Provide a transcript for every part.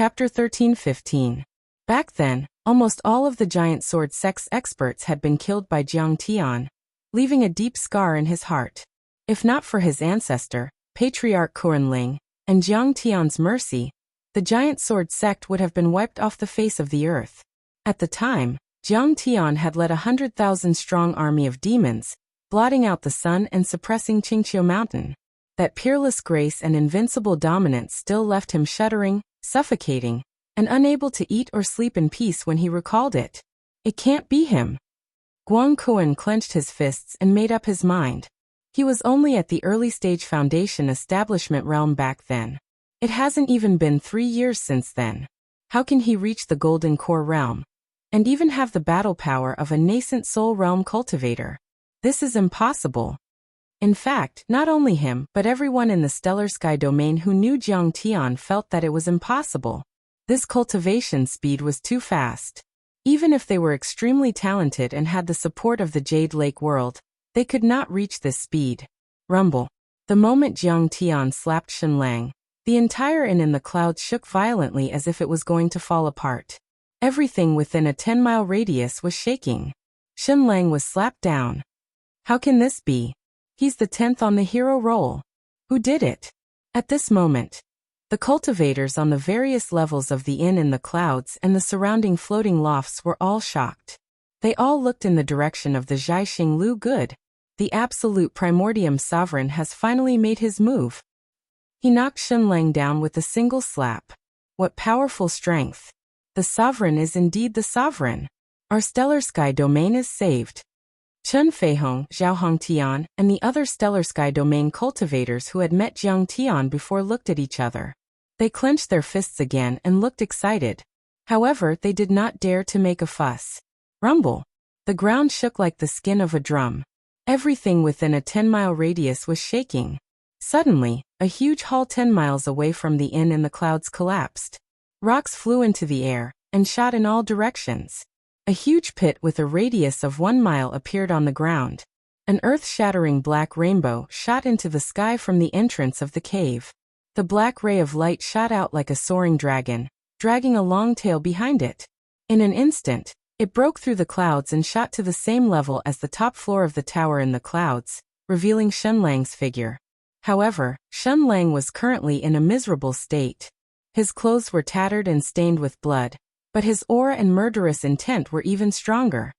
Chapter 13-15. Back then, almost all of the giant sword sex experts had been killed by Jiang Tian, leaving a deep scar in his heart. If not for his ancestor, Patriarch Kurenling, and Jiang Tian's mercy, the giant sword sect would have been wiped off the face of the earth. At the time, Jiang Tian had led 100,000-strong army of demons, blotting out the sun and suppressing Qingqiu Mountain. That peerless grace and invincible dominance still left him shuddering, suffocating, and unable to eat or sleep in peace when he recalled it. It can't be him. Guang Kuan clenched his fists and made up his mind. He was only at the early-stage foundation establishment realm back then. It hasn't even been 3 years since then. How can he reach the Golden Core realm? And even have the battle power of a nascent soul realm cultivator? This is impossible. In fact, not only him, but everyone in the stellar sky domain who knew Jiang Tian felt that it was impossible. This cultivation speed was too fast. Even if they were extremely talented and had the support of the Jade Lake world, they could not reach this speed. Rumble. The moment Jiang Tian slapped Shenlang, the entire inn in the clouds shook violently as if it was going to fall apart. Everything within a 10-mile radius was shaking. Shenlang was slapped down. How can this be? He's the 10th on the hero roll. Who did it? At this moment, the cultivators on the various levels of the inn in the clouds and the surrounding floating lofts were all shocked. They all looked in the direction of the Zhaixing Lu Good. The absolute primordium sovereign has finally made his move. He knocked Shenlang down with a single slap. What powerful strength! The sovereign is indeed the sovereign. Our stellar sky domain is saved. Chen Feihong, Zhao Hongtian, and the other stellar sky domain cultivators who had met Jiang Tian before looked at each other. They clenched their fists again and looked excited. However, they did not dare to make a fuss. Rumble. The ground shook like the skin of a drum. Everything within a 10-mile radius was shaking. Suddenly, a huge hall 10 miles away from the inn in the clouds collapsed. Rocks flew into the air and shot in all directions. A huge pit with a radius of 1 mile appeared on the ground. An earth-shattering black rainbow shot into the sky from the entrance of the cave. The black ray of light shot out like a soaring dragon, dragging a long tail behind it. In an instant, it broke through the clouds and shot to the same level as the top floor of the tower in the clouds, revealing Shenlang's figure. However, Shenlang was currently in a miserable state. His clothes were tattered and stained with blood, but his aura and murderous intent were even stronger.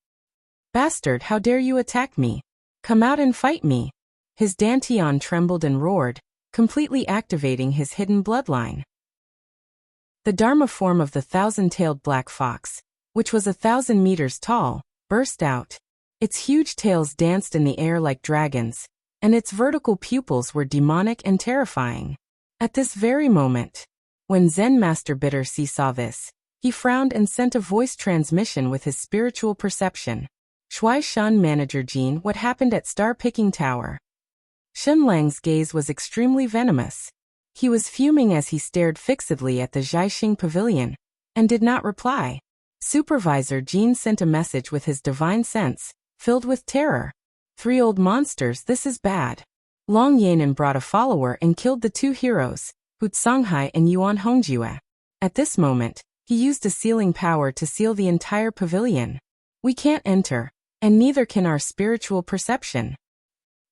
Bastard, how dare you attack me? Come out and fight me. His Dantian trembled and roared, completely activating his hidden bloodline. The Dharma form of the 1,000-tailed black fox, which was 1,000 meters tall, burst out. Its huge tails danced in the air like dragons, and its vertical pupils were demonic and terrifying. At this very moment, when Zen Master Bitter C saw this, he frowned and sent a voice transmission with his spiritual perception. Shui Shan Manager Jean, what happened at Star Picking Tower? Shenlang's gaze was extremely venomous. He was fuming as he stared fixedly at the Zhaixing Pavilion, and did not reply. Supervisor Jean sent a message with his divine sense, filled with terror. 3 old monsters, this is bad. Long Yanan brought a follower and killed the 2 heroes, Hu Songhai and Yuan Hongjue. At this moment, he used a sealing power to seal the entire pavilion. We can't enter, and neither can our spiritual perception.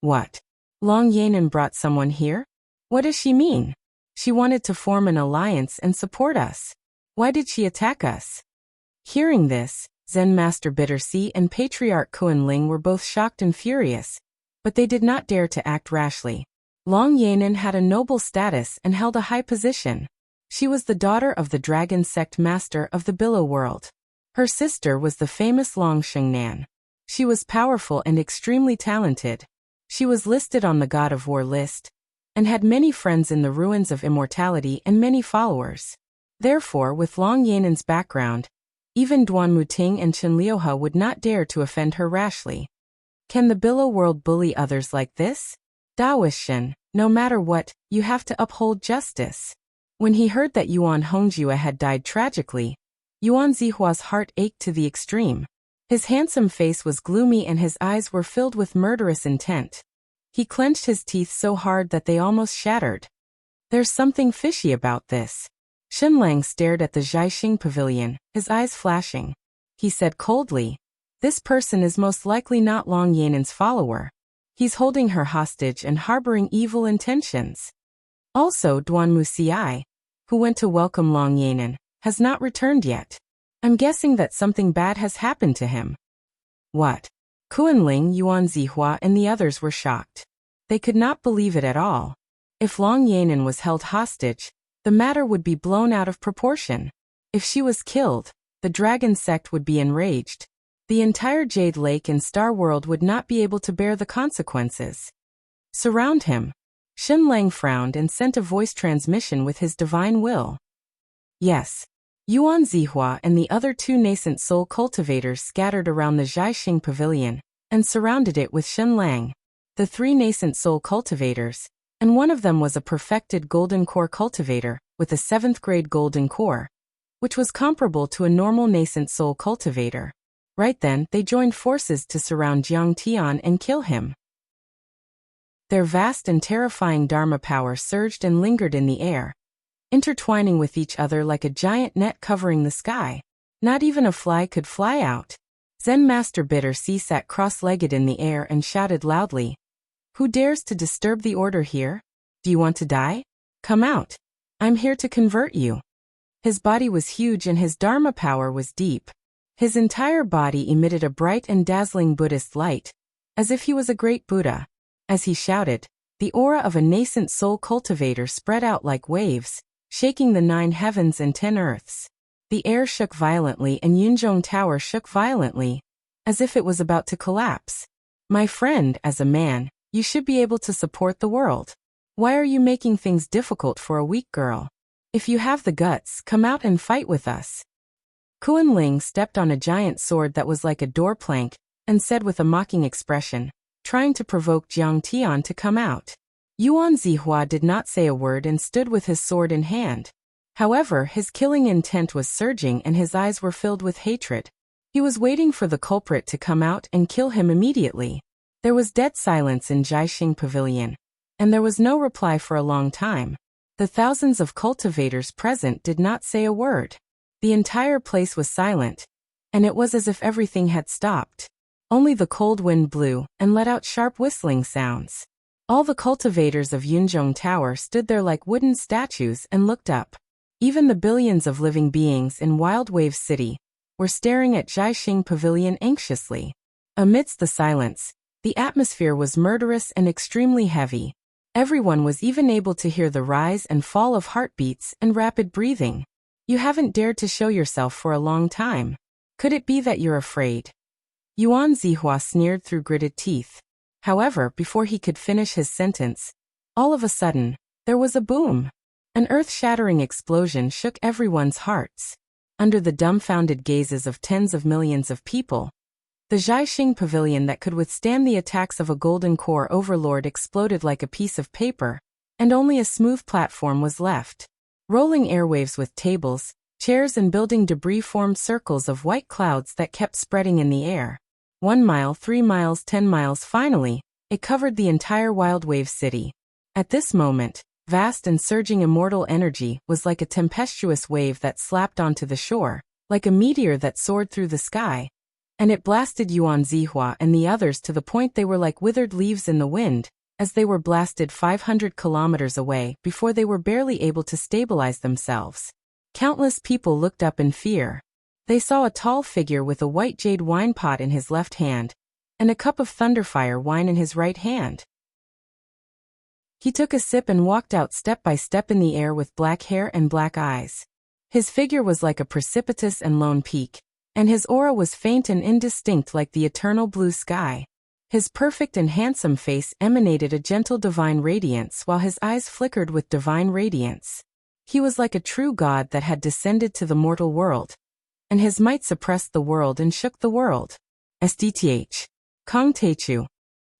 What? Long Yanan brought someone here? What does she mean? She wanted to form an alliance and support us. Why did she attack us? Hearing this, Zen Master Bitter C and Patriarch Kuan-Ling were both shocked and furious, but they did not dare to act rashly. Long Yanan had a noble status and held a high position. She was the daughter of the Dragon Sect Master of the Billow World. Her sister was the famous Long Shengnan. She was powerful and extremely talented. She was listed on the God of War list, and had many friends in the Ruins of Immortality and many followers. Therefore, with Long Yanan's background, even Duan Muting and Chen Liuhe would not dare to offend her rashly. Can the Billow World bully others like this? Daoishan, no matter what, you have to uphold justice. When he heard that Yuan Hongjue had died tragically, Yuan Zihua's heart ached to the extreme. His handsome face was gloomy and his eyes were filled with murderous intent. He clenched his teeth so hard that they almost shattered. There's something fishy about this. Xinlang stared at the Jiaxing pavilion, his eyes flashing. He said coldly, "This person is most likely not Long Yanan's follower. He's holding her hostage and harboring evil intentions. Also, Duan Muxiai, who went to welcome Long Yanan, has not returned yet. I'm guessing that something bad has happened to him." What? Kuan-Ling, Yuan Zihua and the others were shocked. They could not believe it at all. If Long Yanan was held hostage, the matter would be blown out of proportion. If she was killed, the dragon sect would be enraged. The entire Jade Lake and Star World would not be able to bear the consequences. Surround him. Xinlang frowned and sent a voice transmission with his divine will. Yes. Yuan Zihua and the other 2 nascent soul cultivators scattered around the Jiaxing pavilion and surrounded it with Xinlang. The 3 nascent soul cultivators, and one of them was a perfected golden core cultivator with a 7th grade golden core, which was comparable to a normal nascent soul cultivator. Right then, they joined forces to surround Jiang Tian and kill him. Their vast and terrifying Dharma power surged and lingered in the air, intertwining with each other like a giant net covering the sky. Not even a fly could fly out. Zen Master Bitter C sat cross-legged in the air and shouted loudly, "Who dares to disturb the order here? Do you want to die? Come out. I'm here to convert you." His body was huge and his Dharma power was deep. His entire body emitted a bright and dazzling Buddhist light, as if he was a great Buddha. As he shouted, the aura of a nascent soul cultivator spread out like waves, shaking the 9 heavens and 10 earths. The air shook violently and Yunzhong Tower shook violently, as if it was about to collapse. "My friend, as a man, you should be able to support the world. Why are you making things difficult for a weak girl? If you have the guts, come out and fight with us." Kuan-Ling stepped on a giant sword that was like a door plank and said with a mocking expression, trying to provoke Jiang Tian to come out. Yuan Zihua did not say a word and stood with his sword in hand. However, his killing intent was surging and his eyes were filled with hatred. He was waiting for the culprit to come out and kill him immediately. There was dead silence in Jiaxing Pavilion, and there was no reply for a long time. The thousands of cultivators present did not say a word. The entire place was silent, and it was as if everything had stopped. Only the cold wind blew and let out sharp whistling sounds. All the cultivators of Yunzhong Tower stood there like wooden statues and looked up. Even the billions of living beings in Wild Wave City were staring at Jiaxing Pavilion anxiously. Amidst the silence, the atmosphere was murderous and extremely heavy. Everyone was even able to hear the rise and fall of heartbeats and rapid breathing. "You haven't dared to show yourself for a long time. Could it be that you're afraid?" Yuan Zihua sneered through gritted teeth. However, before he could finish his sentence, all of a sudden, there was a boom. An earth-shattering explosion shook everyone's hearts. Under the dumbfounded gazes of tens of millions of people, the Jiaxing Pavilion that could withstand the attacks of a golden core overlord exploded like a piece of paper, and only a smooth platform was left. Rolling airwaves with tables, chairs and building debris formed circles of white clouds that kept spreading in the air. 1 mile, 3 miles, 10 miles, finally, it covered the entire Wild Wave City. At this moment, vast and surging immortal energy was like a tempestuous wave that slapped onto the shore, like a meteor that soared through the sky, and it blasted Yuan Zihua and the others to the point they were like withered leaves in the wind, as they were blasted 500 kilometers away before they were barely able to stabilize themselves. Countless people looked up in fear. They saw a tall figure with a white jade wine pot in his left hand, and a cup of thunderfire wine in his right hand. He took a sip and walked out step by step in the air with black hair and black eyes. His figure was like a precipitous and lone peak, and his aura was faint and indistinct like the eternal blue sky. His perfect and handsome face emanated a gentle divine radiance while his eyes flickered with divine radiance. He was like a true god that had descended to the mortal world, and his might suppressed the world and shook the world. SDTH. Kong Teichu.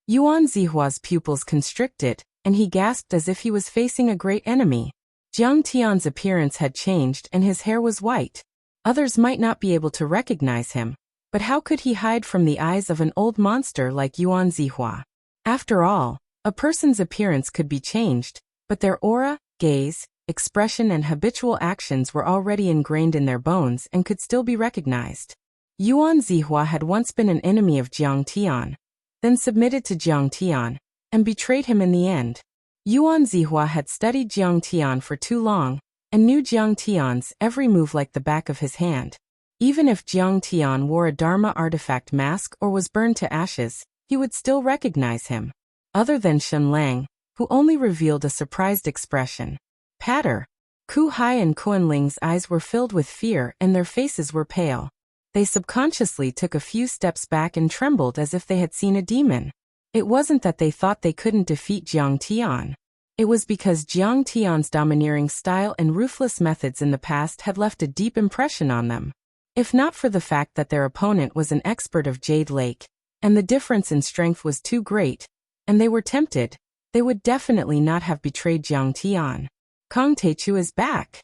Yuan Zihua's pupils constricted, and he gasped as if he was facing a great enemy. Jiang Tian's appearance had changed and his hair was white. Others might not be able to recognize him, but how could he hide from the eyes of an old monster like Yuan Zihua? After all, a person's appearance could be changed, but their aura, gaze, expression and habitual actions were already ingrained in their bones and could still be recognized. Yuan Zihua had once been an enemy of Jiang Tian, then submitted to Jiang Tian, and betrayed him in the end. Yuan Zihua had studied Jiang Tian for too long, and knew Jiang Tian's every move like the back of his hand. Even if Jiang Tian wore a Dharma artifact mask or was burned to ashes, he would still recognize him. Other than Shen Lang, who only revealed a surprised expression. Patter. Ku Hai and Kuan-Ling's eyes were filled with fear and their faces were pale. They subconsciously took a few steps back and trembled as if they had seen a demon. It wasn't that they thought they couldn't defeat Jiang Tian. It was because Jiang Tian's domineering style and ruthless methods in the past had left a deep impression on them. If not for the fact that their opponent was an expert of Jade Lake, and the difference in strength was too great, and they were tempted, they would definitely not have betrayed Jiang Tian. Kang Teichu is back.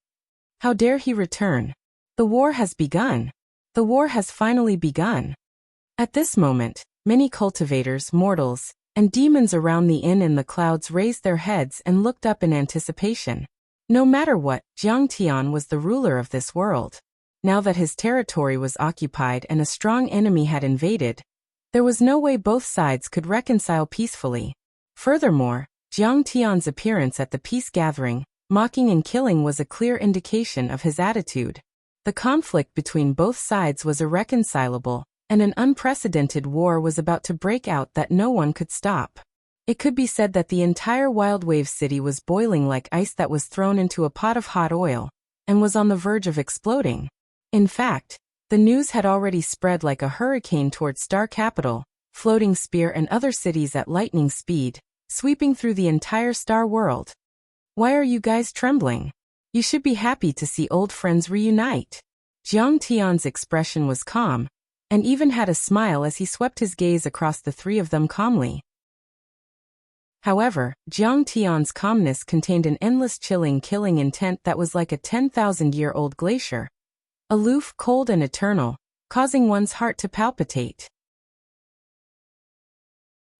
How dare he return? The war has begun. The war has finally begun. At this moment, many cultivators, mortals, and demons around the inn in the clouds raised their heads and looked up in anticipation. No matter what, Jiang Tian was the ruler of this world. Now that his territory was occupied and a strong enemy had invaded, there was no way both sides could reconcile peacefully. Furthermore, Jiang Tian's appearance at the peace gathering, mocking and killing, was a clear indication of his attitude. The conflict between both sides was irreconcilable, and an unprecedented war was about to break out that no one could stop. It could be said that the entire Wild Wave City was boiling like ice that was thrown into a pot of hot oil, and was on the verge of exploding. In fact, the news had already spread like a hurricane towards Star Capital, Floating Spear and other cities at lightning speed, sweeping through the entire star world. Why are you guys trembling? You should be happy to see old friends reunite. Jiang Tian's expression was calm, and even had a smile as he swept his gaze across the three of them calmly. However, Jiang Tian's calmness contained an endless chilling killing intent that was like a 10,000-year-old glacier. Aloof, cold and eternal, causing one's heart to palpitate.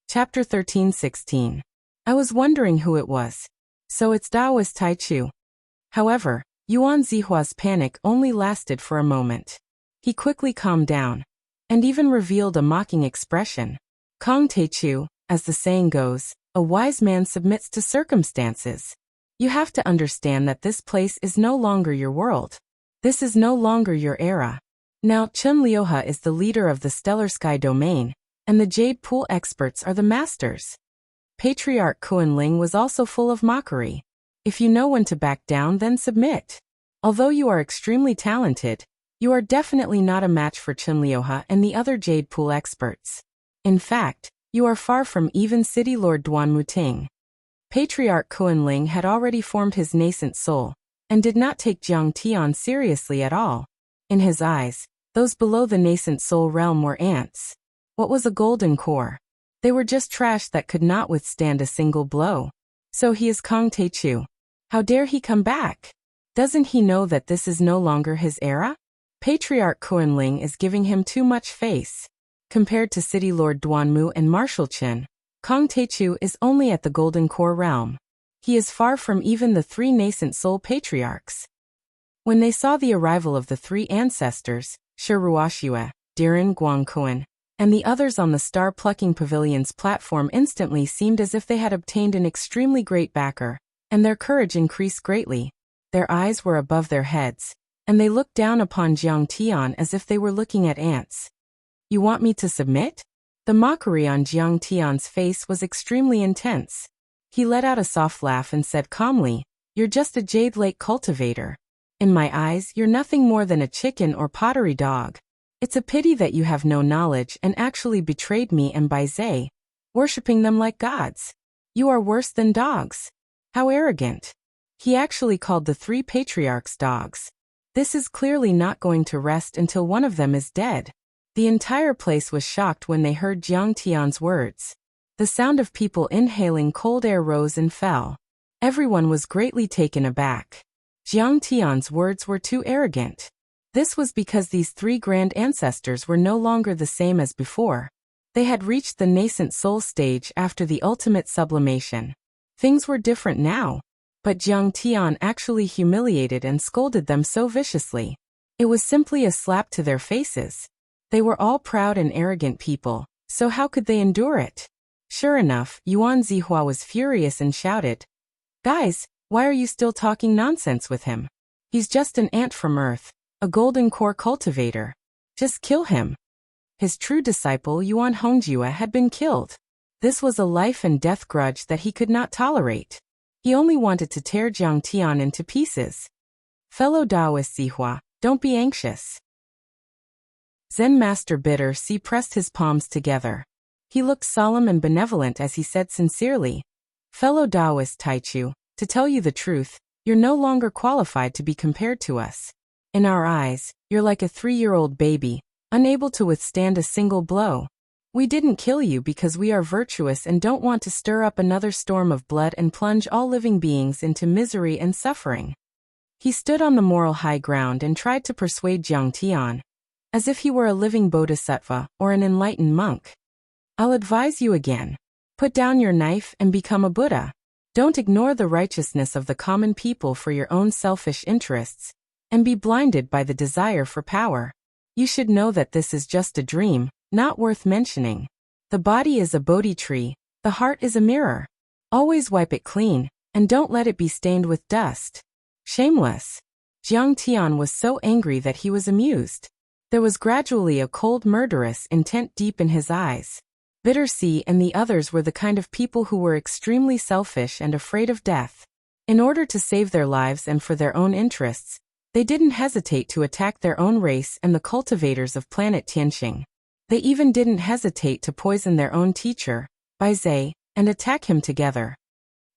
Chapter 13-16. I was wondering who it was. So it's Taoist Taichu. However, Yuan Zihua's panic only lasted for a moment. He quickly calmed down, and even revealed a mocking expression. Kang Teichu, as the saying goes, a wise man submits to circumstances. You have to understand that this place is no longer your world. This is no longer your era. Now Chun Liuha is the leader of the Stellar Sky domain, and the Jade Pool experts are the masters. Patriarch Kuan-Ling was also full of mockery. If you know when to back down, then submit. Although you are extremely talented, you are definitely not a match for Chun Liuha and the other Jade Pool experts. In fact, you are far from even City Lord Duan Muting. Patriarch Kuan-Ling had already formed his nascent soul, and did not take Jiang Tian seriously at all. In his eyes, those below the nascent soul realm were ants. What was a golden core? They were just trash that could not withstand a single blow. So he is Kang Teichu. How dare he come back? Doesn't he know that this is no longer his era? Patriarch Kuan-Ling is giving him too much face. Compared to City Lord Duanmu and Marshal Chen, Kang Teichu is only at the Golden Core realm. He is far from even the three nascent soul patriarchs. When they saw the arrival of the three ancestors, Shiruashue, Diren Guangkuan, and the others on the Star-Plucking Pavilion's platform, instantly seemed as if they had obtained an extremely great backer, and their courage increased greatly. Their eyes were above their heads, and they looked down upon Jiang Tian as if they were looking at ants. You want me to submit? The mockery on Jiang Tian's face was extremely intense. He let out a soft laugh and said calmly, "You're just a Jade Lake cultivator. In my eyes, you're nothing more than a chicken or pottery dog. It's a pity that you have no knowledge and actually betrayed me and Baizhe, worshipping them like gods. You are worse than dogs. How arrogant." He actually called the three patriarchs dogs. This is clearly not going to rest until one of them is dead. The entire place was shocked when they heard Jiang Tian's words. The sound of people inhaling cold air rose and fell. Everyone was greatly taken aback. Jiang Tian's words were too arrogant. This was because these three grand ancestors were no longer the same as before. They had reached the nascent soul stage after the ultimate sublimation. Things were different now. But Jiang Tian actually humiliated and scolded them so viciously. It was simply a slap to their faces. They were all proud and arrogant people, so how could they endure it? Sure enough, Yuan Zihua was furious and shouted, "Guys, why are you still talking nonsense with him? He's just an ant from Earth, a golden core cultivator. Just kill him." His true disciple Yuan Hongjue had been killed. This was a life and death grudge that he could not tolerate. He only wanted to tear Jiang Tian into pieces. Fellow Taoist Zihua, don't be anxious. Zen Master Bitter C pressed his palms together. He looked solemn and benevolent as he said sincerely, "Fellow Taoist Taichu, to tell you the truth, you're no longer qualified to be compared to us. In our eyes, you're like a 3-year-old baby, unable to withstand a single blow. We didn't kill you because we are virtuous and don't want to stir up another storm of blood and plunge all living beings into misery and suffering." He stood on the moral high ground and tried to persuade Jiang Tian, as if he were a living bodhisattva or an enlightened monk. "I'll advise you again. Put down your knife and become a Buddha. Don't ignore the righteousness of the common people for your own selfish interests, and be blinded by the desire for power. You should know that this is just a dream, not worth mentioning. The body is a Bodhi tree, the heart is a mirror. Always wipe it clean, and don't let it be stained with dust." Shameless. Jiang Tian was so angry that he was amused. There was gradually a cold murderous intent deep in his eyes. Bitter C and the others were the kind of people who were extremely selfish and afraid of death. In order to save their lives and for their own interests, they didn't hesitate to attack their own race and the cultivators of planet Tianxing. They even didn't hesitate to poison their own teacher, Bai Zhe, and attack him together.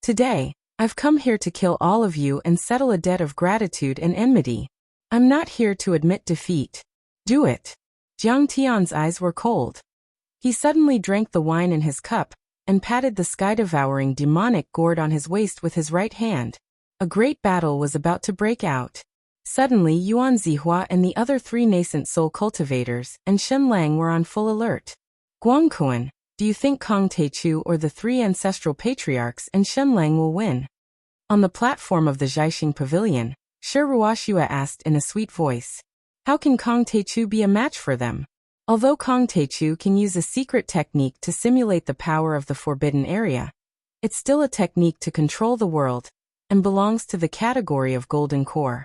Today, I've come here to kill all of you and settle a debt of gratitude and enmity. I'm not here to admit defeat. Do it. Jiang Tian's eyes were cold. He suddenly drank the wine in his cup, and patted the sky-devouring demonic gourd on his waist with his right hand. A great battle was about to break out. Suddenly Yuan Zihua and the other 3 nascent soul cultivators and Shen Lang were on full alert. "Guangkuan, do you think Kong Teichu or the 3 ancestral patriarchs and Shen Lang will win?" On the platform of the Zhaixing Pavilion, Shi Ruoxue asked in a sweet voice. How can Kong Teichu be a match for them? Although Kong Teichu can use a secret technique to simulate the power of the forbidden area, it's still a technique to control the world, and belongs to the category of golden core.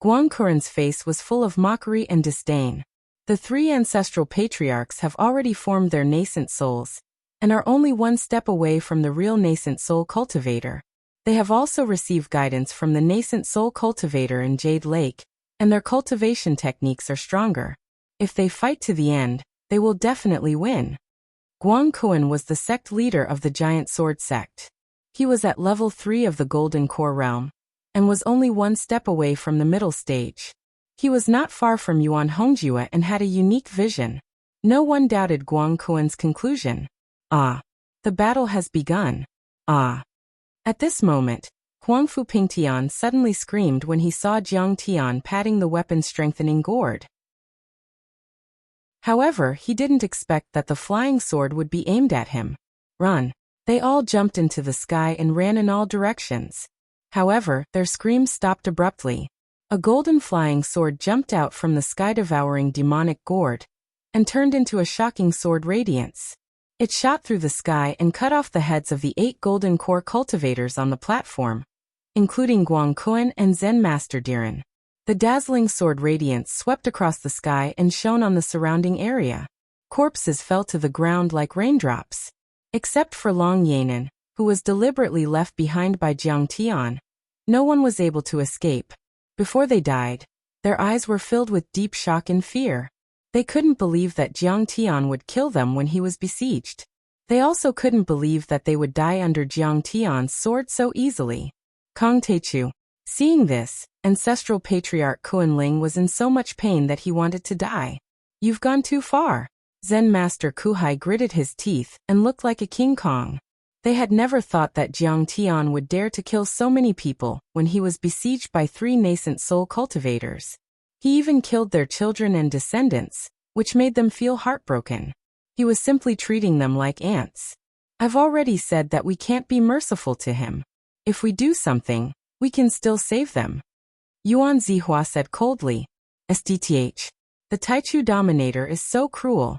Guangkuren's face was full of mockery and disdain. The 3 ancestral patriarchs have already formed their nascent souls, and are only one step away from the real nascent soul cultivator. They have also received guidance from the nascent soul cultivator in Jade Lake, and their cultivation techniques are stronger. If they fight to the end, they will definitely win. Guangkuan was the sect leader of the Giant Sword sect. He was at level 3 of the Golden Core realm, and was only one step away from the middle stage. He was not far from Yuan Hongjue and had a unique vision. No one doubted Guangkuan's conclusion. Ah! The battle has begun. Ah! At this moment, Huangfu Pingtian suddenly screamed when he saw Jiang Tian patting the weapon-strengthening gourd. However, he didn't expect that the flying sword would be aimed at him. Run! They all jumped into the sky and ran in all directions. However, their screams stopped abruptly. A golden flying sword jumped out from the sky-devouring demonic gourd, and turned into a shocking sword radiance. It shot through the sky and cut off the heads of the 8 golden core cultivators on the platform, including Guangkuan and Zen Master Diren. The dazzling sword radiance swept across the sky and shone on the surrounding area. Corpses fell to the ground like raindrops. Except for Long Yanan, who was deliberately left behind by Jiang Tian, no one was able to escape. Before they died, their eyes were filled with deep shock and fear. They couldn't believe that Jiang Tian would kill them when he was besieged. They also couldn't believe that they would die under Jiang Tian's sword so easily. Kong Teichu. Seeing this, ancestral patriarch Kuan-Ling was in so much pain that he wanted to die. You've gone too far. Zen Master Kuhai gritted his teeth and looked like a King Kong. They had never thought that Jiang Tian would dare to kill so many people when he was besieged by 3 nascent soul cultivators. He even killed their children and descendants, which made them feel heartbroken. He was simply treating them like ants. I've already said that we can't be merciful to him. If we do something, we can still save them. Yuan Zihua said coldly. STTH. The Taichu Dominator is so cruel.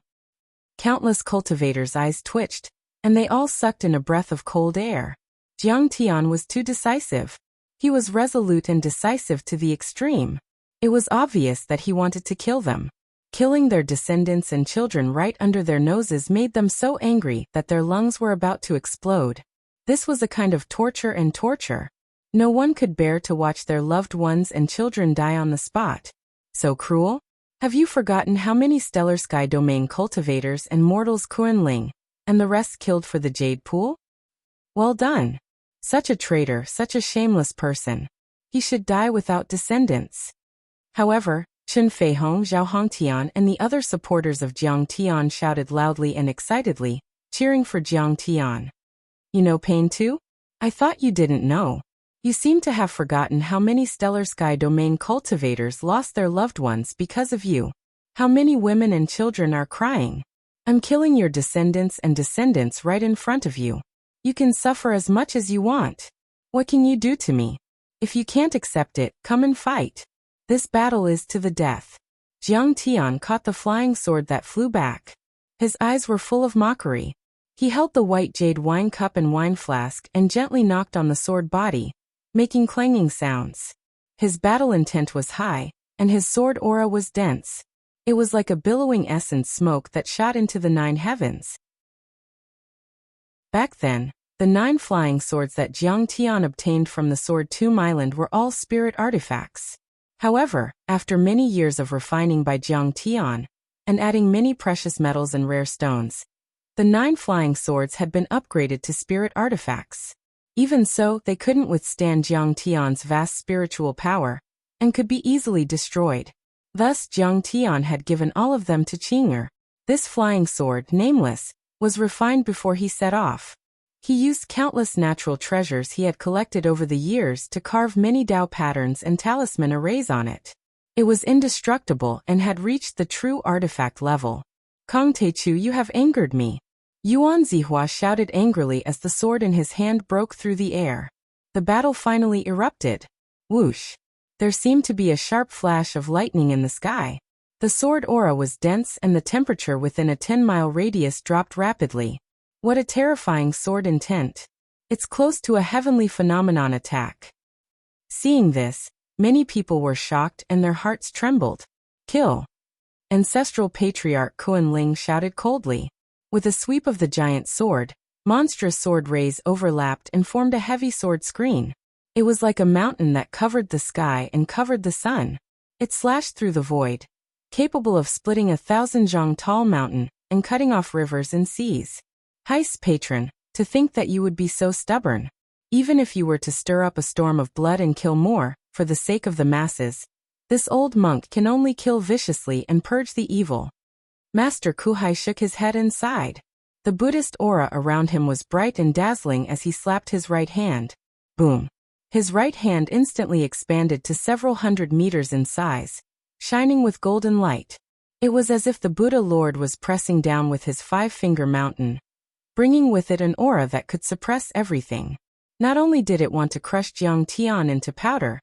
Countless cultivators' eyes twitched, and they all sucked in a breath of cold air. Jiang Tian was too decisive. He was resolute and decisive to the extreme. It was obvious that he wanted to kill them. Killing their descendants and children right under their noses made them so angry that their lungs were about to explode. This was a kind of torture and torture. No one could bear to watch their loved ones and children die on the spot. So cruel? Have you forgotten how many stellar sky domain cultivators and mortals Kuan-Ling, and the rest killed for the Jade Pool? Well done. Such a traitor, such a shameless person. He should die without descendants. However, Chen Feihong, Zhao Hongtian, and the other supporters of Jiang Tian shouted loudly and excitedly, cheering for Jiang Tian. You know pain too? I thought you didn't know. You seem to have forgotten how many stellar sky domain cultivators lost their loved ones because of you. How many women and children are crying. I'm killing your descendants and descendants right in front of you. You can suffer as much as you want. What can you do to me? If you can't accept it, come and fight. This battle is to the death. Jiang Tian caught the flying sword that flew back. His eyes were full of mockery. He held the white jade wine cup and wine flask and gently knocked on the sword body, making clanging sounds. His battle intent was high, and his sword aura was dense. It was like a billowing essence smoke that shot into the 9 heavens. Back then, the 9 flying swords that Jiang Tian obtained from the Sword Tomb Island were all spirit artifacts. However, after many years of refining by Jiang Tian, and adding many precious metals and rare stones, the 9 flying swords had been upgraded to spirit artifacts. Even so, they couldn't withstand Jiang Tian's vast spiritual power, and could be easily destroyed. Thus Jiang Tian had given all of them to Qing'er. This flying sword, nameless, was refined before he set off. He used countless natural treasures he had collected over the years to carve many Dao patterns and talisman arrays on it. It was indestructible and had reached the true artifact level. Kong Teichu, you have angered me. Yuan Zihua shouted angrily as the sword in his hand broke through the air. The battle finally erupted. Whoosh! There seemed to be a sharp flash of lightning in the sky. The sword aura was dense and the temperature within a 10-mile radius dropped rapidly. What a terrifying sword intent. It's close to a heavenly phenomenon attack. Seeing this, many people were shocked and their hearts trembled. Kill! Ancestral Patriarch Kuan-Ling shouted coldly. With a sweep of the giant sword, monstrous sword rays overlapped and formed a heavy sword screen. It was like a mountain that covered the sky and covered the sun. It slashed through the void, capable of splitting 1,000 zhang tall mountain and cutting off rivers and seas. Heis patron, to think that you would be so stubborn. Even if you were to stir up a storm of blood and kill more, for the sake of the masses, this old monk can only kill viciously and purge the evil. Master Kuhai shook his head and sighed. The Buddhist aura around him was bright and dazzling as he slapped his right hand. Boom! His right hand instantly expanded to several hundred meters in size, shining with golden light. It was as if the Buddha Lord was pressing down with his 5-finger mountain, bringing with it an aura that could suppress everything. Not only did it want to crush Jiang Tian into powder,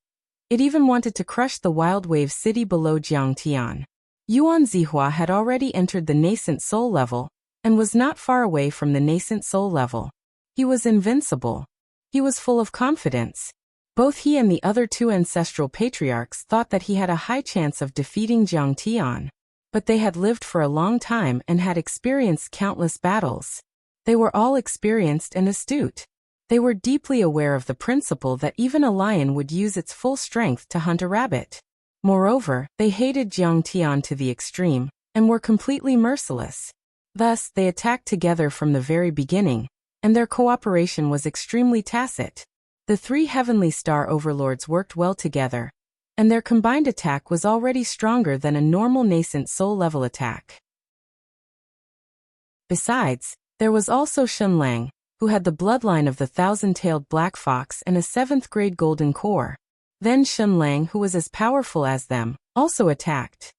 it even wanted to crush the wild wave city below Jiang Tian. Yuan Zihua had already entered the nascent soul level, and was not far away from the nascent soul level. He was invincible. He was full of confidence. Both he and the other 2 ancestral patriarchs thought that he had a high chance of defeating Jiang Tian. But they had lived for a long time and had experienced countless battles. They were all experienced and astute. They were deeply aware of the principle that even a lion would use its full strength to hunt a rabbit. Moreover, they hated Jiang Tian to the extreme, and were completely merciless. Thus, they attacked together from the very beginning, and their cooperation was extremely tacit. The 3 heavenly star overlords worked well together, and their combined attack was already stronger than a normal nascent soul level attack. Besides, there was also Shen Lang, who had the bloodline of the 1,000-tailed black fox and a 7th-grade golden core. Then Shen Lang, who was as powerful as them, also attacked.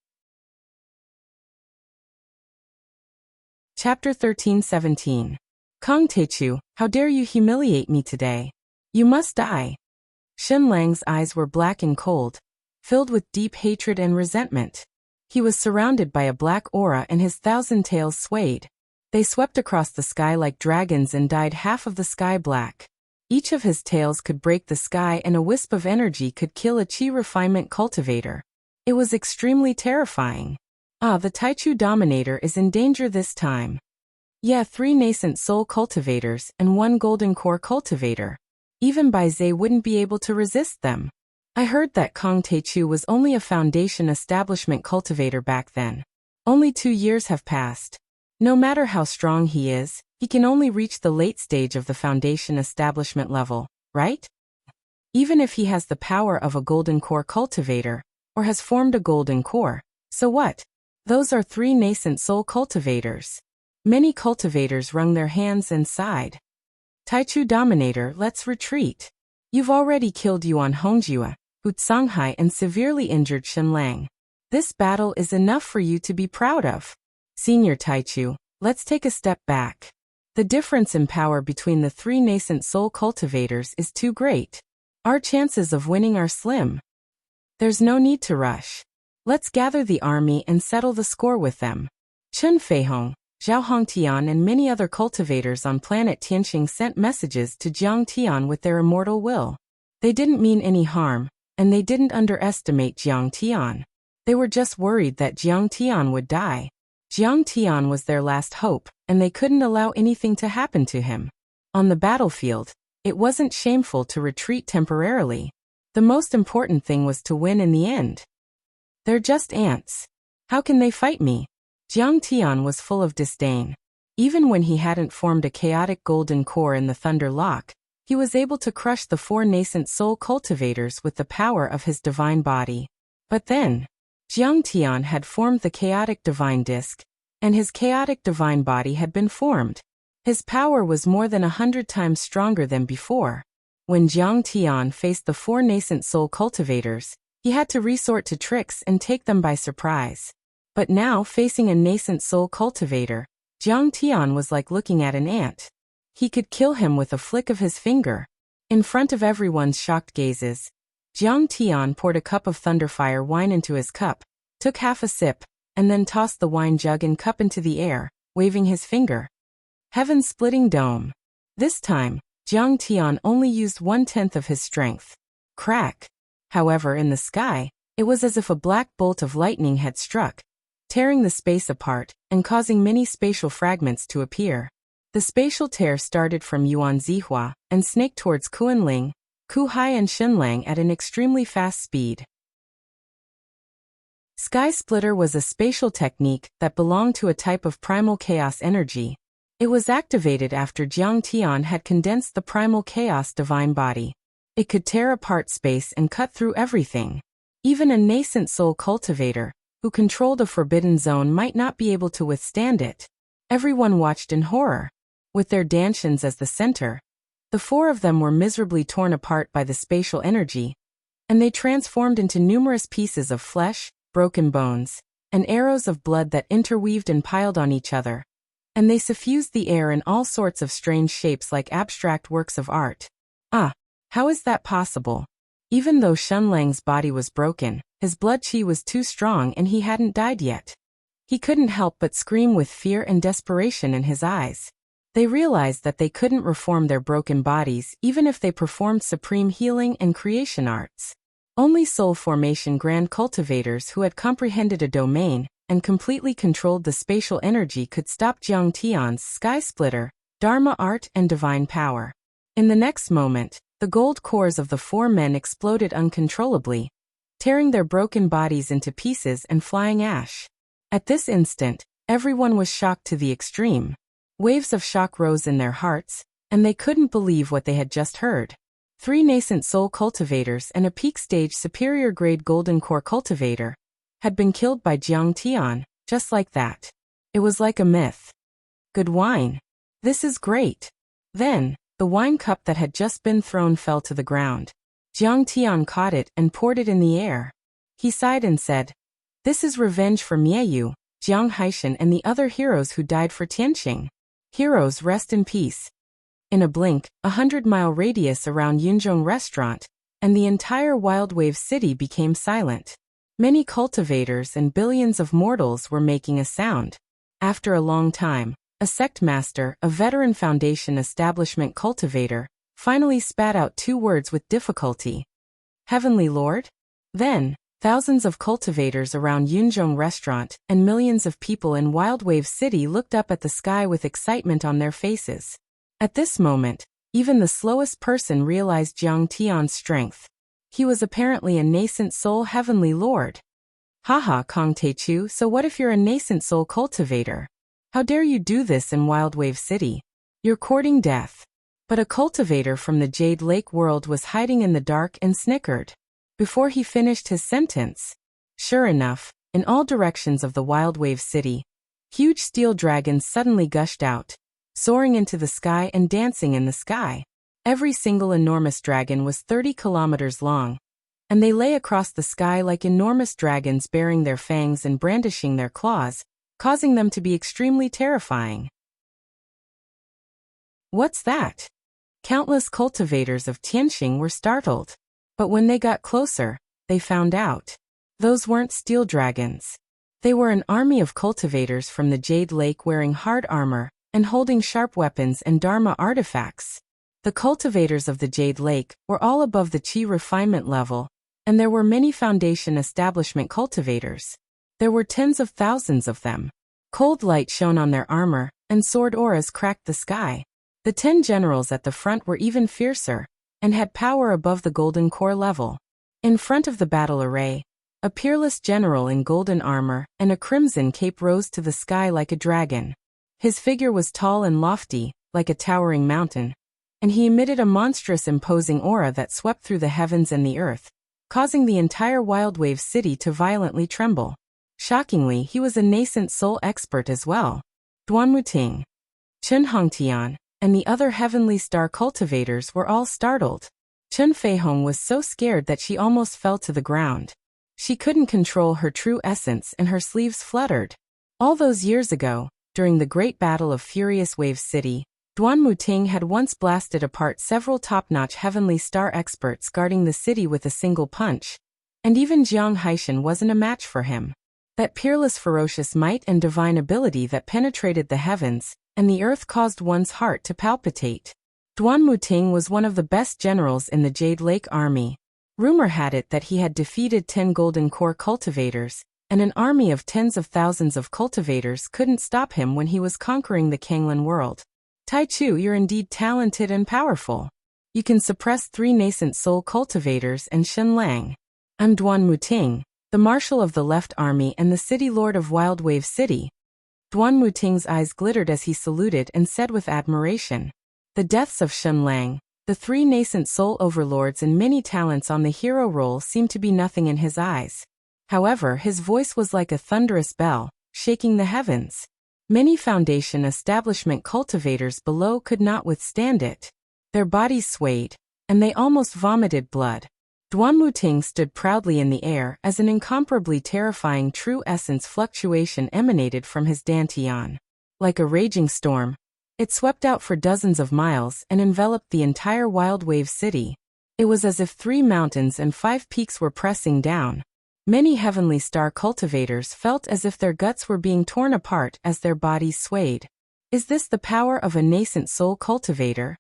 Chapter 13-17. Kong Teichu, how dare you humiliate me today? You must die. Shen Lang's eyes were black and cold, filled with deep hatred and resentment. He was surrounded by a black aura and his 1,000 tails swayed. They swept across the sky like dragons and dyed half of the sky black. Each of his tails could break the sky and a wisp of energy could kill a chi refinement cultivator. It was extremely terrifying. The Taichu Dominator is in danger this time. Yeah, 3 nascent soul cultivators and 1 golden core cultivator. Even Bai Zhe wouldn't be able to resist them. I heard that Kong Taichu was only a foundation establishment cultivator back then. Only 2 years have passed. No matter how strong he is, he can only reach the late stage of the foundation establishment level, right? Even if he has the power of a golden core cultivator, or has formed a golden core, so what? Those are 3 nascent soul cultivators. Many cultivators wrung their hands and sighed. Taichu Dominator, let's retreat. You've already killed Yuan Hongjue, Hu Tsanghai and severely injured Shen Lang. This battle is enough for you to be proud of. Senior Taichu, let's take a step back. The difference in power between the 3 nascent soul cultivators is too great. Our chances of winning are slim. There's no need to rush. Let's gather the army and settle the score with them. Chen Feihong, Zhao Hongtian and many other cultivators on planet Tianqing sent messages to Jiang Tian with their immortal will. They didn't mean any harm, and they didn't underestimate Jiang Tian. They were just worried that Jiang Tian would die. Jiang Tian was their last hope, and they couldn't allow anything to happen to him. On the battlefield, it wasn't shameful to retreat temporarily. The most important thing was to win in the end. They're just ants. How can they fight me? Jiang Tian was full of disdain. Even when he hadn't formed a chaotic golden core in the Thunder Lock, he was able to crush the 4 nascent soul cultivators with the power of his divine body. But then, Jiang Tian had formed the chaotic divine disc, and his chaotic divine body had been formed. His power was more than 100 times stronger than before. When Jiang Tian faced the 4 nascent soul cultivators, he had to resort to tricks and take them by surprise. But now, facing a nascent soul cultivator, Jiang Tian was like looking at an ant. He could kill him with a flick of his finger. In front of everyone's shocked gazes, Jiang Tian poured a cup of thunderfire wine into his cup, took half a sip, and then tossed the wine jug and cup into the air, waving his finger. Heaven-splitting dome. This time, Jiang Tian only used 1/10 of his strength. Crack. However, in the sky, it was as if a black bolt of lightning had struck, tearing the space apart and causing many spatial fragments to appear. The spatial tear started from Yuan Zihua and snaked towards Kuanling, Kuhai and Shenlang at an extremely fast speed. Sky Splitter was a spatial technique that belonged to a type of primal chaos energy. It was activated after Jiang Tian had condensed the primal chaos divine body. It could tear apart space and cut through everything. Even a nascent soul cultivator, who controlled a forbidden zone, might not be able to withstand it. Everyone watched in horror. With their Danshans as the center, the 4 of them were miserably torn apart by the spatial energy, and they transformed into numerous pieces of flesh, broken bones, and arrows of blood that interweaved and piled on each other. And they suffused the air in all sorts of strange shapes like abstract works of art. How is that possible? Even though Shen Lang's body was broken, his blood qi was too strong and he hadn't died yet. He couldn't help but scream with fear and desperation in his eyes. They realized that they couldn't reform their broken bodies even if they performed supreme healing and creation arts. Only soul formation grand cultivators who had comprehended a domain and completely controlled the spatial energy could stop Jiang Tian's Sky Splitter, Dharma art and divine power. In the next moment, the gold cores of the 4 men exploded uncontrollably, tearing their broken bodies into pieces and flying ash. At this instant, everyone was shocked to the extreme. Waves of shock rose in their hearts, and they couldn't believe what they had just heard. 3 nascent soul cultivators and a peak stage superior grade golden core cultivator had been killed by Jiang Tian, just like that. It was like a myth. Good wine. This is great. Then, the wine cup that had just been thrown fell to the ground. Jiang Tian caught it and poured it in the air. He sighed and said, "This is revenge for Mieyu, Jiang Haishan and the other heroes who died for Tianqing. Heroes, rest in peace." In a blink, 100-mile radius around Yunzhong restaurant, and the entire Wild Wave City became silent. Many cultivators and billions of mortals were making a sound. After a long time, a sect master, a veteran Foundation establishment cultivator, finally spat out 2 words with difficulty. Heavenly Lord? Then, thousands of cultivators around Yunzhong restaurant and millions of people in Wild Wave City looked up at the sky with excitement on their faces. At this moment, even the slowest person realized Jiang Tian's strength. He was apparently a nascent soul Heavenly Lord. Haha, Kong Teichu, so what if you're a nascent soul cultivator? How dare you do this in Wild Wave City? You're courting death. But a cultivator from the Jade Lake world was hiding in the dark and snickered. Before he finished his sentence. Sure enough, in all directions of the Wild Wave City, huge steel dragons suddenly gushed out, soaring into the sky and dancing in the sky. Every single enormous dragon was 30 kilometers long, and they lay across the sky like enormous dragons baring their fangs and brandishing their claws, causing them to be extremely terrifying. What's that? Countless cultivators of Tianxing were startled. But when they got closer, they found out. Those weren't steel dragons. They were an army of cultivators from the Jade Lake wearing hard armor and holding sharp weapons and Dharma artifacts. The cultivators of the Jade Lake were all above the Qi refinement level, and there were many Foundation establishment cultivators. There were tens of thousands of them. Cold light shone on their armor, and sword auras cracked the sky. The 10 generals at the front were even fiercer, and had power above the golden core level. In front of the battle array, a peerless general in golden armor and a crimson cape rose to the sky like a dragon. His figure was tall and lofty, like a towering mountain, and he emitted a monstrous imposing aura that swept through the heavens and the earth, causing the entire Wild Wave City to violently tremble. Shockingly, he was a nascent soul expert as well. Duanmuting, Chun Hongtian, and the other Heavenly Star cultivators were all startled. Chun Feihong was so scared that she almost fell to the ground. She couldn't control her true essence and her sleeves fluttered. All those years ago, during the Great Battle of Furious Wave City, Duanmuting had once blasted apart several top-notch Heavenly Star experts guarding the city with a single punch, and even Jiang Haishan wasn't a match for him. That peerless ferocious might and divine ability that penetrated the heavens and the earth caused one's heart to palpitate. Duanmuting was one of the best generals in the Jade Lake army. Rumor had it that he had defeated 10 Golden Core cultivators, and an army of tens of thousands of cultivators couldn't stop him when he was conquering the Kanglan world. Taichu, you're indeed talented and powerful. You can suppress 3 nascent soul cultivators and Shen Lang. I'm Duanmuting, the marshal of the left army and the city lord of Wild Wave City. Duanmuting's eyes glittered as he saluted and said with admiration. The deaths of Shen Lang, the 3 nascent soul overlords and many talents on the hero roll seemed to be nothing in his eyes. However, his voice was like a thunderous bell, shaking the heavens. Many Foundation establishment cultivators below could not withstand it. Their bodies swayed, and they almost vomited blood. Duanmuting stood proudly in the air as an incomparably terrifying true essence fluctuation emanated from his dantian. Like a raging storm, it swept out for dozens of miles and enveloped the entire Wild Wave City. It was as if 3 mountains and 5 peaks were pressing down. Many Heavenly Star cultivators felt as if their guts were being torn apart as their bodies swayed. Is this the power of a nascent soul cultivator?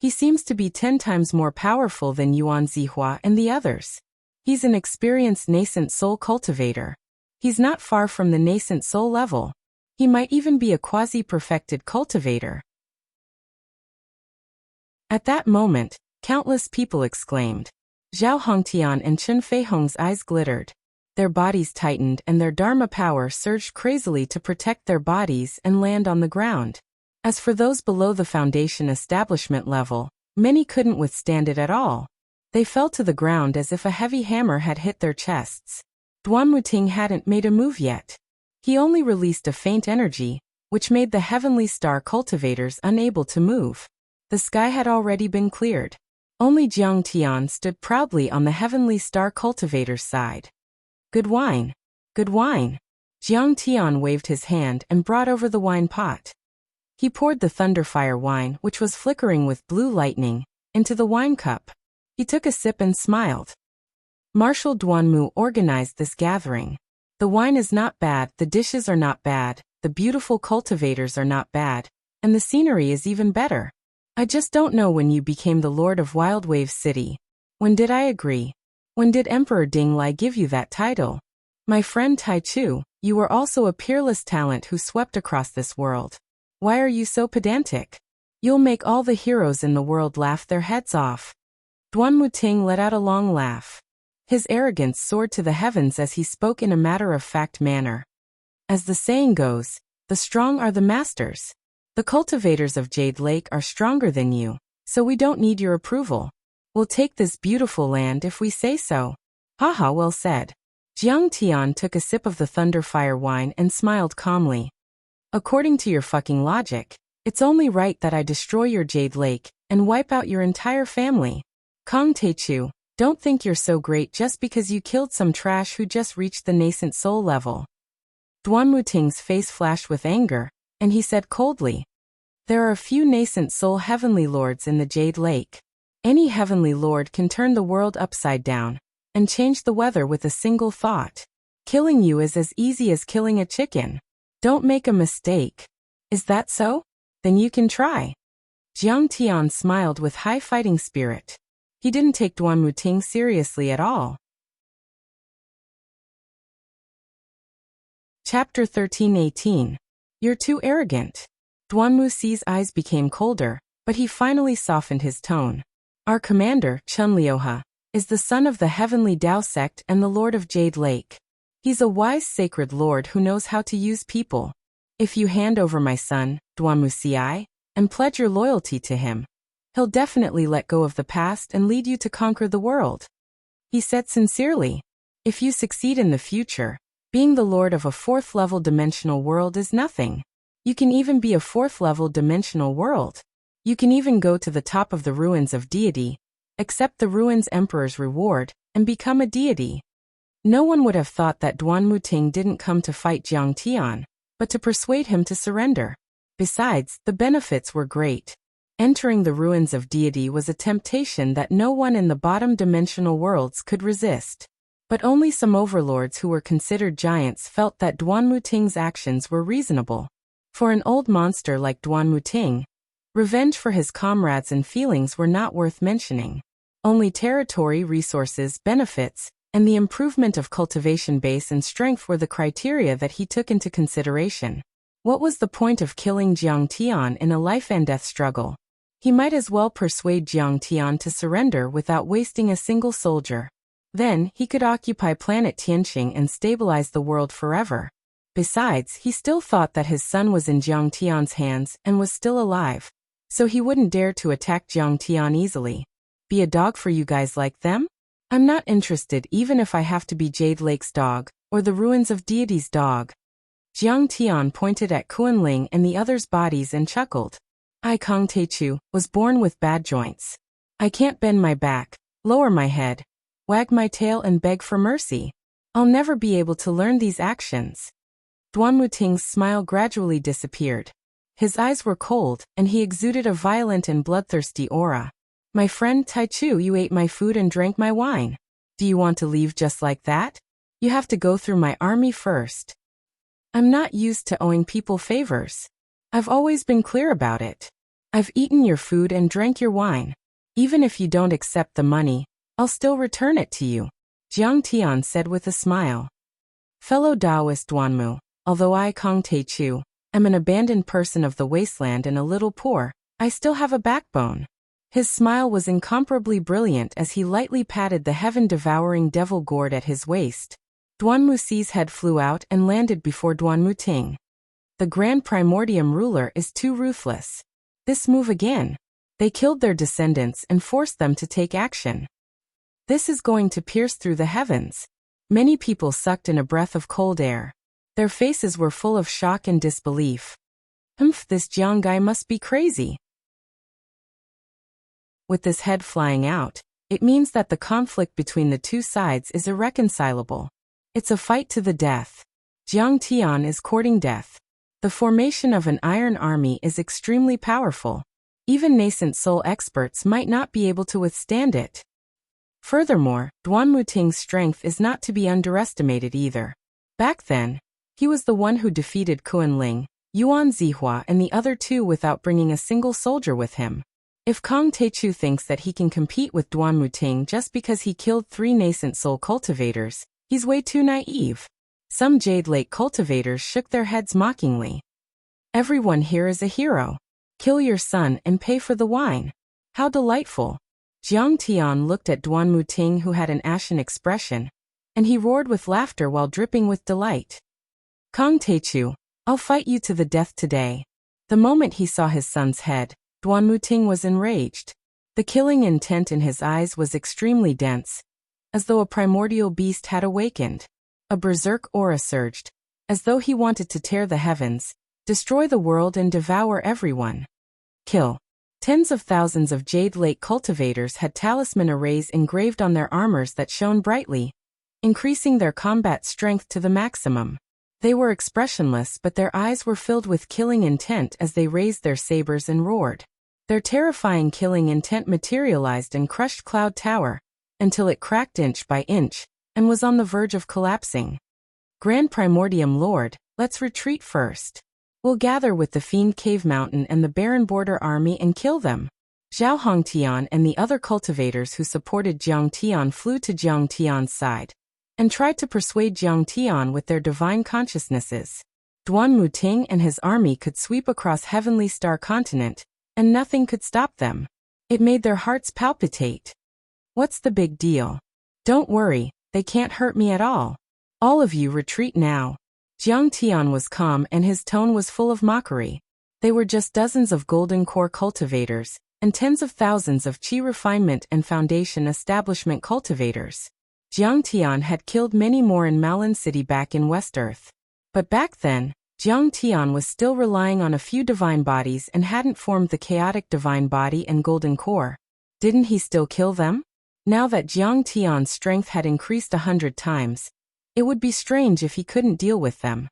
He seems to be 10 times more powerful than Yuan Zihua and the others. He's an experienced nascent soul cultivator. He's not far from the nascent soul level. He might even be a quasi-perfected cultivator. At that moment, countless people exclaimed. Zhao Hongtian and Chun Feihong's eyes glittered. Their bodies tightened and their Dharma power surged crazily to protect their bodies and land on the ground. As for those below the Foundation establishment level, many couldn't withstand it at all. They fell to the ground as if a heavy hammer had hit their chests. Duanmuting hadn't made a move yet. He only released a faint energy, which made the Heavenly Star cultivators unable to move. The sky had already been cleared. Only Jiang Tian stood proudly on the Heavenly Star cultivator's side. Good wine. Good wine. Jiang Tian waved his hand and brought over the wine pot. He poured the thunderfire wine, which was flickering with blue lightning, into the wine cup. He took a sip and smiled. Marshal Duanmu organized this gathering. The wine is not bad, the dishes are not bad, the beautiful cultivators are not bad, and the scenery is even better. I just don't know when you became the Lord of Wildwave City. When did I agree? When did Emperor Ding Lai give you that title? My friend Tai Chu, you were also a peerless talent who swept across this world. Why are you so pedantic? You'll make all the heroes in the world laugh their heads off. Duanmu Ting let out a long laugh. His arrogance soared to the heavens as he spoke in a matter-of-fact manner. As the saying goes, the strong are the masters. The cultivators of Jade Lake are stronger than you, so we don't need your approval. We'll take this beautiful land if we say so. Haha, well said. Jiang Tian took a sip of the thunderfire wine and smiled calmly. According to your fucking logic, it's only right that I destroy your Jade Lake and wipe out your entire family. Kong Teichu, don't think you're so great just because you killed some trash who just reached the nascent soul level. Duanmu Ting's face flashed with anger, and he said coldly, there are a few nascent soul heavenly lords in the Jade Lake. Any heavenly lord can turn the world upside down and change the weather with a single thought. Killing you is as easy as killing a chicken. Don't make a mistake. Is that so? Then you can try. Jiang Tian smiled with high fighting spirit. He didn't take Duanmu Ting seriously at all. Chapter 13:18. You're too arrogant. Duanmu Si's eyes became colder, but he finally softened his tone. Our commander, Chun Liuha, is the son of the heavenly Dao sect and the lord of Jade Lake. He's a wise sacred lord who knows how to use people. If you hand over my son, Duanmu Si, and pledge your loyalty to him, he'll definitely let go of the past and lead you to conquer the world. He said sincerely. If you succeed in the future, being the lord of a fourth-level dimensional world is nothing. You can even be a fourth-level dimensional world. You can even go to the top of the ruins of deity, accept the ruins emperor's reward, and become a deity. No one would have thought that Duanmu Ting didn't come to fight Jiang Tian, but to persuade him to surrender. Besides, the benefits were great. Entering the ruins of deity was a temptation that no one in the bottom dimensional worlds could resist. But only some overlords who were considered giants felt that Duanmu Ting's actions were reasonable. For an old monster like Duanmu Ting, revenge for his comrades and feelings were not worth mentioning. Only territory, resources, benefits, and the improvement of cultivation base and strength were the criteria that he took into consideration. What was the point of killing Jiang Tian in a life-and-death struggle? He might as well persuade Jiang Tian to surrender without wasting a single soldier. Then, he could occupy planet Tianqing and stabilize the world forever. Besides, he still thought that his son was in Jiang Tian's hands and was still alive, so he wouldn't dare to attack Jiang Tian easily. Be a dog for you guys like them? I'm not interested even if I have to be Jade Lake's dog, or the ruins of deity's dog. Jiang Tian pointed at Kuan-Ling and the others' bodies and chuckled. I, Kong Teichu, was born with bad joints. I can't bend my back, lower my head, wag my tail and beg for mercy. I'll never be able to learn these actions. Duanmu Ting's smile gradually disappeared. His eyes were cold, and he exuded a violent and bloodthirsty aura. My friend Tai Chu, you ate my food and drank my wine. Do you want to leave just like that? You have to go through my army first. I'm not used to owing people favors. I've always been clear about it. I've eaten your food and drank your wine. Even if you don't accept the money, I'll still return it to you, Jiang Tian said with a smile. Fellow Taoist Duanmu, although I, Kong Teichu, am an abandoned person of the wasteland and a little poor, I still have a backbone. His smile was incomparably brilliant as he lightly patted the heaven-devouring devil gourd at his waist. Duanmu Si's head flew out and landed before Duanmu Ting. The Grand Primordium ruler is too ruthless. This move again. They killed their descendants and forced them to take action. This is going to pierce through the heavens. Many people sucked in a breath of cold air. Their faces were full of shock and disbelief. This Jiang guy must be crazy. With this head flying out, it means that the conflict between the two sides is irreconcilable. It's a fight to the death. Jiang Tian is courting death. The formation of an iron army is extremely powerful. Even nascent soul experts might not be able to withstand it. Furthermore, Duan Muting's strength is not to be underestimated either. Back then, he was the one who defeated Kuan Ling, Yuan Zihua and the other two without bringing a single soldier with him. If Kong Teichu thinks that he can compete with Duan Muting just because he killed 3 nascent soul cultivators, he's way too naive. Some Jade Lake cultivators shook their heads mockingly. Everyone here is a hero. Kill your son and pay for the wine. How delightful. Jiang Tian looked at Duan Muting, who had an ashen expression, and he roared with laughter while dripping with delight. Kong Teichu, I'll fight you to the death today. The moment he saw his son's head, Duan Muting was enraged. The killing intent in his eyes was extremely dense, as though a primordial beast had awakened. A berserk aura surged, as though he wanted to tear the heavens, destroy the world and devour everyone. Kill. Tens of thousands of Jade Lake cultivators had talisman arrays engraved on their armors that shone brightly, increasing their combat strength to the maximum. They were expressionless, but their eyes were filled with killing intent as they raised their sabers and roared. Their terrifying killing intent materialized and crushed Cloud Tower, until it cracked inch by inch, and was on the verge of collapsing. Grand Primordium Lord, let's retreat first. We'll gather with the Fiend Cave Mountain and the Barren Border Army and kill them. Zhao Hongtian and the other cultivators who supported Jiang Tian flew to Jiang Tian's side, and tried to persuade Jiang Tian with their divine consciousnesses. Duan Muting and his army could sweep across Heavenly Star Continent, and nothing could stop them. It made their hearts palpitate. What's the big deal? Don't worry, they can't hurt me at all. All of you retreat now. Jiang Tian was calm and his tone was full of mockery. They were just dozens of golden core cultivators, and tens of thousands of Qi refinement and foundation establishment cultivators. Jiang Tian had killed many more in Malin City back in West Earth. But back then, Jiang Tian was still relying on a few divine bodies and hadn't formed the chaotic divine body and golden core. Didn't he still kill them? Now that Jiang Tian's strength had increased 100 times, it would be strange if he couldn't deal with them.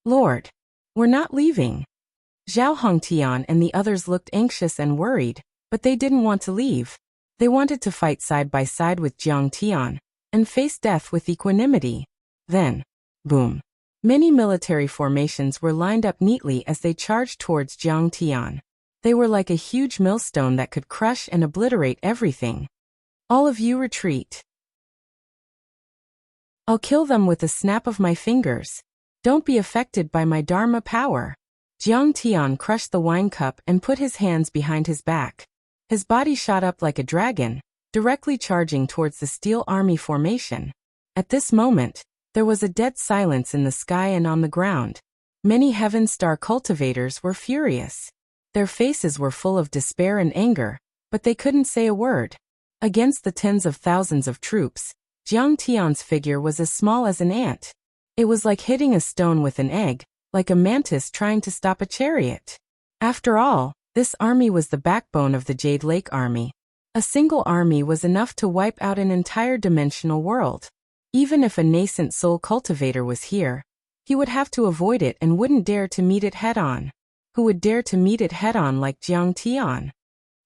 Lord, we're not leaving. Zhao Hongtian and the others looked anxious and worried, but they didn't want to leave. They wanted to fight side by side with Jiang Tian, and face death with equanimity. Then, boom. Many military formations were lined up neatly as they charged towards Jiang Tian. They were like a huge millstone that could crush and obliterate everything. All of you retreat. I'll kill them with a snap of my fingers. Don't be affected by my Dharma power. Jiang Tian crushed the wine cup and put his hands behind his back. His body shot up like a dragon, directly charging towards the Steel Army formation. At this moment, there was a dead silence in the sky and on the ground. Many Heaven Star cultivators were furious. Their faces were full of despair and anger, but they couldn't say a word. Against the tens of thousands of troops, Jiang Tian's figure was as small as an ant. It was like hitting a stone with an egg, like a mantis trying to stop a chariot. After all, this army was the backbone of the Jade Lake Army. A single army was enough to wipe out an entire dimensional world. Even if a nascent soul cultivator was here, he would have to avoid it and wouldn't dare to meet it head-on. Who would dare to meet it head-on like Jiang Tian?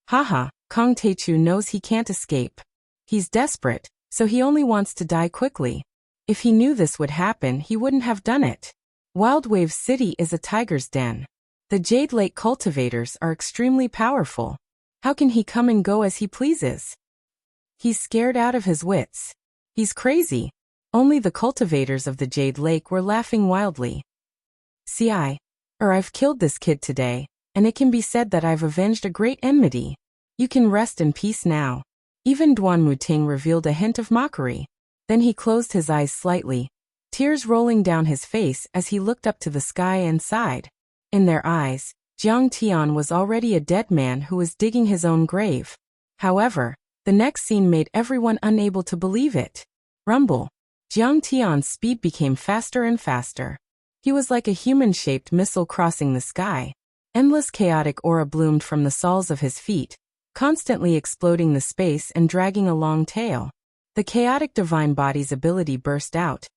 Haha, Kong Teichu knows he can't escape. He's desperate, so he only wants to die quickly. If he knew this would happen, he wouldn't have done it. Wild Wave City is a tiger's den. The Jade Lake cultivators are extremely powerful. How can he come and go as he pleases? He's scared out of his wits. He's crazy. Only the cultivators of the Jade Lake were laughing wildly. I've killed this kid today, and it can be said that I've avenged a great enmity. You can rest in peace now. Even Duan Muting revealed a hint of mockery. Then he closed his eyes slightly, tears rolling down his face as he looked up to the sky and sighed. In their eyes, Jiang Tian was already a dead man who was digging his own grave. However, the next scene made everyone unable to believe it. Rumble. Jiang Tian's speed became faster and faster. He was like a human-shaped missile crossing the sky. Endless chaotic aura bloomed from the soles of his feet, constantly exploding the space and dragging a long tail. The chaotic divine body's ability burst out,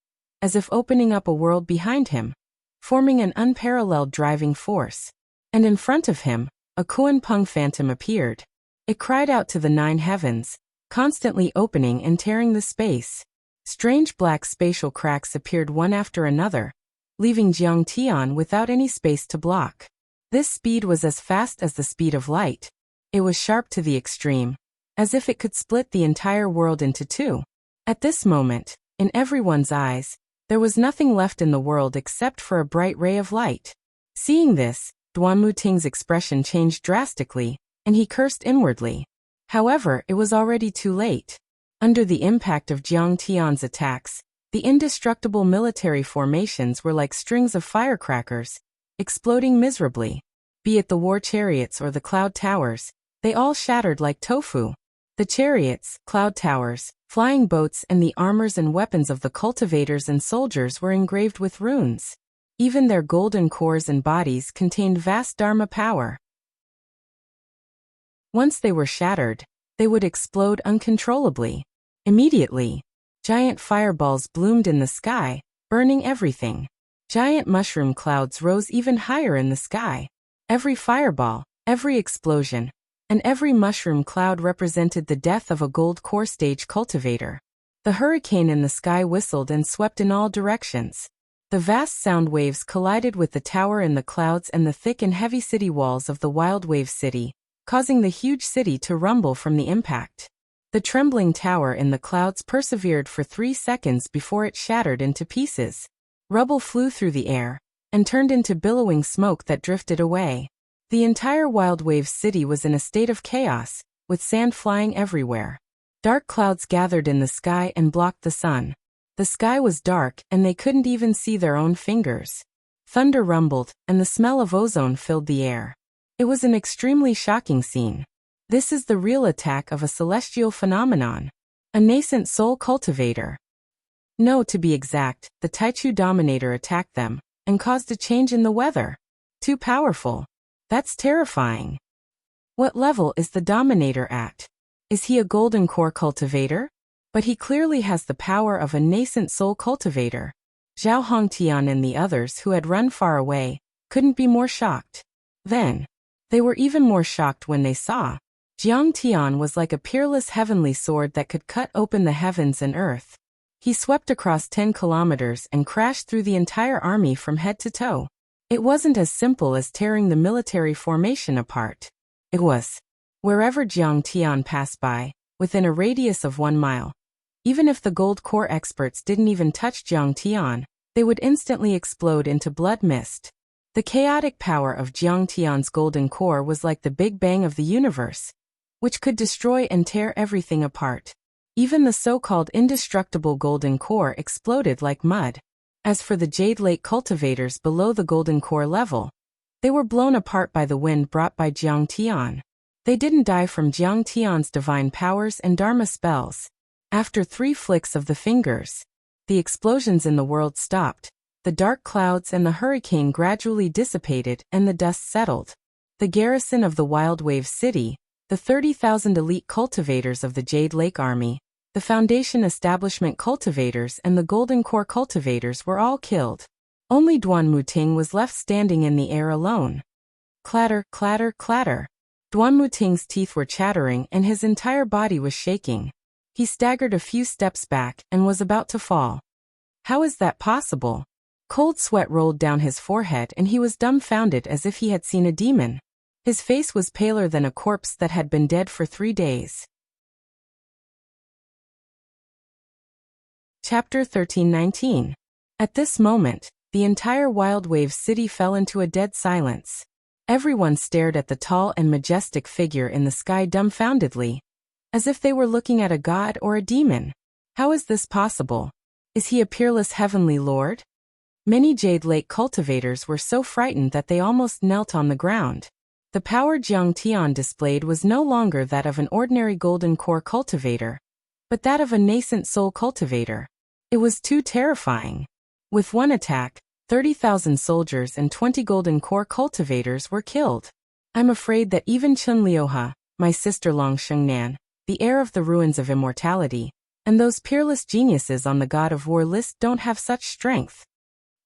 as if opening up a world behind him. forming an unparalleled driving force. And in front of him, a Kuan Peng phantom appeared. It cried out to the 9 heavens, constantly opening and tearing the space. Strange black spatial cracks appeared one after another, leaving Jiang Tian without any space to block. This speed was as fast as the speed of light. It was sharp to the extreme, as if it could split the entire world into two. At this moment, in everyone's eyes, there was nothing left in the world except for a bright ray of light. Seeing this, Duan Muting's expression changed drastically, and he cursed inwardly. However, it was already too late. Under the impact of Jiang Tian's attacks, the indestructible military formations were like strings of firecrackers, exploding miserably. Be it the war chariots or the cloud towers, they all shattered like tofu. The chariots, cloud towers, flying boats and the armors and weapons of the cultivators and soldiers were engraved with runes. Even their golden cores and bodies contained vast dharma power. Once they were shattered, they would explode uncontrollably. Immediately, giant fireballs bloomed in the sky, burning everything. Giant mushroom clouds rose even higher in the sky. Every fireball, every explosion, and every mushroom cloud represented the death of a gold core stage cultivator. The hurricane in the sky whistled and swept in all directions. The vast sound waves collided with the tower in the clouds and the thick and heavy city walls of the Wild Wave City, causing the huge city to rumble from the impact. The trembling tower in the clouds persevered for 3 seconds before it shattered into pieces. Rubble flew through the air, and turned into billowing smoke that drifted away. The entire Wild Wave City was in a state of chaos, with sand flying everywhere. Dark clouds gathered in the sky and blocked the sun. The sky was dark and they couldn't even see their own fingers. Thunder rumbled, and the smell of ozone filled the air. It was an extremely shocking scene. This is the real attack of a celestial phenomenon. A nascent soul cultivator. No, to be exact, the Taichu Dominator attacked them, and caused a change in the weather. Too powerful. That's terrifying. What level is the Dominator at? Is he a golden core cultivator? But he clearly has the power of a nascent soul cultivator. Zhao Hongtian and the others who had run far away couldn't be more shocked. Then, they were even more shocked when they saw Jiang Tian was like a peerless heavenly sword that could cut open the heavens and earth. He swept across 10 kilometers and crashed through the entire army from head to toe. It wasn't as simple as tearing the military formation apart. It was, wherever Jiang Tian passed by, within a radius of 1 mile. Even if the gold core experts didn't even touch Jiang Tian, they would instantly explode into blood mist. The chaotic power of Jiang Tian's golden core was like the Big Bang of the universe, which could destroy and tear everything apart. Even the so-called indestructible golden core exploded like mud. As for the Jade Lake cultivators below the golden core level, they were blown apart by the wind brought by Jiang Tian. They didn't die from Jiang Tian's divine powers and dharma spells. After 3 flicks of the fingers, the explosions in the world stopped, the dark clouds and the hurricane gradually dissipated and the dust settled. The garrison of the Wild Wave City, the 30,000 elite cultivators of the Jade Lake Army, the Foundation Establishment cultivators and the Golden Core cultivators were all killed. Only Duan Muting was left standing in the air alone. Clatter, clatter, clatter. Duan Muting's teeth were chattering and his entire body was shaking. He staggered a few steps back and was about to fall. How is that possible? Cold sweat rolled down his forehead and he was dumbfounded as if he had seen a demon. His face was paler than a corpse that had been dead for 3 days. Chapter 1319. At this moment, the entire Wild Wave City fell into a dead silence. Everyone stared at the tall and majestic figure in the sky dumbfoundedly, as if they were looking at a god or a demon. How is this possible? Is he a peerless heavenly lord? Many Jade Lake cultivators were so frightened that they almost knelt on the ground. The power Jiang Tian displayed was no longer that of an ordinary golden core cultivator, but that of a nascent soul cultivator. It was too terrifying. With one attack, 30,000 soldiers and 20 golden core cultivators were killed. I'm afraid that even Chun Liuha, my sister Long Shengnan, the heir of the ruins of immortality, and those peerless geniuses on the God of War list don't have such strength.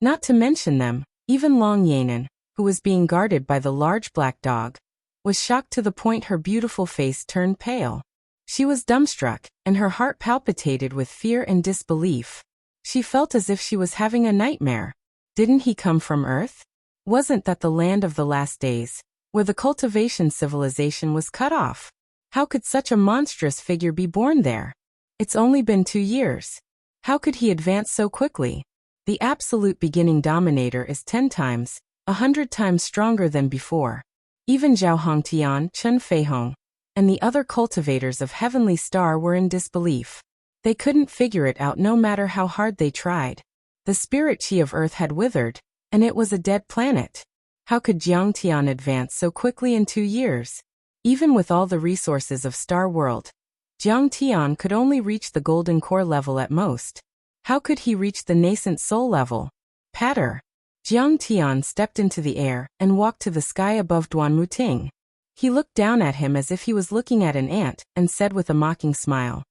Not to mention them, Even Long Yanan, who was being guarded by the large black dog, was shocked to the point her beautiful face turned pale. She was dumbstruck, and her heart palpitated with fear and disbelief. She felt as if she was having a nightmare. Didn't he come from Earth? Wasn't that the land of the last days, where the cultivation civilization was cut off? How could such a monstrous figure be born there? It's only been 2 years. How could he advance so quickly? The absolute beginning dominator is 10 times, 100 times stronger than before. Even Zhao Hongtian, Chen Feihong, and the other cultivators of Heavenly Star were in disbelief. They couldn't figure it out no matter how hard they tried. The spirit chi of Earth had withered, and it was a dead planet. How could Jiang Tian advance so quickly in 2 years? Even with all the resources of Star World, Jiang Tian could only reach the golden core level at most. How could he reach the nascent soul level? Patter. Jiang Tian stepped into the air and walked to the sky above Duan Muting. He looked down at him as if he was looking at an ant and said with a mocking smile,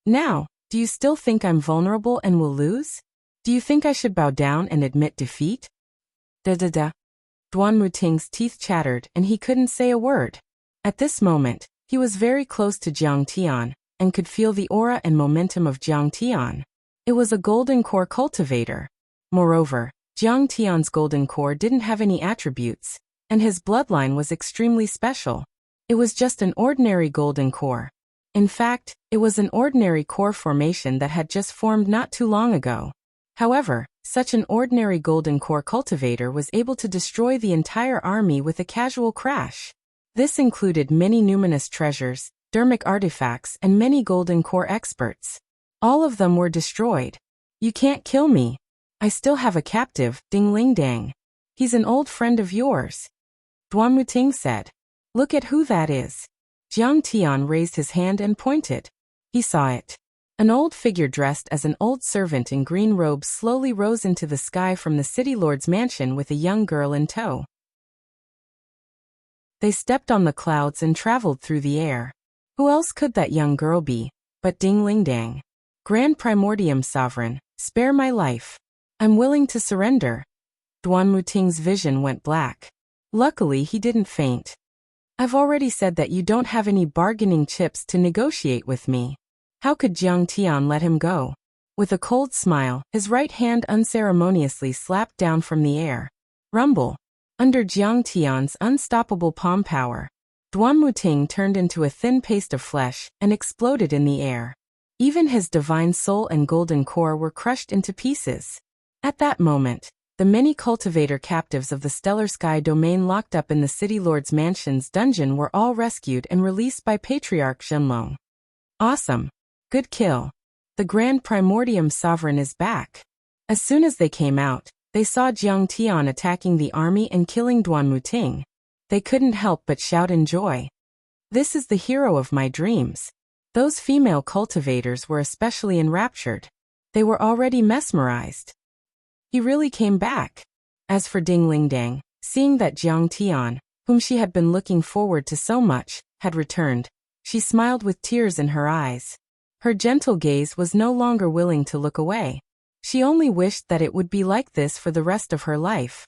"Now, do you still think I'm vulnerable and will lose? Do you think I should bow down and admit defeat?" Da-da-da. Duan Muting's teeth chattered and he couldn't say a word. At this moment, he was very close to Jiang Tian and could feel the aura and momentum of Jiang Tian. It was a golden core cultivator. Moreover, Jiang Tian's golden core didn't have any attributes, and his bloodline was extremely special. It was just an ordinary golden core. In fact, it was an ordinary core formation that had just formed not too long ago. However, such an ordinary golden core cultivator was able to destroy the entire army with a casual crash. This included many numinous treasures, dermic artifacts, and many golden core experts. All of them were destroyed. "You can't kill me. I still have a captive, Ding Ling Dang. He's an old friend of yours," Duan Muting said. "Look at who that is." Jiang Tian raised his hand and pointed. He saw it. An old figure dressed as an old servant in green robes slowly rose into the sky from the city lord's mansion with a young girl in tow. They stepped on the clouds and traveled through the air. Who else could that young girl be but Ding Ling Dang? "Grand Primordium Sovereign, spare my life. I'm willing to surrender." Duan Muting's vision went black. Luckily he didn't faint. "I've already said that you don't have any bargaining chips to negotiate with me." How could Jiang Tian let him go? With a cold smile, his right hand unceremoniously slapped down from the air. Rumble. Under Jiang Tian's unstoppable palm power, Duan Muting turned into a thin paste of flesh and exploded in the air. Even his divine soul and golden core were crushed into pieces. At that moment, the many cultivator captives of the Stellar Sky domain locked up in the City Lord's Mansion's dungeon were all rescued and released by Patriarch Zhenlong. Awesome. Good kill. The Grand Primordium Sovereign is back. As soon as they came out, they saw Jiang Tian attacking the army and killing Duan Muting. They couldn't help but shout in joy. "This is the hero of my dreams." Those female cultivators were especially enraptured. They were already mesmerized. He really came back. As for Ding Ling Dang, seeing that Jiang Tian, whom she had been looking forward to so much, had returned, she smiled with tears in her eyes. Her gentle gaze was no longer willing to look away. She only wished that it would be like this for the rest of her life.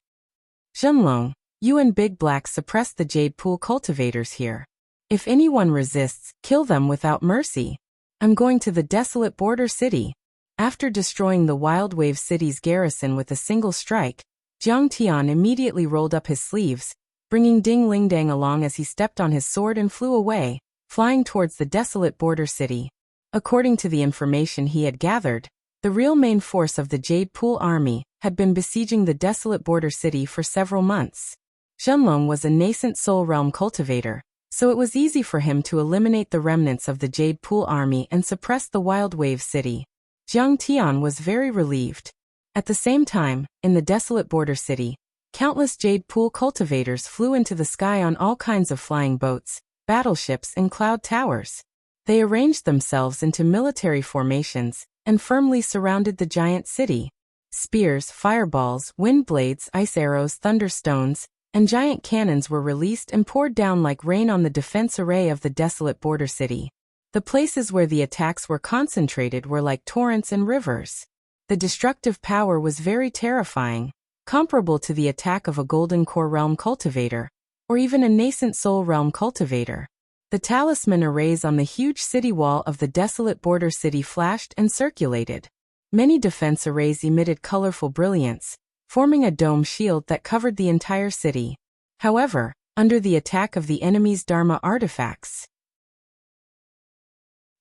"Zhenlong, you and Big Black suppress the Jade Pool cultivators here. If anyone resists, kill them without mercy. I'm going to the desolate border city." After destroying the Wild Wave City's garrison with a single strike, Jiang Tian immediately rolled up his sleeves, bringing Ding Ling Dang along as he stepped on his sword and flew away, flying towards the desolate border city. According to the information he had gathered, the real main force of the Jade Pool army had been besieging the desolate border city for several months. Zhenlong was a nascent soul realm cultivator, so it was easy for him to eliminate the remnants of the Jade Pool army and suppress the Wild Wave City. Jiang Tian was very relieved. At the same time, in the desolate border city, countless Jade Pool cultivators flew into the sky on all kinds of flying boats, battleships, and cloud towers. They arranged themselves into military formations and firmly surrounded the giant city. Spears, fireballs, wind blades, ice arrows, thunderstones, and giant cannons were released and poured down like rain on the defense array of the desolate border city. The places where the attacks were concentrated were like torrents and rivers. The destructive power was very terrifying. comparable to the attack of a golden core realm cultivator, or even a nascent soul realm cultivator. The talisman arrays on the huge city wall of the desolate border city flashed and circulated. Many defense arrays emitted colorful brilliance, forming a dome shield that covered the entire city. However, under the attack of the enemy's Dharma artifacts,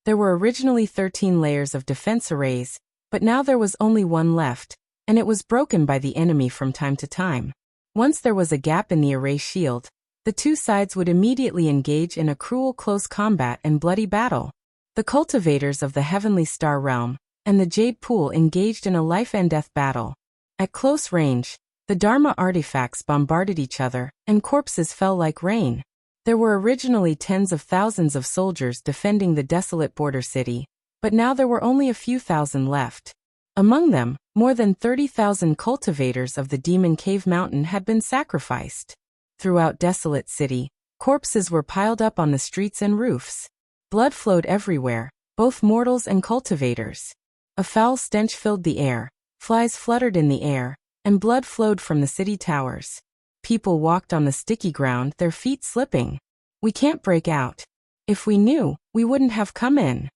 there were originally 13 layers of defense arrays, but now there was only one left, and it was broken by the enemy from time to time. Once there was a gap in the array shield, the two sides would immediately engage in a cruel close combat and bloody battle. The cultivators of the Heavenly Star Realm and the Jade Pool engaged in a life-and-death battle. At close range, the Dharma artifacts bombarded each other, and corpses fell like rain. There were originally tens of thousands of soldiers defending the desolate border city, but now there were only a few thousand left. Among them, more than 30,000 cultivators of the Demon Cave Mountain had been sacrificed. Throughout Desolate City, corpses were piled up on the streets and roofs. Blood flowed everywhere, both mortals and cultivators. A foul stench filled the air, flies fluttered in the air, and blood flowed from the city towers. People walked on the sticky ground, their feet slipping. "We can't break out. If we knew, we wouldn't have come in."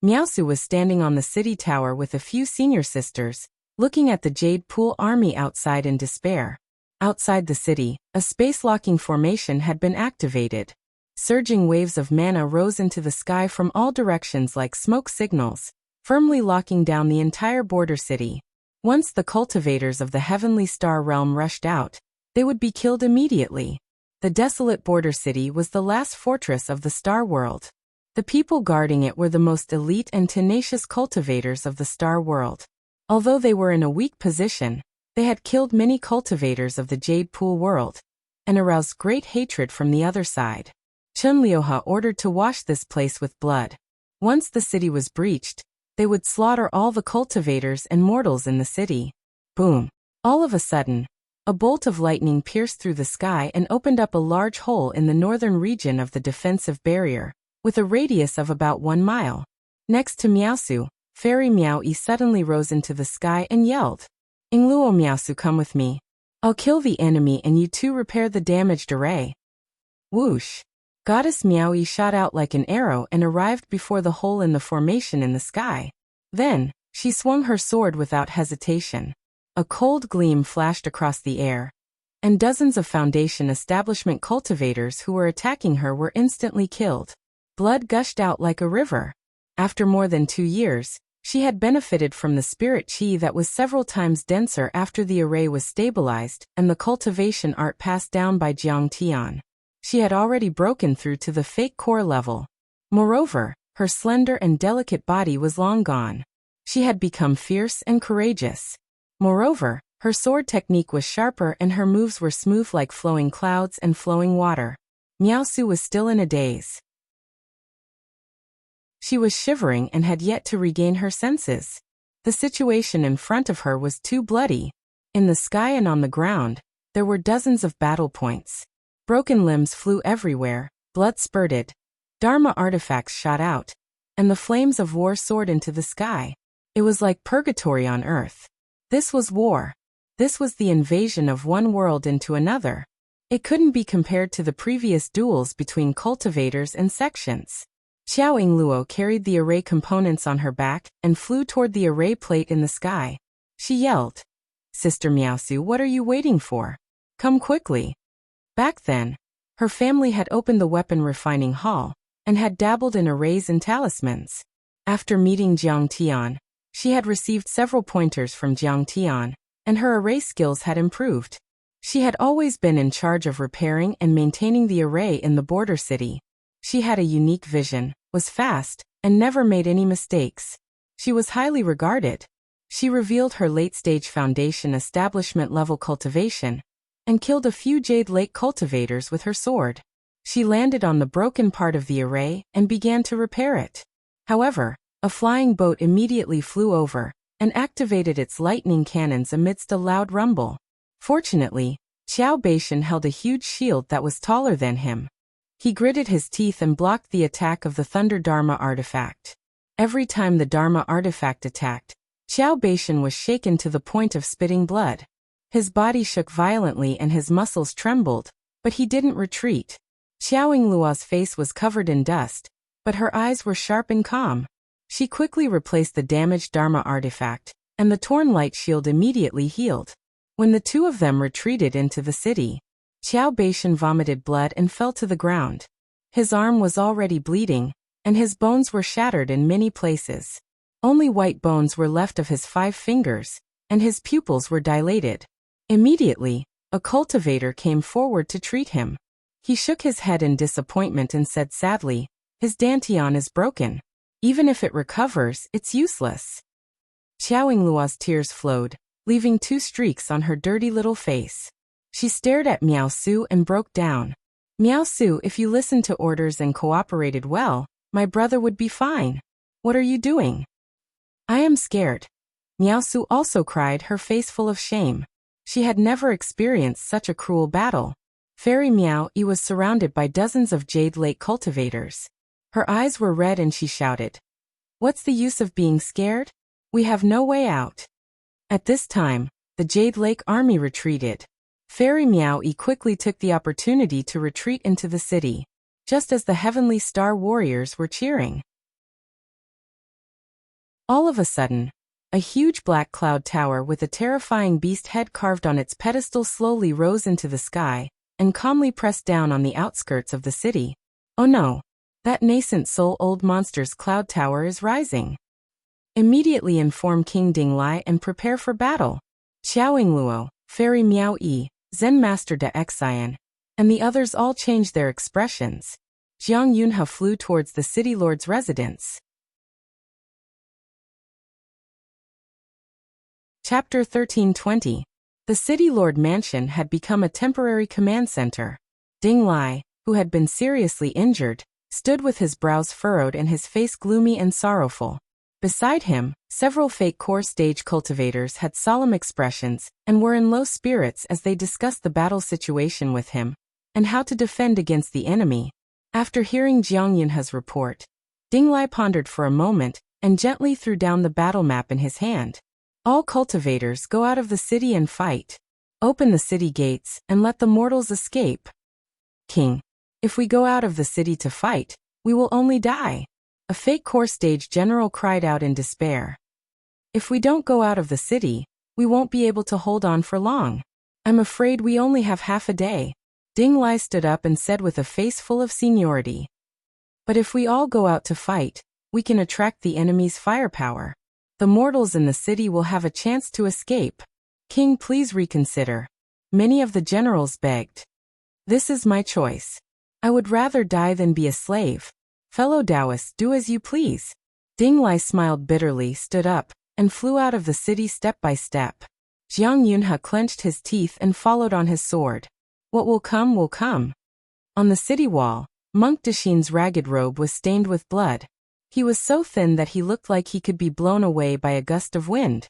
Miaosu was standing on the city tower with a few senior sisters, looking at the Jade Pool army outside in despair. Outside the city, a space-locking formation had been activated. Surging waves of mana rose into the sky from all directions like smoke signals, firmly locking down the entire border city. Once the cultivators of the Heavenly Star Realm rushed out, they would be killed immediately. The desolate border city was the last fortress of the Star World. The people guarding it were the most elite and tenacious cultivators of the Star World. Although they were in a weak position, they had killed many cultivators of the Jade Pool world, and aroused great hatred from the other side. Chun Liuha ordered to wash this place with blood. Once the city was breached, they would slaughter all the cultivators and mortals in the city. Boom! All of a sudden, a bolt of lightning pierced through the sky and opened up a large hole in the northern region of the defensive barrier, with a radius of about 1 mile. Next to Miaosu, Fairy Miao-Yi suddenly rose into the sky and yelled, "Ingluo Miaosu, come with me. I'll kill the enemy and you two repair the damaged array." Whoosh! Goddess Miao-Yi shot out like an arrow and arrived before the hole in the formation in the sky. Then, she swung her sword without hesitation. A cold gleam flashed across the air, and dozens of Foundation establishment cultivators who were attacking her were instantly killed. Blood gushed out like a river. After more than 2 years, she had benefited from the spirit chi that was several times denser after the array was stabilized and the cultivation art passed down by Jiang Tian. She had already broken through to the fake core level. Moreover, her slender and delicate body was long gone. She had become fierce and courageous. Moreover, her sword technique was sharper and her moves were smooth like flowing clouds and flowing water. Miaosu was still in a daze. She was shivering and had yet to regain her senses. The situation in front of her was too bloody. In the sky and on the ground, there were dozens of battle points. Broken limbs flew everywhere, blood spurted, Dharma artifacts shot out, and the flames of war soared into the sky. It was like purgatory on Earth. This was war. This was the invasion of one world into another. It couldn't be compared to the previous duels between cultivators and sections. Xiao Yingluo carried the array components on her back and flew toward the array plate in the sky. She yelled, "Sister Miaosu, what are you waiting for? Come quickly." Back then, her family had opened the weapon refining hall and had dabbled in arrays and talismans. After meeting Jiang Tian, she had received several pointers from Jiang Tian, and her array skills had improved. She had always been in charge of repairing and maintaining the array in the border city. She had a unique vision, was fast, and never made any mistakes. She was highly regarded. She revealed her late-stage Foundation establishment-level cultivation, and killed a few Jade Lake cultivators with her sword. She landed on the broken part of the array and began to repair it. However, a flying boat immediately flew over and activated its lightning cannons amidst a loud rumble. Fortunately, Qiao Beishan held a huge shield that was taller than him. He gritted his teeth and blocked the attack of the Thunder Dharma artifact. Every time the Dharma artifact attacked, Qiao Beishan was shaken to the point of spitting blood. His body shook violently and his muscles trembled, but he didn't retreat. Xiaoyingluo's face was covered in dust, but her eyes were sharp and calm. She quickly replaced the damaged Dharma artifact, and the torn light shield immediately healed. When the two of them retreated into the city, Qiao Beishan vomited blood and fell to the ground. His arm was already bleeding, and his bones were shattered in many places. Only white bones were left of his 5 fingers, and his pupils were dilated. Immediately, a cultivator came forward to treat him. He shook his head in disappointment and said sadly, "His dantian is broken. Even if it recovers, it's useless." Xiaoyingluo's tears flowed, leaving 2 streaks on her dirty little face. She stared at Miao Su and broke down. "Miao Su, if you listened to orders and cooperated well, my brother would be fine. What are you doing?" "I am scared." Miao Su also cried, her face full of shame. She had never experienced such a cruel battle. Fairy Miao Yi was surrounded by dozens of Jade Lake cultivators. Her eyes were red and she shouted, "What's the use of being scared? We have no way out." At this time, the Jade Lake army retreated. Fairy Miao Yi quickly took the opportunity to retreat into the city, just as the Heavenly Star warriors were cheering. All of a sudden, a huge black cloud tower with a terrifying beast head carved on its pedestal slowly rose into the sky and calmly pressed down on the outskirts of the city. "Oh no! That nascent soul-old monster's cloud tower is rising. Immediately inform King Dinglai and prepare for battle." Xiaoyingluo, Fairy Miao Yi, Zen Master De Xian, and the others all changed their expressions. Jiang Yunhe flew towards the city lord's residence. Chapter 1320. The city lord mansion had become a temporary command center. Ding Lai, who had been seriously injured, stood with his brows furrowed and his face gloomy and sorrowful. Beside him, several fake core stage cultivators had solemn expressions and were in low spirits as they discussed the battle situation with him and how to defend against the enemy. After hearing Jiang Yunhe's report, Ding Lai pondered for a moment and gently threw down the battle map in his hand. "All cultivators go out of the city and fight. Open the city gates and let the mortals escape." "King, if we go out of the city to fight, we will only die," a fake core stage general cried out in despair. "If we don't go out of the city, we won't be able to hold on for long. I'm afraid we only have half a day." Ding Lai stood up and said with a face full of seniority, "But if we all go out to fight, we can attract the enemy's firepower. The mortals in the city will have a chance to escape. King, please reconsider." Many of the generals begged. "This is my choice. I would rather die than be a slave. Fellow Taoists, do as you please." Ding Lai smiled bitterly, stood up, and flew out of the city step by step. Jiang Yunhe clenched his teeth and followed on his sword. What will come will come. On the city wall, Monk Dashin's ragged robe was stained with blood. He was so thin that he looked like he could be blown away by a gust of wind.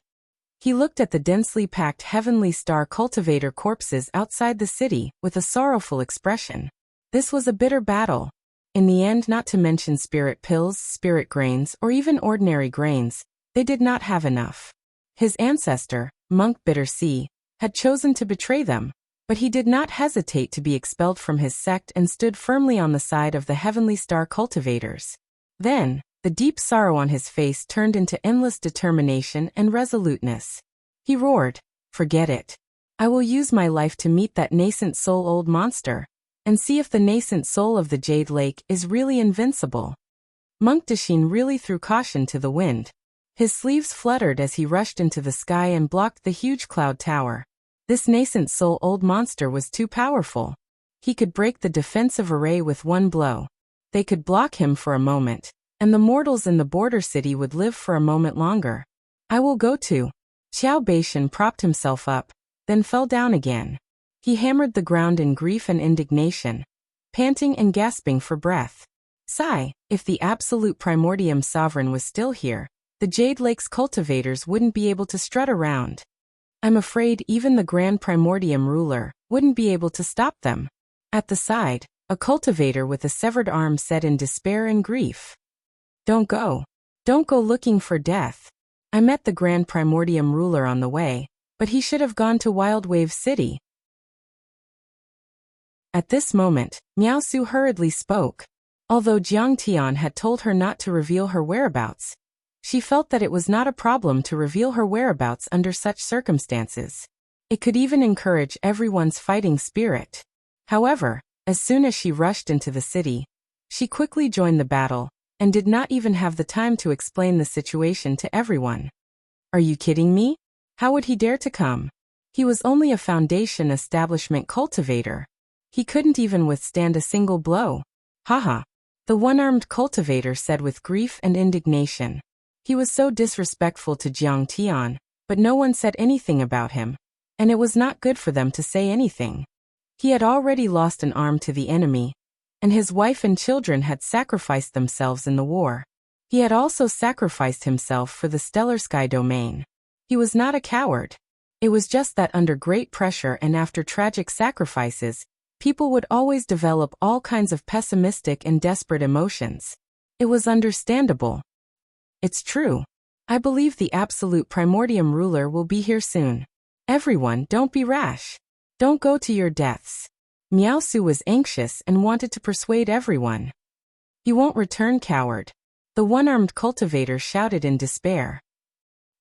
He looked at the densely packed Heavenly Star cultivator corpses outside the city with a sorrowful expression. This was a bitter battle. In the end, not to mention spirit pills, spirit grains, or even ordinary grains, they did not have enough. His ancestor, Monk Bitter Sea, had chosen to betray them, but he did not hesitate to be expelled from his sect and stood firmly on the side of the Heavenly Star cultivators. Then, the deep sorrow on his face turned into endless determination and resoluteness. He roared, "Forget it. I will use my life to meet that nascent soul-old monster, and see if the nascent soul of the Jade Lake is really invincible." Monk Dashin really threw caution to the wind. His sleeves fluttered as he rushed into the sky and blocked the huge cloud tower. This nascent soul-old monster was too powerful. He could break the defensive array with one blow. They could block him for a moment, and the mortals in the border city would live for a moment longer. "I will go too." Qiao Beishan propped himself up, then fell down again. He hammered the ground in grief and indignation, panting and gasping for breath. Sigh, if the absolute primordium sovereign was still here, the Jade Lake's cultivators wouldn't be able to strut around. I'm afraid even the Grand Primordium ruler wouldn't be able to stop them. At the side, a cultivator with a severed arm said in despair and grief, "Don't go. Don't go looking for death. I met the Grand Primordium ruler on the way, But he should have gone to Wild Wave City. At this moment, Miao Su hurriedly spoke. Although Jiang Tian had told her not to reveal her whereabouts, she felt that it was not a problem to reveal her whereabouts under such circumstances. It could even encourage everyone's fighting spirit. However, as soon as she rushed into the city, she quickly joined the battle, and did not even have the time to explain the situation to everyone. Are you kidding me? How would he dare to come? He was only a foundation establishment cultivator. He couldn't even withstand a single blow. Haha. The one-armed cultivator said with grief and indignation. He was so disrespectful to Jiang Tian, but no one said anything about him, and it was not good for them to say anything. He had already lost an arm to the enemy, and his wife and children had sacrificed themselves in the war. He had also sacrificed himself for the Stellar Sky domain. He was not a coward. It was just that under great pressure and after tragic sacrifices, people would always develop all kinds of pessimistic and desperate emotions. It was understandable. It's true. I believe the absolute primordium ruler will be here soon. Everyone, don't be rash. Don't go to your deaths. Miao Su was anxious and wanted to persuade everyone. He won't return, coward. The one-armed cultivator shouted in despair.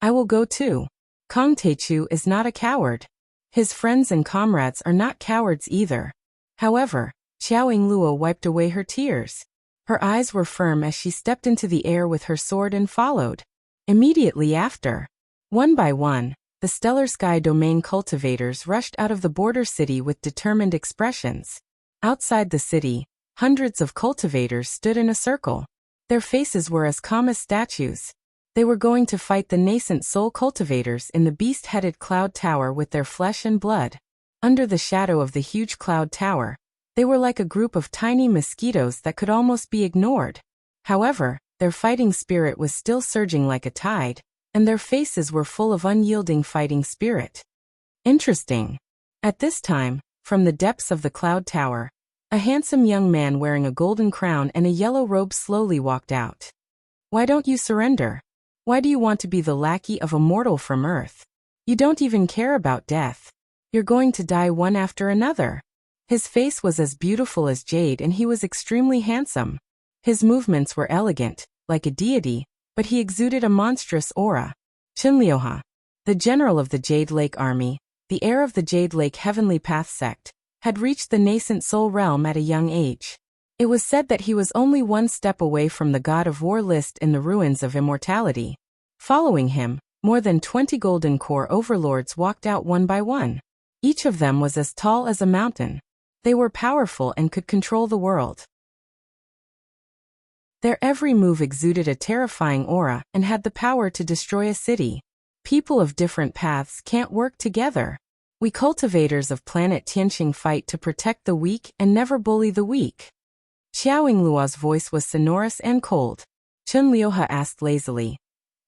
I will go too. Kong Teichu is not a coward. His friends and comrades are not cowards either. However, Xiao Yingluo wiped away her tears. Her eyes were firm as she stepped into the air with her sword and followed. Immediately after, one by one, the Stellar Sky domain cultivators rushed out of the border city with determined expressions. Outside the city, hundreds of cultivators stood in a circle. Their faces were as calm as statues. They were going to fight the nascent soul cultivators in the beast-headed cloud tower with their flesh and blood. Under the shadow of the huge cloud tower, they were like a group of tiny mosquitoes that could almost be ignored. However, their fighting spirit was still surging like a tide, and their faces were full of unyielding fighting spirit. Interesting. At this time, from the depths of the cloud tower, a handsome young man wearing a golden crown and a yellow robe slowly walked out. Why don't you surrender? Why do you want to be the lackey of a mortal from Earth? You don't even care about death. You're going to die one after another. His face was as beautiful as jade and he was extremely handsome. His movements were elegant, like a deity, but he exuded a monstrous aura. Qinliuha, the general of the Jade Lake Army, the heir of the Jade Lake Heavenly Path sect, had reached the nascent soul realm at a young age. It was said that he was only one step away from the God of War list in the ruins of immortality. Following him, more than 20 Golden Core overlords walked out one by one. Each of them was as tall as a mountain. They were powerful and could control the world. Their every move exuded a terrifying aura and had the power to destroy a city. People of different paths can't work together. We cultivators of planet Tianqing fight to protect the weak and never bully the weak. Xiao Yingluo's voice was sonorous and cold. Qinliuha asked lazily.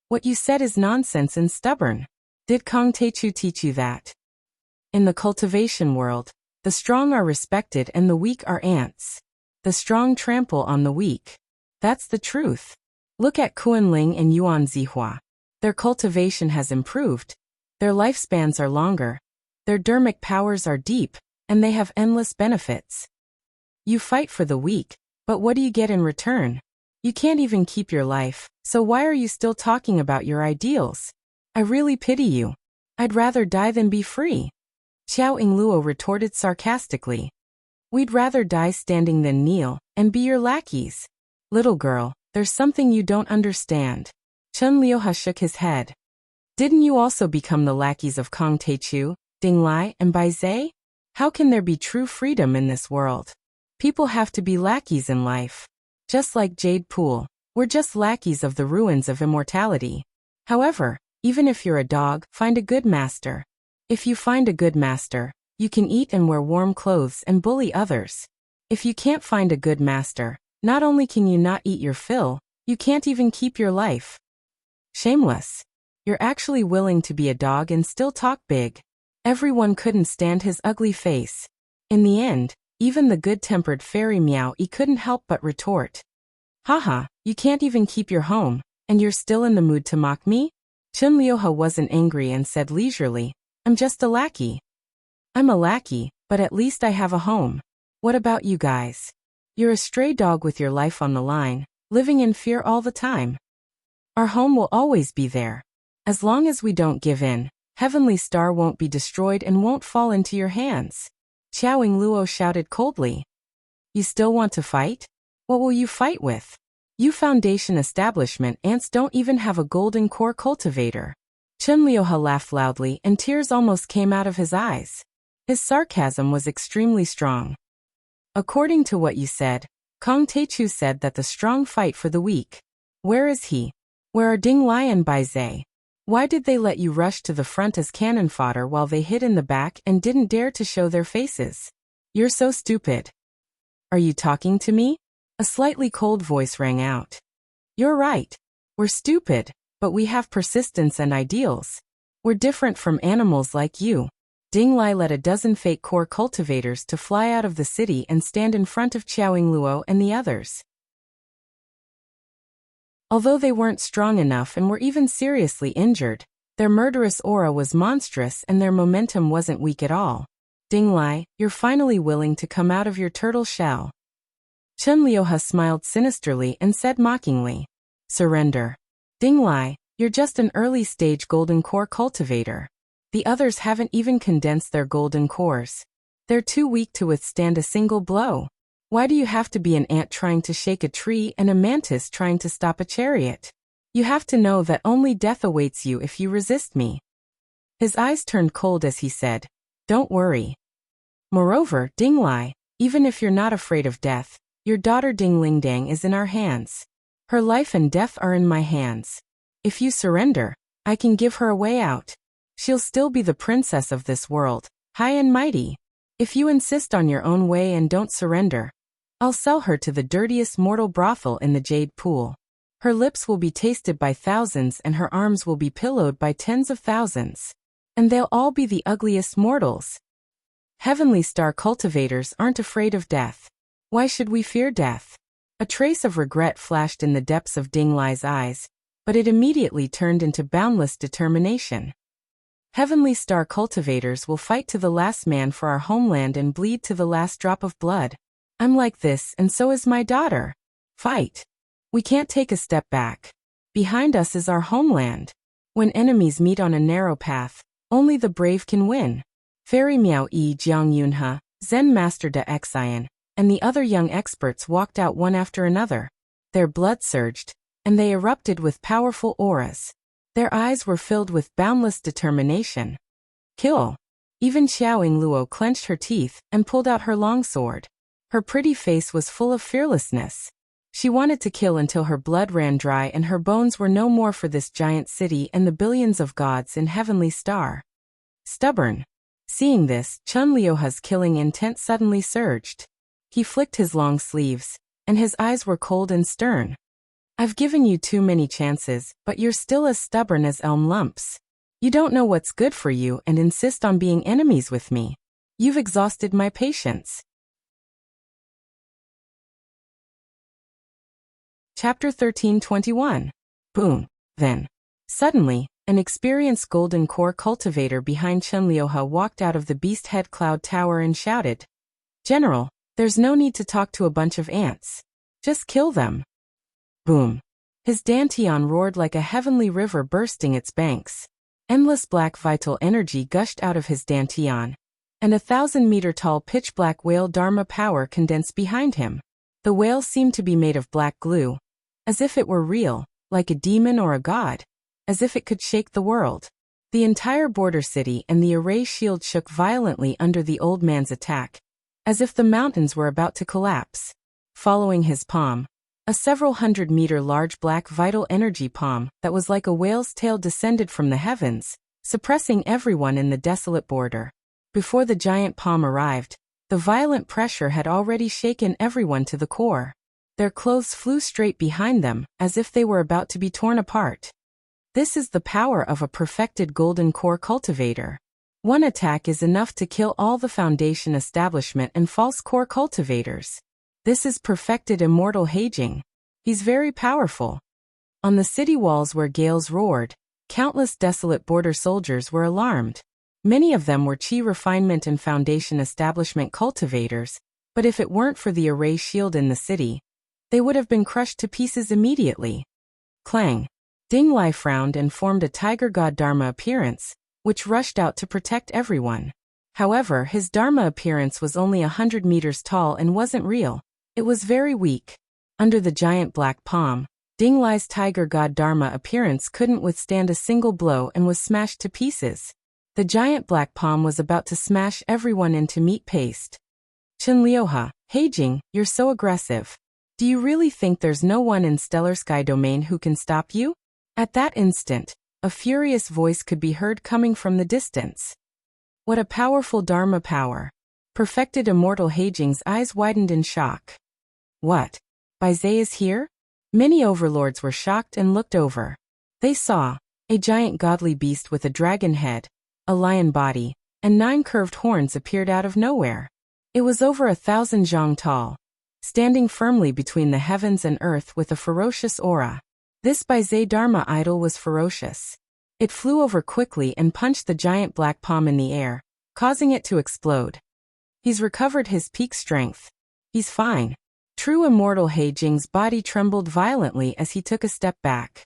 What you said is nonsense and stubborn. Did Kong Teichu teach you that? In the cultivation world, the strong are respected and the weak are ants. The strong trample on the weak. That's the truth. Look at Kuan-Ling and Yuan Zihua. Their cultivation has improved. Their lifespans are longer. Their dermic powers are deep, and they have endless benefits. You fight for the weak, but what do you get in return? You can't even keep your life, so why are you still talking about your ideals? I really pity you. I'd rather die than be free. Xiao Yingluo retorted sarcastically. We'd rather die standing than kneel, and be your lackeys. Little girl, there's something you don't understand. Qinliuha shook his head. Didn't you also become the lackeys of Kong Teichu, Ding Lai, and Bai Zhe? How can there be true freedom in this world? People have to be lackeys in life. Just like Jade Pool, we're just lackeys of the ruins of immortality. However, even if you're a dog, find a good master. If you find a good master, you can eat and wear warm clothes and bully others. If you can't find a good master, not only can you not eat your fill, you can't even keep your life. Shameless. You're actually willing to be a dog and still talk big. Everyone couldn't stand his ugly face. In the end, even the good-tempered fairy Miao Yi couldn't help but retort. Haha, you can't even keep your home, and you're still in the mood to mock me? Qinliuha wasn't angry and said leisurely, I'm just a lackey. I'm a lackey, but at least I have a home. What about you guys? You're a stray dog with your life on the line, living in fear all the time. Our home will always be there. As long as we don't give in, Heavenly Star won't be destroyed and won't fall into your hands. Xiaoying Luo shouted coldly. You still want to fight? What will you fight with? You Foundation establishment ants don't even have a golden core cultivator. Chen Liuhe laughed loudly and tears almost came out of his eyes. His sarcasm was extremely strong. According to what you said, Kong Teichu said that the strong fight for the weak. Where is he? Where are Ding Lai and Bai Zhe? Why did they let you rush to the front as cannon fodder while they hid in the back and didn't dare to show their faces? You're so stupid. Are you talking to me? A slightly cold voice rang out. You're right. We're stupid, but we have persistence and ideals. We're different from animals like you. Ding Lai led a dozen fake core cultivators to fly out of the city and stand in front of Xiaoying Luo and the others. Although they weren't strong enough and were even seriously injured, their murderous aura was monstrous and their momentum wasn't weak at all. Ding Lai, you're finally willing to come out of your turtle shell. Chen Liuhe smiled sinisterly and said mockingly, surrender. Ding Lai, you're just an early-stage golden core cultivator. The others haven't even condensed their golden cores. They're too weak to withstand a single blow. Why do you have to be an ant trying to shake a tree and a mantis trying to stop a chariot? You have to know that only death awaits you if you resist me. His eyes turned cold as he said, don't worry. Moreover, Ding Lai, even if you're not afraid of death, your daughter Ding Lingdang is in our hands. Her life and death are in my hands. If you surrender, I can give her a way out. She'll still be the princess of this world, high and mighty. If you insist on your own way and don't surrender, I'll sell her to the dirtiest mortal brothel in the Jade Pool. Her lips will be tasted by thousands and her arms will be pillowed by tens of thousands. And they'll all be the ugliest mortals. Heavenly Star cultivators aren't afraid of death. Why should we fear death? A trace of regret flashed in the depths of Ding Lai's eyes, but it immediately turned into boundless determination. Heavenly Star cultivators will fight to the last man for our homeland and bleed to the last drop of blood. I'm like this and so is my daughter. Fight. We can't take a step back. Behind us is our homeland. When enemies meet on a narrow path, only the brave can win. Fairy Miao Yi Jiang Yunhe, Zen Master De Xian, and the other young experts walked out one after another. Their blood surged, and they erupted with powerful auras. Their eyes were filled with boundless determination. Kill. Even Xiaoying Luo clenched her teeth and pulled out her long sword. Her pretty face was full of fearlessness. She wanted to kill until her blood ran dry and her bones were no more for this giant city and the billions of gods in Heavenly Star. Stubborn. Seeing this, Chen Liuhe's killing intent suddenly surged. He flicked his long sleeves, and his eyes were cold and stern. I've given you too many chances, but you're still as stubborn as elm lumps. You don't know what's good for you and insist on being enemies with me. You've exhausted my patience. Chapter 13:21. Boom. Then, suddenly, an experienced golden core cultivator behind Chen Liuhe walked out of the beast head cloud tower and shouted, General, there's no need to talk to a bunch of ants. Just kill them. Boom. His dantian roared like a heavenly river bursting its banks. Endless black vital energy gushed out of his dantian, and 1,000-meter-tall pitch-black whale Dharma power condensed behind him. The whale seemed to be made of black glue, as if it were real, like a demon or a god, as if it could shake the world. The entire border city and the array shield shook violently under the old man's attack, as if the mountains were about to collapse. Following his palm, a several hundred-meter large black vital energy palm that was like a whale's tail descended from the heavens, suppressing everyone in the desolate border. Before the giant palm arrived, the violent pressure had already shaken everyone to the core. Their clothes flew straight behind them, as if they were about to be torn apart. This is the power of a perfected golden core cultivator. One attack is enough to kill all the Foundation establishment and false core cultivators. This is perfected immortal Heijing. He's very powerful. On the city walls where gales roared, countless desolate border soldiers were alarmed. Many of them were Qi refinement and foundation establishment cultivators, but if it weren't for the array shield in the city, they would have been crushed to pieces immediately. Clang. Ding Lai frowned and formed a tiger god Dharma appearance, which rushed out to protect everyone. However, his Dharma appearance was only 100 meters tall and wasn't real. It was very weak. Under the giant black palm, Ding Lai's tiger god Dharma appearance couldn't withstand a single blow and was smashed to pieces. The giant black palm was about to smash everyone into meat paste. Chen Liuha, Heijing, you're so aggressive. Do you really think there's no one in Stellar Sky Domain who can stop you? At that instant, a furious voice could be heard coming from the distance. What a powerful Dharma power. Perfected immortal Heijing's eyes widened in shock. What? Baizé is here? Many overlords were shocked and looked over. They saw a giant godly beast with a dragon head, a lion body, and 9 curved horns appeared out of nowhere. It was over 1,000 zhang tall, standing firmly between the heavens and earth with a ferocious aura. This Baizé Dharma idol was ferocious. It flew over quickly and punched the giant black palm in the air, causing it to explode. He's recovered his peak strength. He's fine. True immortal Heijing's body trembled violently as he took a step back.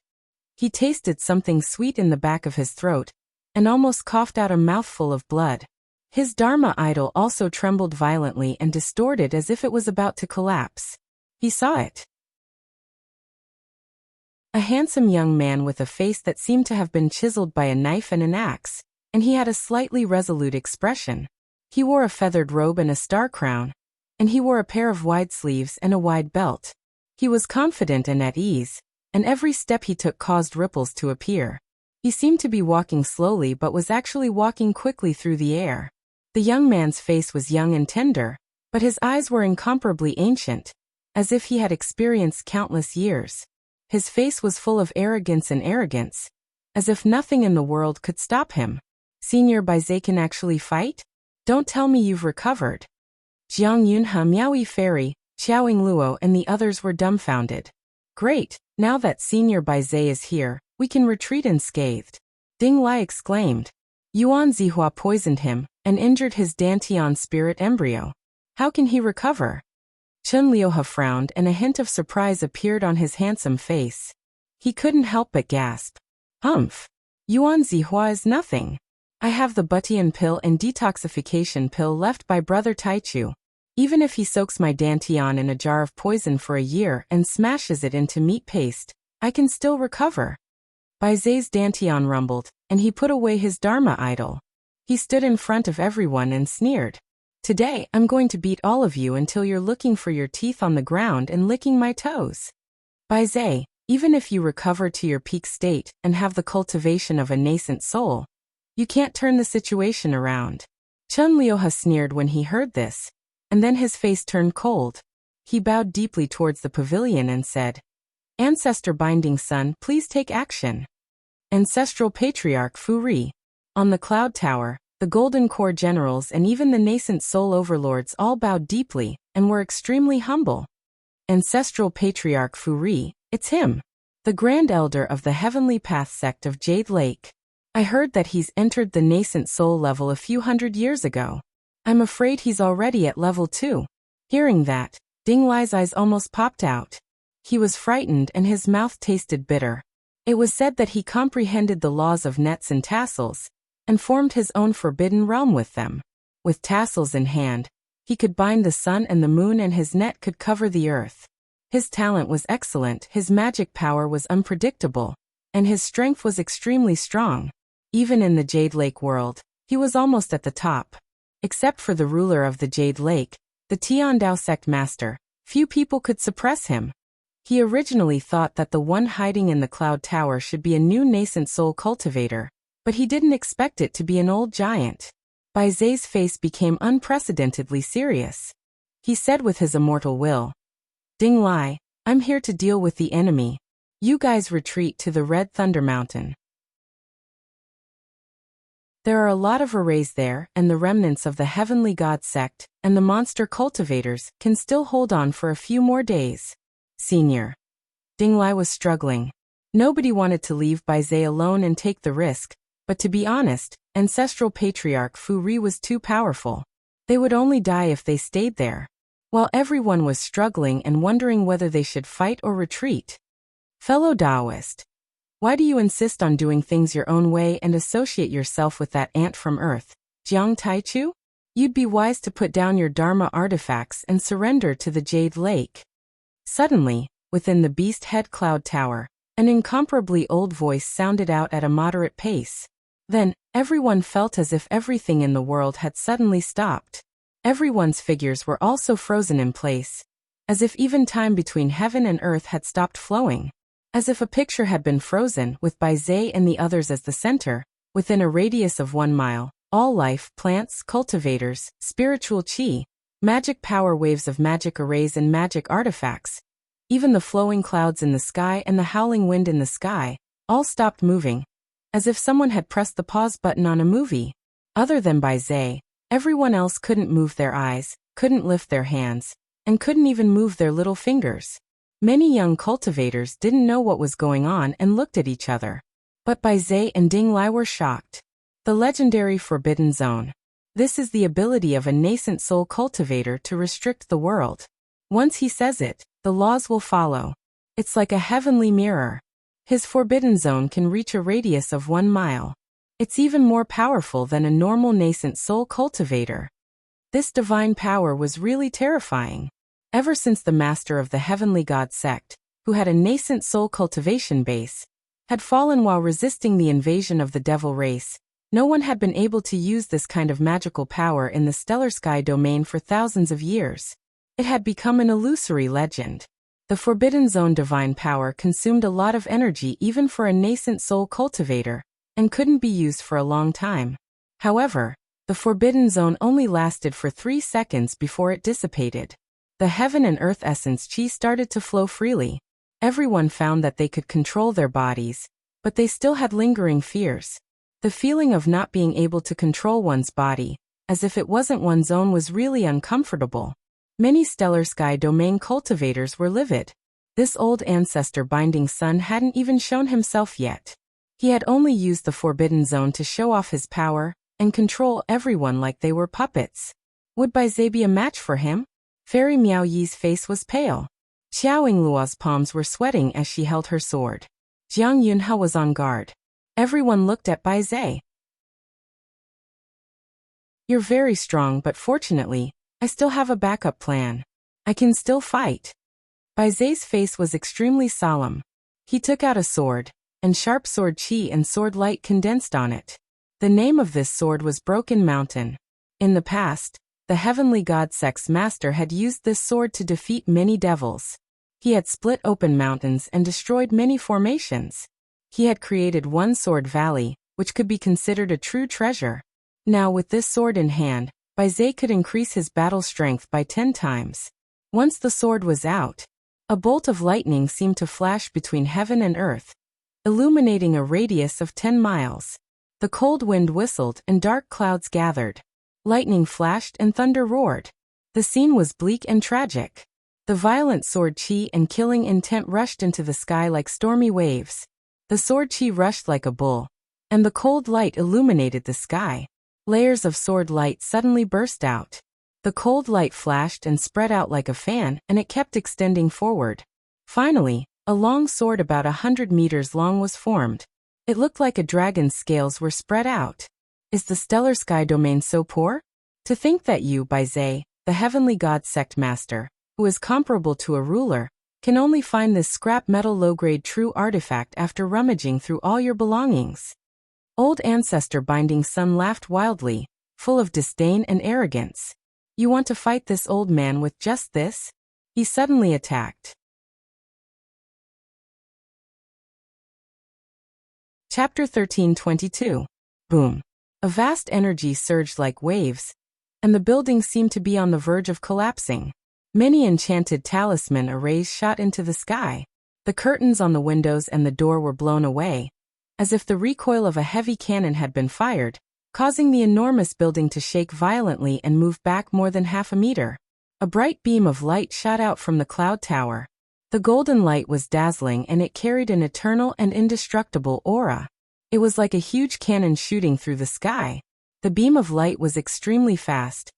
He tasted something sweet in the back of his throat, and almost coughed out a mouthful of blood. His Dharma idol also trembled violently and distorted as if it was about to collapse. He saw it. A handsome young man with a face that seemed to have been chiseled by a knife and an axe, and he had a slightly resolute expression. He wore a feathered robe and a star crown, and he wore a pair of wide sleeves and a wide belt. He was confident and at ease, and every step he took caused ripples to appear. He seemed to be walking slowly but was actually walking quickly through the air. The young man's face was young and tender, but his eyes were incomparably ancient, as if he had experienced countless years. His face was full of arrogance, as if nothing in the world could stop him. Senior Baizé can actually fight? Don't tell me you've recovered. Jiang Yunhe, Miaoyi Fairy, Xiaoying Luo and the others were dumbfounded. Great, now that Senior Baizé is here, we can retreat unscathed. Ding Lai exclaimed. Yuan Zihua poisoned him and injured his Dantian spirit embryo. How can he recover? Chen Liuha frowned and a hint of surprise appeared on his handsome face. He couldn't help but gasp. Humph! Yuan Zihua is nothing. I have the Butian pill and detoxification pill left by Brother Taichu. Even if he soaks my Dantian in a jar of poison for a year and smashes it into meat paste, I can still recover. Baizé's Dantian rumbled, and he put away his Dharma idol. He stood in front of everyone and sneered. Today, I'm going to beat all of you until you're looking for your teeth on the ground and licking my toes. Baizé, even if you recover to your peak state and have the cultivation of a nascent soul, you can't turn the situation around. Chen Liuha sneered when he heard this, and then his face turned cold. He bowed deeply towards the pavilion and said, Ancestor Binding Sun, please take action. Ancestral Patriarch Fu Ri. On the Cloud Tower, the Golden Core generals and even the nascent soul overlords all bowed deeply and were extremely humble. Ancestral Patriarch Fu Ri, it's him. The Grand Elder of the Heavenly Path sect of Jade Lake. I heard that he's entered the nascent soul level a few hundred years ago. I'm afraid he's already at level 2. Hearing that, Ding Lai's eyes almost popped out. He was frightened and his mouth tasted bitter. It was said that he comprehended the laws of nets and tassels, and formed his own forbidden realm with them. With tassels in hand, he could bind the sun and the moon and his net could cover the earth. His talent was excellent, his magic power was unpredictable, and his strength was extremely strong. Even in the Jade Lake world, he was almost at the top. Except for the ruler of the Jade Lake, the Tiandao sect master, few people could suppress him. He originally thought that the one hiding in the Cloud Tower should be a new nascent soul cultivator, but he didn't expect it to be an old giant. Baizé's face became unprecedentedly serious. He said with his immortal will, Ding Lai, I'm here to deal with the enemy. You guys retreat to the Red Thunder Mountain. There are a lot of arrays there, and the remnants of the Heavenly God sect and the monster cultivators can still hold on for a few more days. Senior. Ding Lai was struggling. Nobody wanted to leave Baizé alone and take the risk, but to be honest, Ancestral patriarch Fu Ri was too powerful. They would only die if they stayed there. While everyone was struggling and wondering whether they should fight or retreat. Fellow Taoist, why do you insist on doing things your own way and associate yourself with that ant from Earth, Jiang Taichu? You'd be wise to put down your Dharma artifacts and surrender to the Jade Lake. Suddenly, within the Beast Head Cloud Tower, an incomparably old voice sounded out at a moderate pace. Then, everyone felt as if everything in the world had suddenly stopped. Everyone's figures were also frozen in place, as if even time between heaven and earth had stopped flowing. As if a picture had been frozen, with Bai Zhe and the others as the center, within a radius of 1 mile. All life, plants, cultivators, spiritual qi, magic power waves of magic arrays and magic artifacts, even the flowing clouds in the sky and the howling wind in the sky, all stopped moving, as if someone had pressed the pause button on a movie. Other than Bai Zhe, everyone else couldn't move their eyes, couldn't lift their hands, and couldn't even move their little fingers. Many young cultivators didn't know what was going on and looked at each other. But Bai Zhe and Ding Lai were shocked. The legendary Forbidden Zone. This is the ability of a nascent soul cultivator to restrict the world. Once he says it, the laws will follow. It's like a heavenly mirror. His Forbidden Zone can reach a radius of 1 mile. It's even more powerful than a normal nascent soul cultivator. This divine power was really terrifying. Ever since the master of the Heavenly God sect, who had a nascent soul cultivation base, had fallen while resisting the invasion of the devil race, no one had been able to use this kind of magical power in the stellar sky domain for thousands of years. It had become an illusory legend. The Forbidden Zone divine power consumed a lot of energy even for a nascent soul cultivator, and couldn't be used for a long time. However, the Forbidden Zone only lasted for 3 seconds before it dissipated. The heaven and earth essence qi started to flow freely. Everyone found that they could control their bodies, but they still had lingering fears. The feeling of not being able to control one's body, as if it wasn't one's own, was really uncomfortable. Many stellar sky domain cultivators were livid. This old ancestor binding sun hadn't even shown himself yet. He had only used the Forbidden Zone to show off his power and control everyone like they were puppets. Would Bai Zhe be a match for him? Fairy Miao Yi's face was pale. Xiao Yingluo's palms were sweating as she held her sword. Jiang Yunhe was on guard. Everyone looked at Bai Zhe. You're very strong, but fortunately, I still have a backup plan. I can still fight. Bai Zhe's face was extremely solemn. He took out a sword, and sharp sword qi and sword light condensed on it. The name of this sword was Broken Mountain. In the past, the Heavenly God sect's master had used this sword to defeat many devils. He had split open mountains and destroyed many formations. He had created one sword valley, which could be considered a true treasure. Now with this sword in hand, Bai Zhe could increase his battle strength by 10 times. Once the sword was out, a bolt of lightning seemed to flash between heaven and earth, illuminating a radius of 10 miles. The cold wind whistled and dark clouds gathered. Lightning flashed and thunder roared. The scene was bleak and tragic. The violent sword qi and killing intent rushed into the sky like stormy waves. The sword qi rushed like a bull, and the cold light illuminated the sky. Layers of sword light suddenly burst out. The cold light flashed and spread out like a fan, and it kept extending forward. Finally, a long sword about 100 meters long was formed. It looked like a dragon's scales were spread out. Is the stellar sky domain so poor? To think that you, Bai Zhe, the Heavenly God sect master, who is comparable to a ruler, can only find this scrap metal low-grade true artifact after rummaging through all your belongings. Old ancestor Binding Sun laughed wildly, full of disdain and arrogance. You want to fight this old man with just this? He suddenly attacked. Chapter 13:22. Boom. A vast energy surged like waves, and the building seemed to be on the verge of collapsing. Many enchanted talisman arrays shot into the sky. The curtains on the windows and the door were blown away, as if the recoil of a heavy cannon had been fired, causing the enormous building to shake violently and move back more than half a meter. A bright beam of light shot out from the cloud tower. The golden light was dazzling, and it carried an eternal and indestructible aura. It was like a huge cannon shooting through the sky. The beam of light was extremely fast.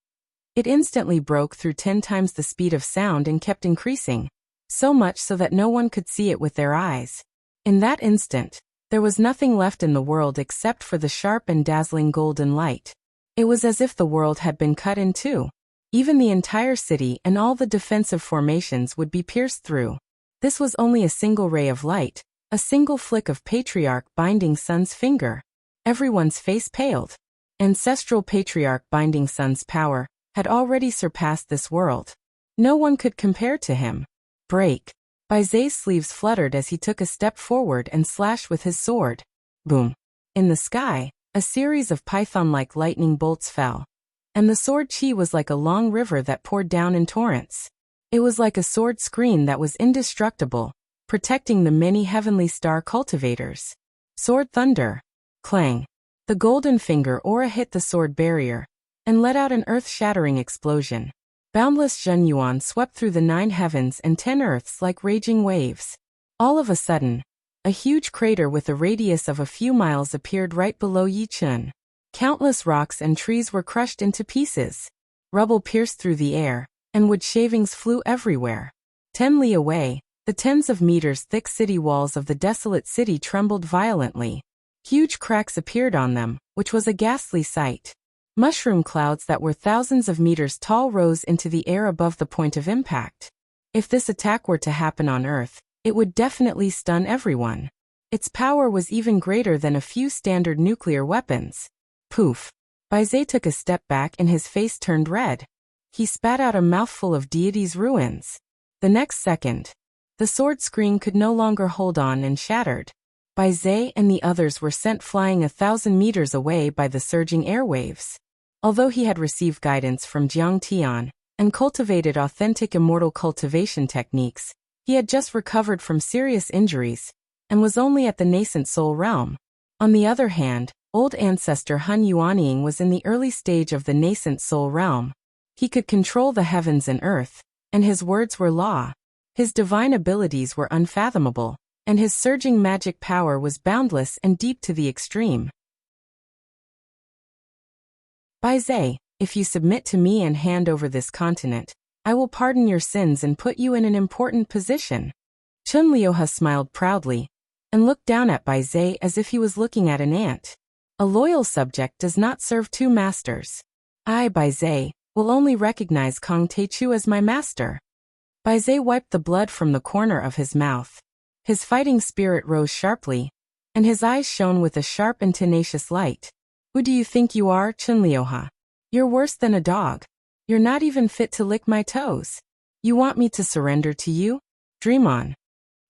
It instantly broke through 10 times the speed of sound and kept increasing, so much so that no one could see it with their eyes. In that instant, there was nothing left in the world except for the sharp and dazzling golden light. It was as if the world had been cut in two. Even the entire city and all the defensive formations would be pierced through. This was only a single ray of light, a single flick of Patriarch Binding Sun's finger. Everyone's face paled. Ancestral Patriarch Binding Sun's power had already surpassed this world. No one could compare to him. Break. Baize's sleeves fluttered as he took a step forward and slashed with his sword. Boom. In the sky, a series of python-like lightning bolts fell. And the sword chi was like a long river that poured down in torrents. It was like a sword screen that was indestructible, protecting the many heavenly star cultivators. Sword thunder. Clang. The golden finger aura hit the sword barrier and let out an earth-shattering explosion. Boundless Zhenyuan swept through the 9 heavens and 10 earths like raging waves. All of a sudden, a huge crater with a radius of a few miles appeared right below Yichun. Countless rocks and trees were crushed into pieces. Rubble pierced through the air, and wood shavings flew everywhere. 10 li away, the tens of meters thick city walls of the desolate city trembled violently. Huge cracks appeared on them, which was a ghastly sight. Mushroom clouds that were thousands of meters tall rose into the air above the point of impact. If this attack were to happen on Earth, it would definitely stun everyone. Its power was even greater than a few standard nuclear weapons. Poof. Baize took a step back and his face turned red. He spat out a mouthful of deity's ruins. The next second, the sword screen could no longer hold on and shattered. Baize and the others were sent flying 1,000 meters away by the surging airwaves. Although he had received guidance from Jiang Tian and cultivated authentic immortal cultivation techniques, he had just recovered from serious injuries and was only at the nascent soul realm. On the other hand, old ancestor Hun Yuanying was in the early stage of the nascent soul realm. He could control the heavens and earth, and his words were law. His divine abilities were unfathomable, and his surging magic power was boundless and deep to the extreme. Baize, if you submit to me and hand over this continent, I will pardon your sins and put you in an important position. Chun Liuha smiled proudly and looked down at Baize as if he was looking at an ant. A loyal subject does not serve 2 masters. I, Baize, will only recognize Kong Teichu as my master. Baize wiped the blood from the corner of his mouth. His fighting spirit rose sharply, and his eyes shone with a sharp and tenacious light. Who do you think you are, Chun Liuha? You're worse than a dog. You're not even fit to lick my toes. You want me to surrender to you? Dream on.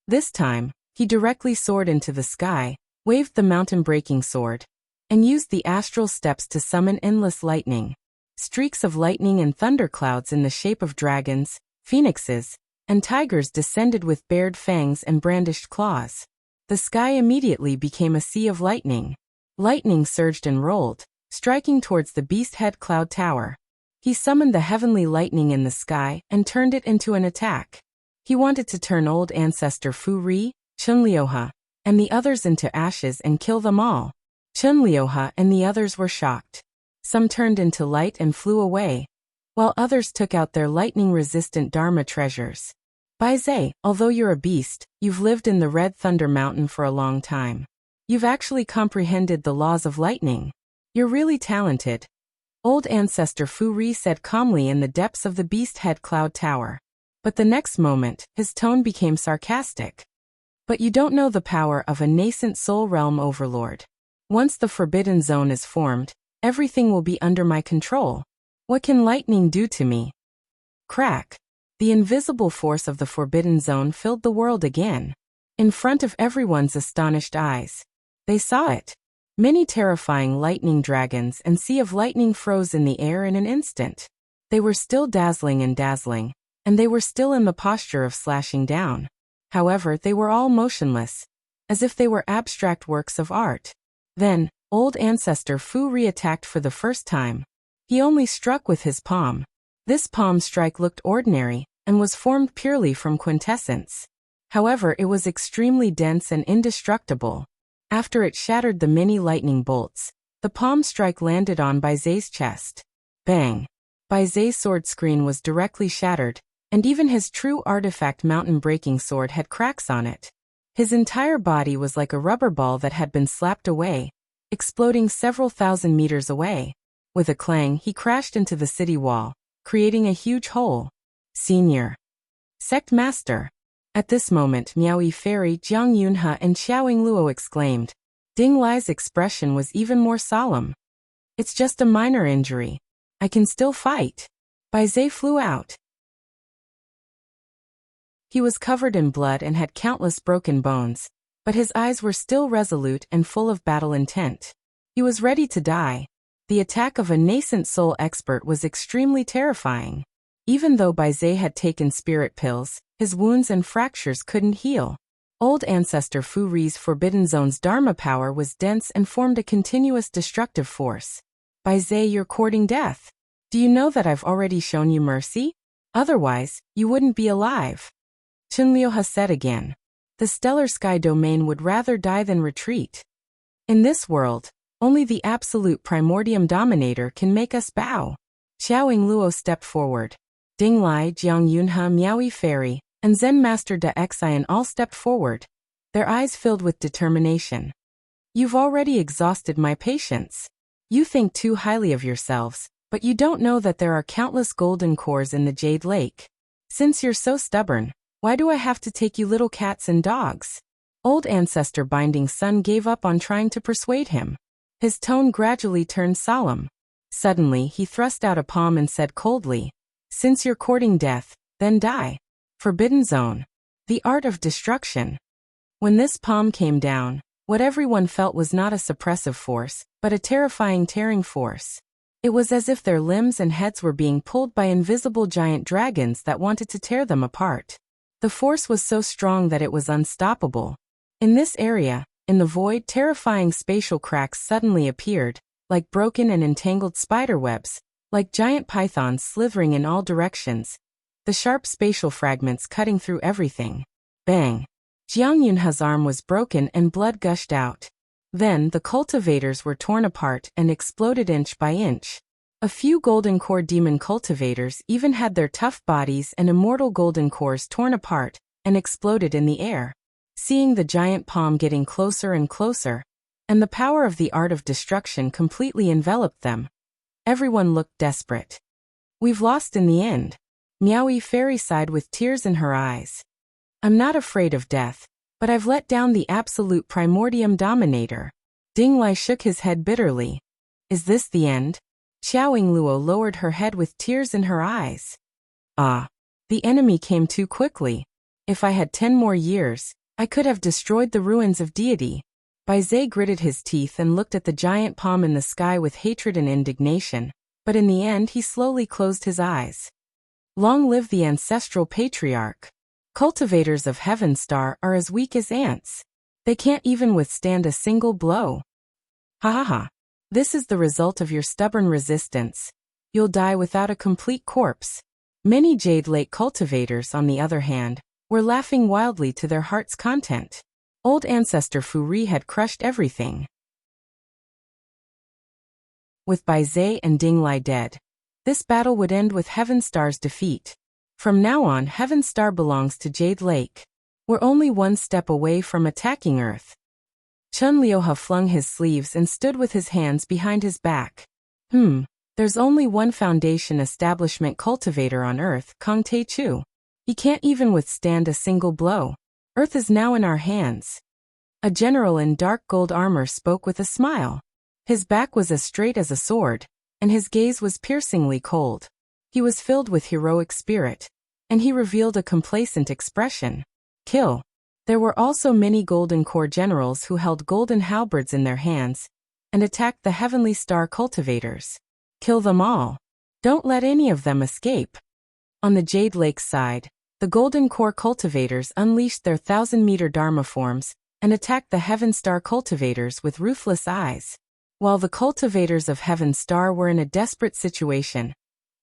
This time, he directly soared into the sky, waved the mountain-breaking sword, and used the astral steps to summon endless lightning. Streaks of lightning and thunderclouds in the shape of dragons, phoenixes, and tigers descended with bared fangs and brandished claws. The sky immediately became a sea of lightning. Lightning surged and rolled, striking towards the beast head cloud tower. He summoned the heavenly lightning in the sky and turned it into an attack. He wanted to turn old ancestor Fu Ri, Chun Liuha, and the others into ashes and kill them all. Chun Liuha and the others were shocked. Some turned into light and flew away, while others took out their lightning-resistant Dharma treasures. Baize, although you're a beast, you've lived in the Red Thunder Mountain for a long time. You've actually comprehended the laws of lightning. You're really talented. Old ancestor Fu Ri said calmly in the depths of the beast head cloud tower. But the next moment, his tone became sarcastic. But you don't know the power of a nascent soul realm overlord. Once the forbidden zone is formed, everything will be under my control. What can lightning do to me? Crack. The invisible force of the forbidden zone filled the world again. In front of everyone's astonished eyes. They saw it. Many terrifying lightning dragons and sea of lightning froze in the air in an instant. They were still dazzling, and they were still in the posture of slashing down. However, they were all motionless, as if they were abstract works of art. Then, old ancestor Fu re-attacked for the first time. He only struck with his palm. This palm strike looked ordinary, and was formed purely from quintessence. However, it was extremely dense and indestructible. After it shattered the many lightning bolts, the palm strike landed on Bai Zai's chest. Bang! Bai Zai's sword screen was directly shattered, and even his true artifact mountain-breaking sword had cracks on it. His entire body was like a rubber ball that had been slapped away, exploding several thousand meters away. With a clang, he crashed into the city wall, creating a huge hole. Senior Sect Master. At this moment, Miaoyi Fairy, Jiang Yunhe, and Xiaoying Luo exclaimed. Ding Lai's expression was even more solemn. It's just a minor injury. I can still fight. Bai Zai flew out. He was covered in blood and had countless broken bones, but his eyes were still resolute and full of battle intent. He was ready to die. The attack of a nascent soul expert was extremely terrifying. Even though Bai Zai had taken spirit pills, his wounds and fractures couldn't heal. Old Ancestor Fu Ri's Forbidden Zone's Dharma power was dense and formed a continuous destructive force. Bai Zai, you're courting death. Do you know that I've already shown you mercy? Otherwise, you wouldn't be alive. Chunliuhe said again. The stellar sky domain would rather die than retreat. In this world, only the absolute primordium dominator can make us bow. Xiaoying Luo stepped forward. Ding Lai, Jiang Yunhe, Miaoyi Fairy, and Zen Master De Xian all stepped forward, their eyes filled with determination. You've already exhausted my patience. You think too highly of yourselves, but you don't know that there are countless golden cores in the Jade Lake. Since you're so stubborn, why do I have to take you little cats and dogs? Old Ancestor Binding Sun gave up on trying to persuade him. His tone gradually turned solemn. Suddenly, he thrust out a palm and said coldly, Since you're courting death, then die. Forbidden Zone. The art of destruction. When this palm came down, what everyone felt was not a suppressive force, but a terrifying tearing force. It was as if their limbs and heads were being pulled by invisible giant dragons that wanted to tear them apart. The force was so strong that it was unstoppable. In this area, in the void, terrifying spatial cracks suddenly appeared, like broken and entangled spiderwebs, like giant pythons slithering in all directions, the sharp spatial fragments cutting through everything. Bang! Jiang Yunhe's arm was broken and blood gushed out. Then the cultivators were torn apart and exploded inch by inch. A few golden core demon cultivators even had their tough bodies and immortal golden cores torn apart and exploded in the air. Seeing the giant palm getting closer and closer, and the power of the art of destruction completely enveloped them, everyone looked desperate. We've lost in the end. Miaoyi Fairy sighed with tears in her eyes. I'm not afraid of death, but I've let down the absolute primordium dominator. Ding Lai shook his head bitterly. Is this the end? Xiaoying Luo lowered her head with tears in her eyes. Ah, the enemy came too quickly. If I had 10 more years, I could have destroyed the ruins of deity. Bai Zai gritted his teeth and looked at the giant palm in the sky with hatred and indignation, but in the end he slowly closed his eyes. Long live the ancestral patriarch. Cultivators of Heaven Star are as weak as ants. They can't even withstand a single blow. Ha ha ha. This is the result of your stubborn resistance. You'll die without a complete corpse. Many Jade Lake cultivators, on the other hand, were laughing wildly to their heart's content. Old Ancestor Fu Ri had crushed everything. With Bai Zai and Ding Lai dead, this battle would end with Heaven Star's defeat. From now on, Heaven Star belongs to Jade Lake. We're only one step away from attacking Earth. Chunliuhe flung his sleeves and stood with his hands behind his back. There's only one Foundation establishment cultivator on Earth, Kong Tae Chu. He can't even withstand a single blow. Earth is now in our hands. A general in dark gold armor spoke with a smile. His back was as straight as a sword, and his gaze was piercingly cold. He was filled with heroic spirit, and he revealed a complacent expression. Kill. There were also many Golden Core generals who held golden halberds in their hands and attacked the Heavenly Star cultivators. Kill them all. Don't let any of them escape. On the Jade Lake side, the Golden Core cultivators unleashed their 1,000-meter Dharma forms and attacked the Heaven Star cultivators with ruthless eyes. While the cultivators of Heaven Star were in a desperate situation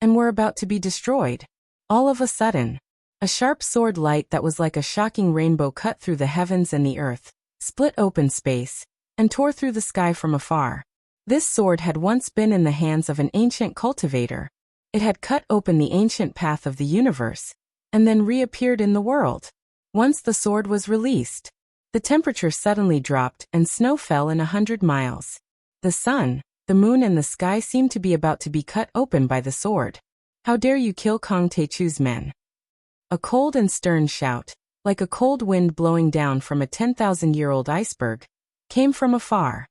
and were about to be destroyed, all of a sudden, a sharp sword light that was like a shocking rainbow cut through the heavens and the earth, split open space, and tore through the sky from afar. This sword had once been in the hands of an ancient cultivator. It had cut open the ancient path of the universe, and then reappeared in the world. Once the sword was released, the temperature suddenly dropped and snow fell in 100 miles. The sun, the moon and the sky seemed to be about to be cut open by the sword. How dare you kill Kang Techu's men? A cold and stern shout, like a cold wind blowing down from a 10,000-year-old iceberg, came from afar.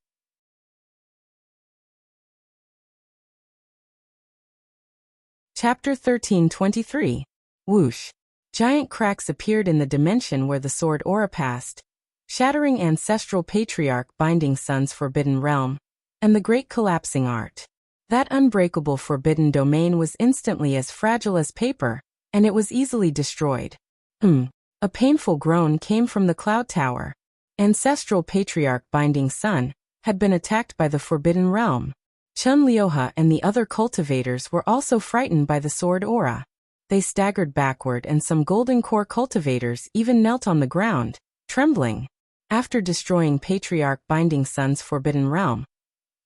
Chapter 13:23. Whoosh. Giant cracks appeared in the dimension where the sword aura passed, shattering ancestral patriarch Binding Sun's forbidden realm, and the great collapsing art. That unbreakable forbidden domain was instantly as fragile as paper, and it was easily destroyed. A painful groan came from the cloud tower. Ancestral patriarch Binding Sun had been attacked by the forbidden realm. Chun Liuhe and the other cultivators were also frightened by the sword aura. They staggered backward and some golden core cultivators even knelt on the ground, trembling. After destroying Patriarch Binding Sun's forbidden realm,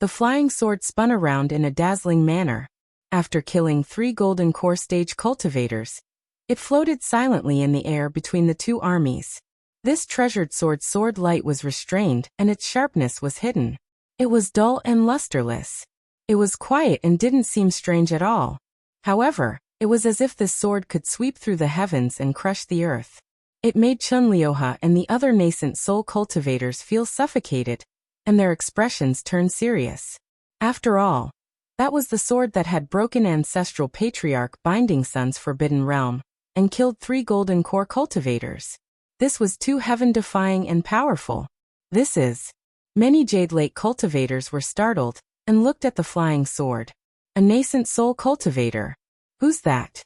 the flying sword spun around in a dazzling manner. After killing 3 golden core stage cultivators, it floated silently in the air between the two armies. This treasured sword light was restrained and its sharpness was hidden. It was dull and lusterless. It was quiet and didn't seem strange at all. However, it was as if this sword could sweep through the heavens and crush the earth. It made Chun Liuhe and the other nascent soul cultivators feel suffocated, and their expressions turned serious. After all, that was the sword that had broken ancestral patriarch Binding Sun's forbidden realm, and killed 3 golden core cultivators. This was too heaven-defying and powerful. Many Jade Lake cultivators were startled, and looked at the flying sword. A nascent soul cultivator. Who's that?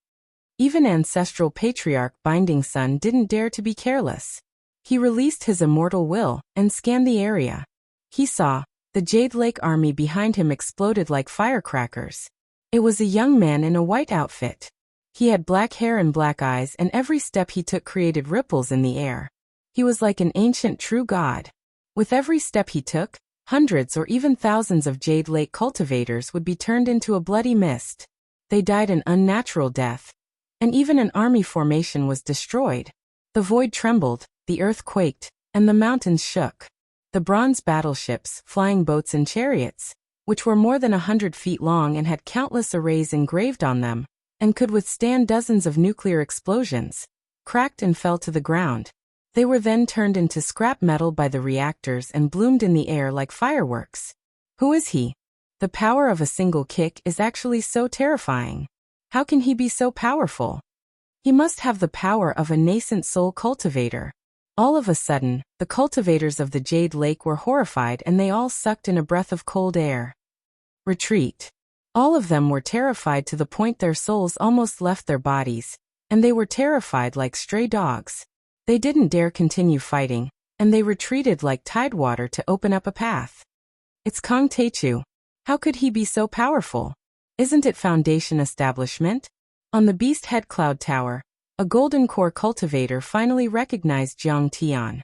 Even ancestral patriarch Binding Sun didn't dare to be careless. He released his immortal will and scanned the area. He saw the Jade Lake army behind him exploded like firecrackers. It was a young man in a white outfit. He had black hair and black eyes, and every step he took created ripples in the air. He was like an ancient true god. With every step he took, hundreds or even thousands of Jade Lake cultivators would be turned into a bloody mist. They died an unnatural death, and even an army formation was destroyed. The void trembled, the earth quaked, and the mountains shook. The bronze battleships, flying boats and chariots, which were more than 100 feet long and had countless arrays engraved on them, and could withstand dozens of nuclear explosions, cracked and fell to the ground. They were then turned into scrap metal by the reactors and bloomed in the air like fireworks. Who is he? The power of a single kick is actually so terrifying. How can he be so powerful? He must have the power of a nascent soul cultivator. All of a sudden, the cultivators of the Jade Lake were horrified and they all sucked in a breath of cold air. Retreat. All of them were terrified to the point their souls almost left their bodies, and they were terrified like stray dogs. They didn't dare continue fighting, and they retreated like tidewater to open up a path. It's Kang Techu. How could he be so powerful? Isn't it Foundation Establishment? On the Beast Head Cloud Tower, a golden core cultivator finally recognized Jiang Tian.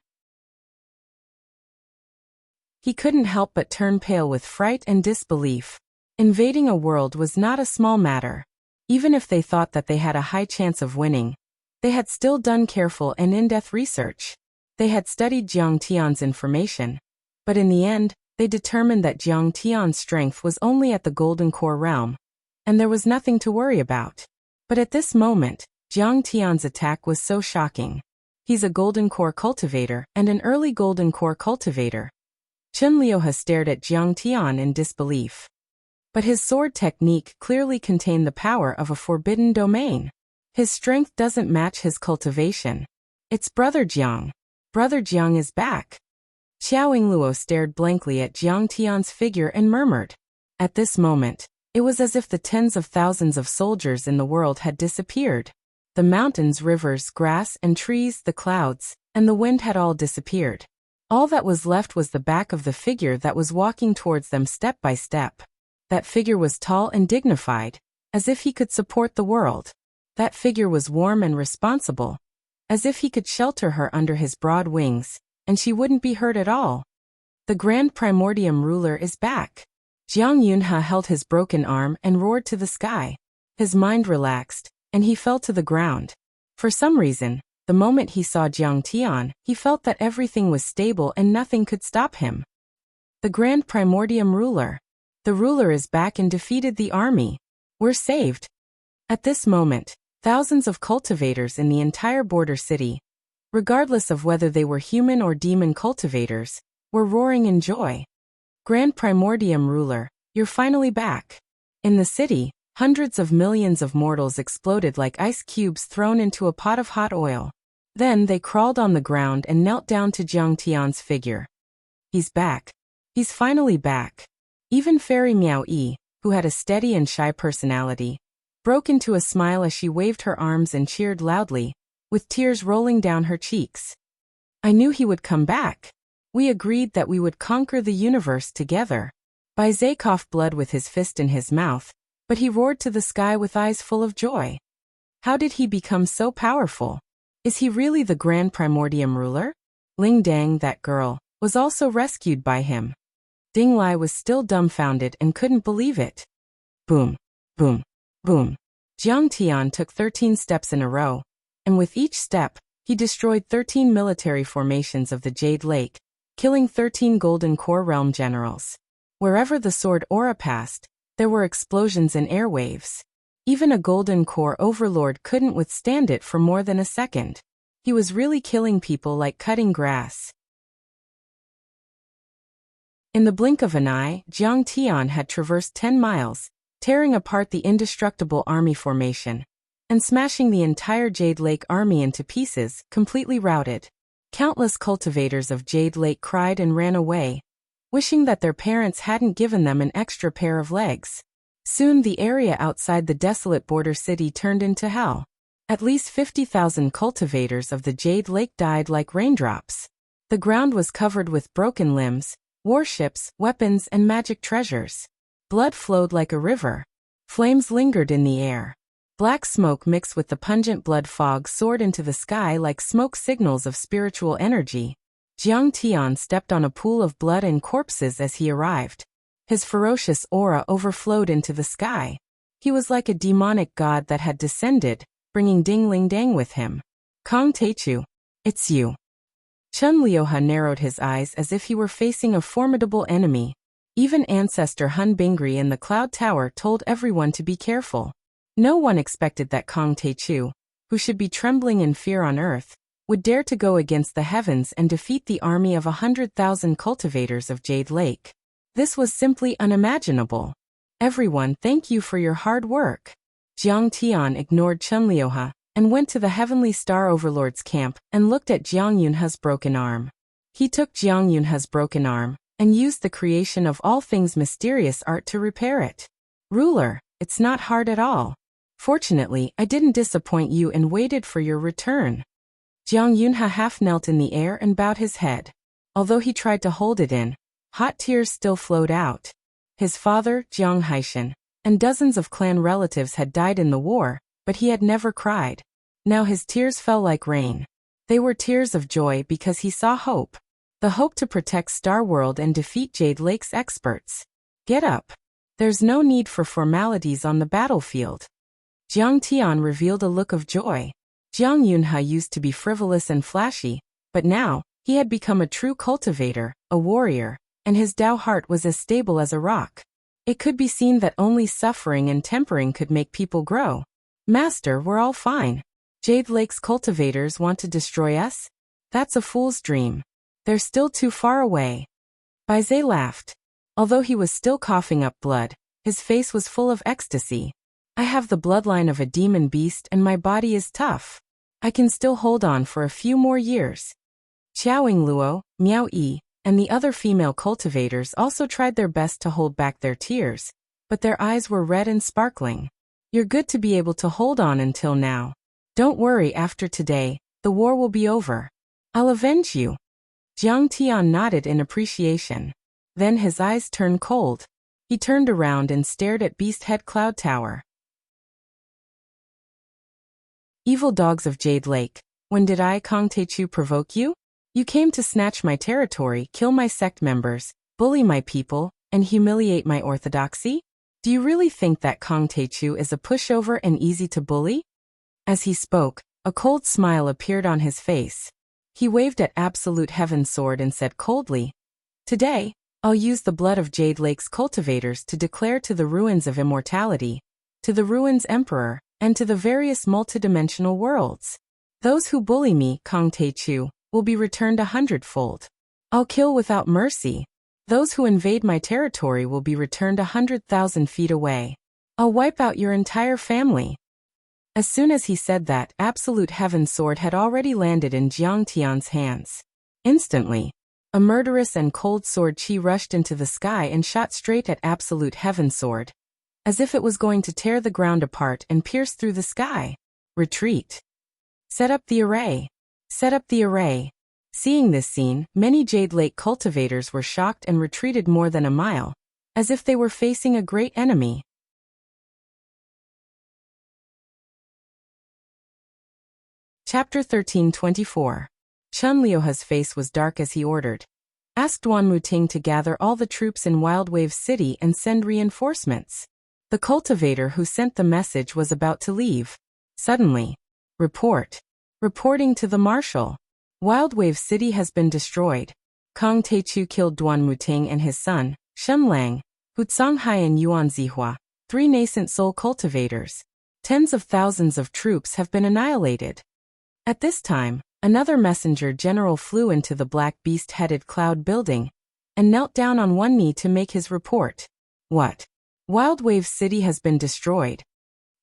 He couldn't help but turn pale with fright and disbelief. Invading a world was not a small matter. Even if they thought that they had a high chance of winning, they had still done careful and in-depth research. They had studied Jiang Tian's information, but in the end, they determined that Jiang Tian's strength was only at the Golden Core realm, and there was nothing to worry about. But at this moment, Jiang Tian's attack was so shocking. He's a Golden Core cultivator and an early Golden Core cultivator. Chun Liuhe stared at Jiang Tian in disbelief. But his sword technique clearly contained the power of a forbidden domain. His strength doesn't match his cultivation. It's Brother Jiang. Brother Jiang is back. Xiao Yingluo stared blankly at Jiang Tian's figure and murmured. At this moment, it was as if the tens of thousands of soldiers in the world had disappeared. The mountains, rivers, grass and trees, the clouds, and the wind had all disappeared. All that was left was the back of the figure that was walking towards them step by step. That figure was tall and dignified, as if he could support the world. That figure was warm and responsible, as if he could shelter her under his broad wings, and she wouldn't be hurt at all. The Grand Primordium ruler is back. Jiang Yunhe held his broken arm and roared to the sky. His mind relaxed, and he fell to the ground. For some reason, the moment he saw Jiang Tian, he felt that everything was stable and nothing could stop him. The Grand Primordium ruler. The ruler is back and defeated the army. We're saved. At this moment, thousands of cultivators in the entire border city, regardless of whether they were human or demon cultivators, were roaring in joy. Grand Primordium ruler, you're finally back. In the city, hundreds of millions of mortals exploded like ice cubes thrown into a pot of hot oil. Then they crawled on the ground and knelt down to Jiang Tian's figure. He's back. He's finally back. Even Fairy Miao Yi, who had a steady and shy personality, broke into a smile as she waved her arms and cheered loudly, with tears rolling down her cheeks. I knew he would come back. We agreed that we would conquer the universe together. Bai Zhe coughed blood with his fist in his mouth, but he roared to the sky with eyes full of joy. How did he become so powerful? Is he really the Grand Primordium ruler? Ling Dang, that girl, was also rescued by him. Ding Lai was still dumbfounded and couldn't believe it. Boom, boom, boom. Jiang Tian took 13 steps in a row, and with each step, he destroyed 13 military formations of the Jade Lake, killing 13 Golden Core Realm generals. Wherever the sword aura passed, there were explosions and airwaves. Even a Golden Core overlord couldn't withstand it for more than a second. He was really killing people like cutting grass. In the blink of an eye, Jiang Tian had traversed 10 miles, tearing apart the indestructible army formation, and smashing the entire Jade Lake army into pieces, completely routed. Countless cultivators of Jade Lake cried and ran away, wishing that their parents hadn't given them an extra pair of legs. Soon the area outside the desolate border city turned into hell. At least 50,000 cultivators of the Jade Lake died like raindrops. The ground was covered with broken limbs, warships, weapons, and magic treasures. Blood flowed like a river. Flames lingered in the air. Black smoke mixed with the pungent blood fog soared into the sky like smoke signals of spiritual energy. Jiang Tian stepped on a pool of blood and corpses as he arrived. His ferocious aura overflowed into the sky. He was like a demonic god that had descended, bringing Ding Ling Dang with him. Kong Teichu, it's you. Chun Liuhe narrowed his eyes as if he were facing a formidable enemy. Even Ancestor Hun Bingri in the Cloud Tower told everyone to be careful. No one expected that Kong Teichu, who should be trembling in fear on earth, would dare to go against the heavens and defeat the army of 100,000 cultivators of Jade Lake. This was simply unimaginable. Everyone, thank you for your hard work. Jiang Tian ignored Chun Liuhe and went to the Heavenly Star Overlord's camp and looked at Jiang Yunhe's broken arm. He took Jiang Yunhe's broken arm and used the creation of all things mysterious art to repair it. Ruler, it's not hard at all. Fortunately, I didn't disappoint you and waited for your return. Jiang Yunhe half knelt in the air and bowed his head. Although he tried to hold it in, hot tears still flowed out. His father, Jiang Haishan, and dozens of clan relatives had died in the war, but he had never cried. Now his tears fell like rain. They were tears of joy because he saw hope. The hope to protect Star World and defeat Jade Lake's experts. Get up. There's no need for formalities on the battlefield. Jiang Tian revealed a look of joy. Jiang Yunhe used to be frivolous and flashy, but now, he had become a true cultivator, a warrior, and his Dao heart was as stable as a rock. It could be seen that only suffering and tempering could make people grow. Master, we're all fine. Jade Lake's cultivators want to destroy us? That's a fool's dream. They're still too far away. Bai Zhe laughed. Although he was still coughing up blood, his face was full of ecstasy. I have the bloodline of a demon beast and my body is tough. I can still hold on for a few more years. Xiaoying Luo, Miao Yi, and the other female cultivators also tried their best to hold back their tears, but their eyes were red and sparkling. You're good to be able to hold on until now. Don't worry, after today, the war will be over. I'll avenge you. Jiang Tian nodded in appreciation. Then his eyes turned cold. He turned around and stared at Beast Head Cloud Tower. Evil dogs of Jade Lake, when did I, Kong Teichu, provoke you? You came to snatch my territory, kill my sect members, bully my people, and humiliate my orthodoxy? Do you really think that Kong Taechu is a pushover and easy to bully? As he spoke, a cold smile appeared on his face. He waved at Absolute Heaven's sword and said coldly, "Today, I'll use the blood of Jade Lake's cultivators to declare to the ruins of immortality, to the ruins emperor, and to the various multidimensional worlds. Those who bully me, Kong Taechu, will be returned 100-fold. I'll kill without mercy. Those who invade my territory will be returned 100,000 feet away. I'll wipe out your entire family." As soon as he said that, Absolute Heaven's sword had already landed in Jiang Tian's hands. Instantly, a murderous and cold sword chi rushed into the sky and shot straight at Absolute Heaven's sword, as if it was going to tear the ground apart and pierce through the sky. "Retreat. Set up the array. Set up the array." Seeing this scene, many Jade Lake cultivators were shocked and retreated more than a mile, as if they were facing a great enemy. Chapter 13:24. Chun Liuha's face was dark as he ordered. "Ask Duan Muting to gather all the troops in Wildwave City and send reinforcements." The cultivator who sent the message was about to leave. Suddenly, "Report. Reporting to the marshal. Wildwave City has been destroyed. Kong Taechu killed Duan Muting and his son, Shen Lang, Hutsonghai and Yuan Zihua, 3 nascent soul cultivators. Tens of thousands of troops have been annihilated." At this time, another messenger general flew into the black beast-headed cloud building and knelt down on one knee to make his report. "What? Wildwave City has been destroyed."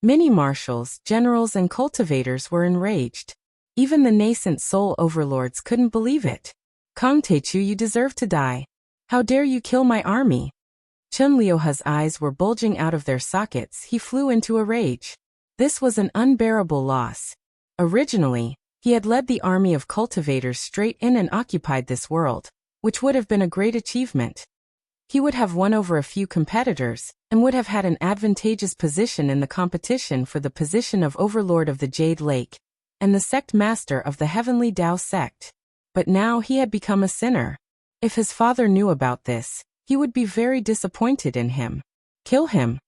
Many marshals, generals, and cultivators were enraged. Even the nascent soul overlords couldn't believe it. "Kong Taechu, you deserve to die. How dare you kill my army?" Chun Liuha's eyes were bulging out of their sockets. He flew into a rage. This was an unbearable loss. Originally, he had led the army of cultivators straight in and occupied this world, which would have been a great achievement. He would have won over a few competitors, and would have had an advantageous position in the competition for the position of Overlord of the Jade Lake, and the sect master of the Heavenly Dao sect. But now he had become a sinner. If his father knew about this, he would be very disappointed in him. Kill him.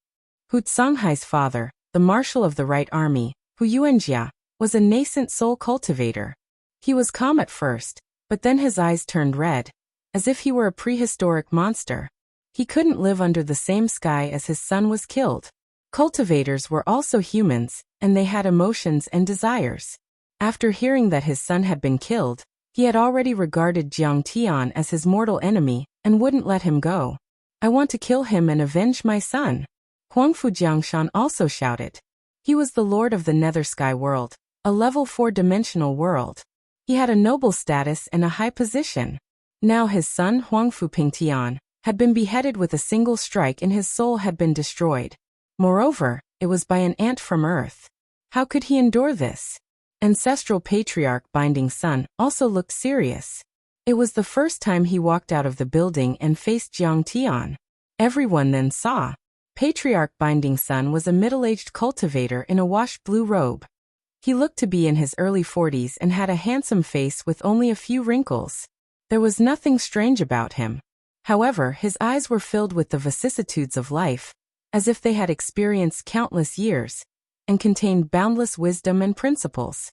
Hutsonghai's father, the marshal of the Right Army, Hu Yuanjia, was a nascent soul cultivator. He was calm at first, but then his eyes turned red, as if he were a prehistoric monster. He couldn't live under the same sky as his son was killed. Cultivators were also humans, and they had emotions and desires. After hearing that his son had been killed, he had already regarded Jiang Tian as his mortal enemy and wouldn't let him go. "I want to kill him and avenge my son." Huangfu Jiangshan also shouted. He was the lord of the Nether Sky world, a level 4-dimensional world. He had a noble status and a high position. Now his son Huangfu Pingtian had been beheaded with a single strike and his soul had been destroyed. Moreover, it was by an ant from Earth. How could he endure this? Ancestral Patriarch Binding Sun also looked serious. It was the first time he walked out of the building and faced Jiang Tian. Everyone then saw. Patriarch Binding Sun was a middle-aged cultivator in a washed blue robe. He looked to be in his early 40s and had a handsome face with only a few wrinkles. There was nothing strange about him. However, his eyes were filled with the vicissitudes of life, as if they had experienced countless years, and contained boundless wisdom and principles.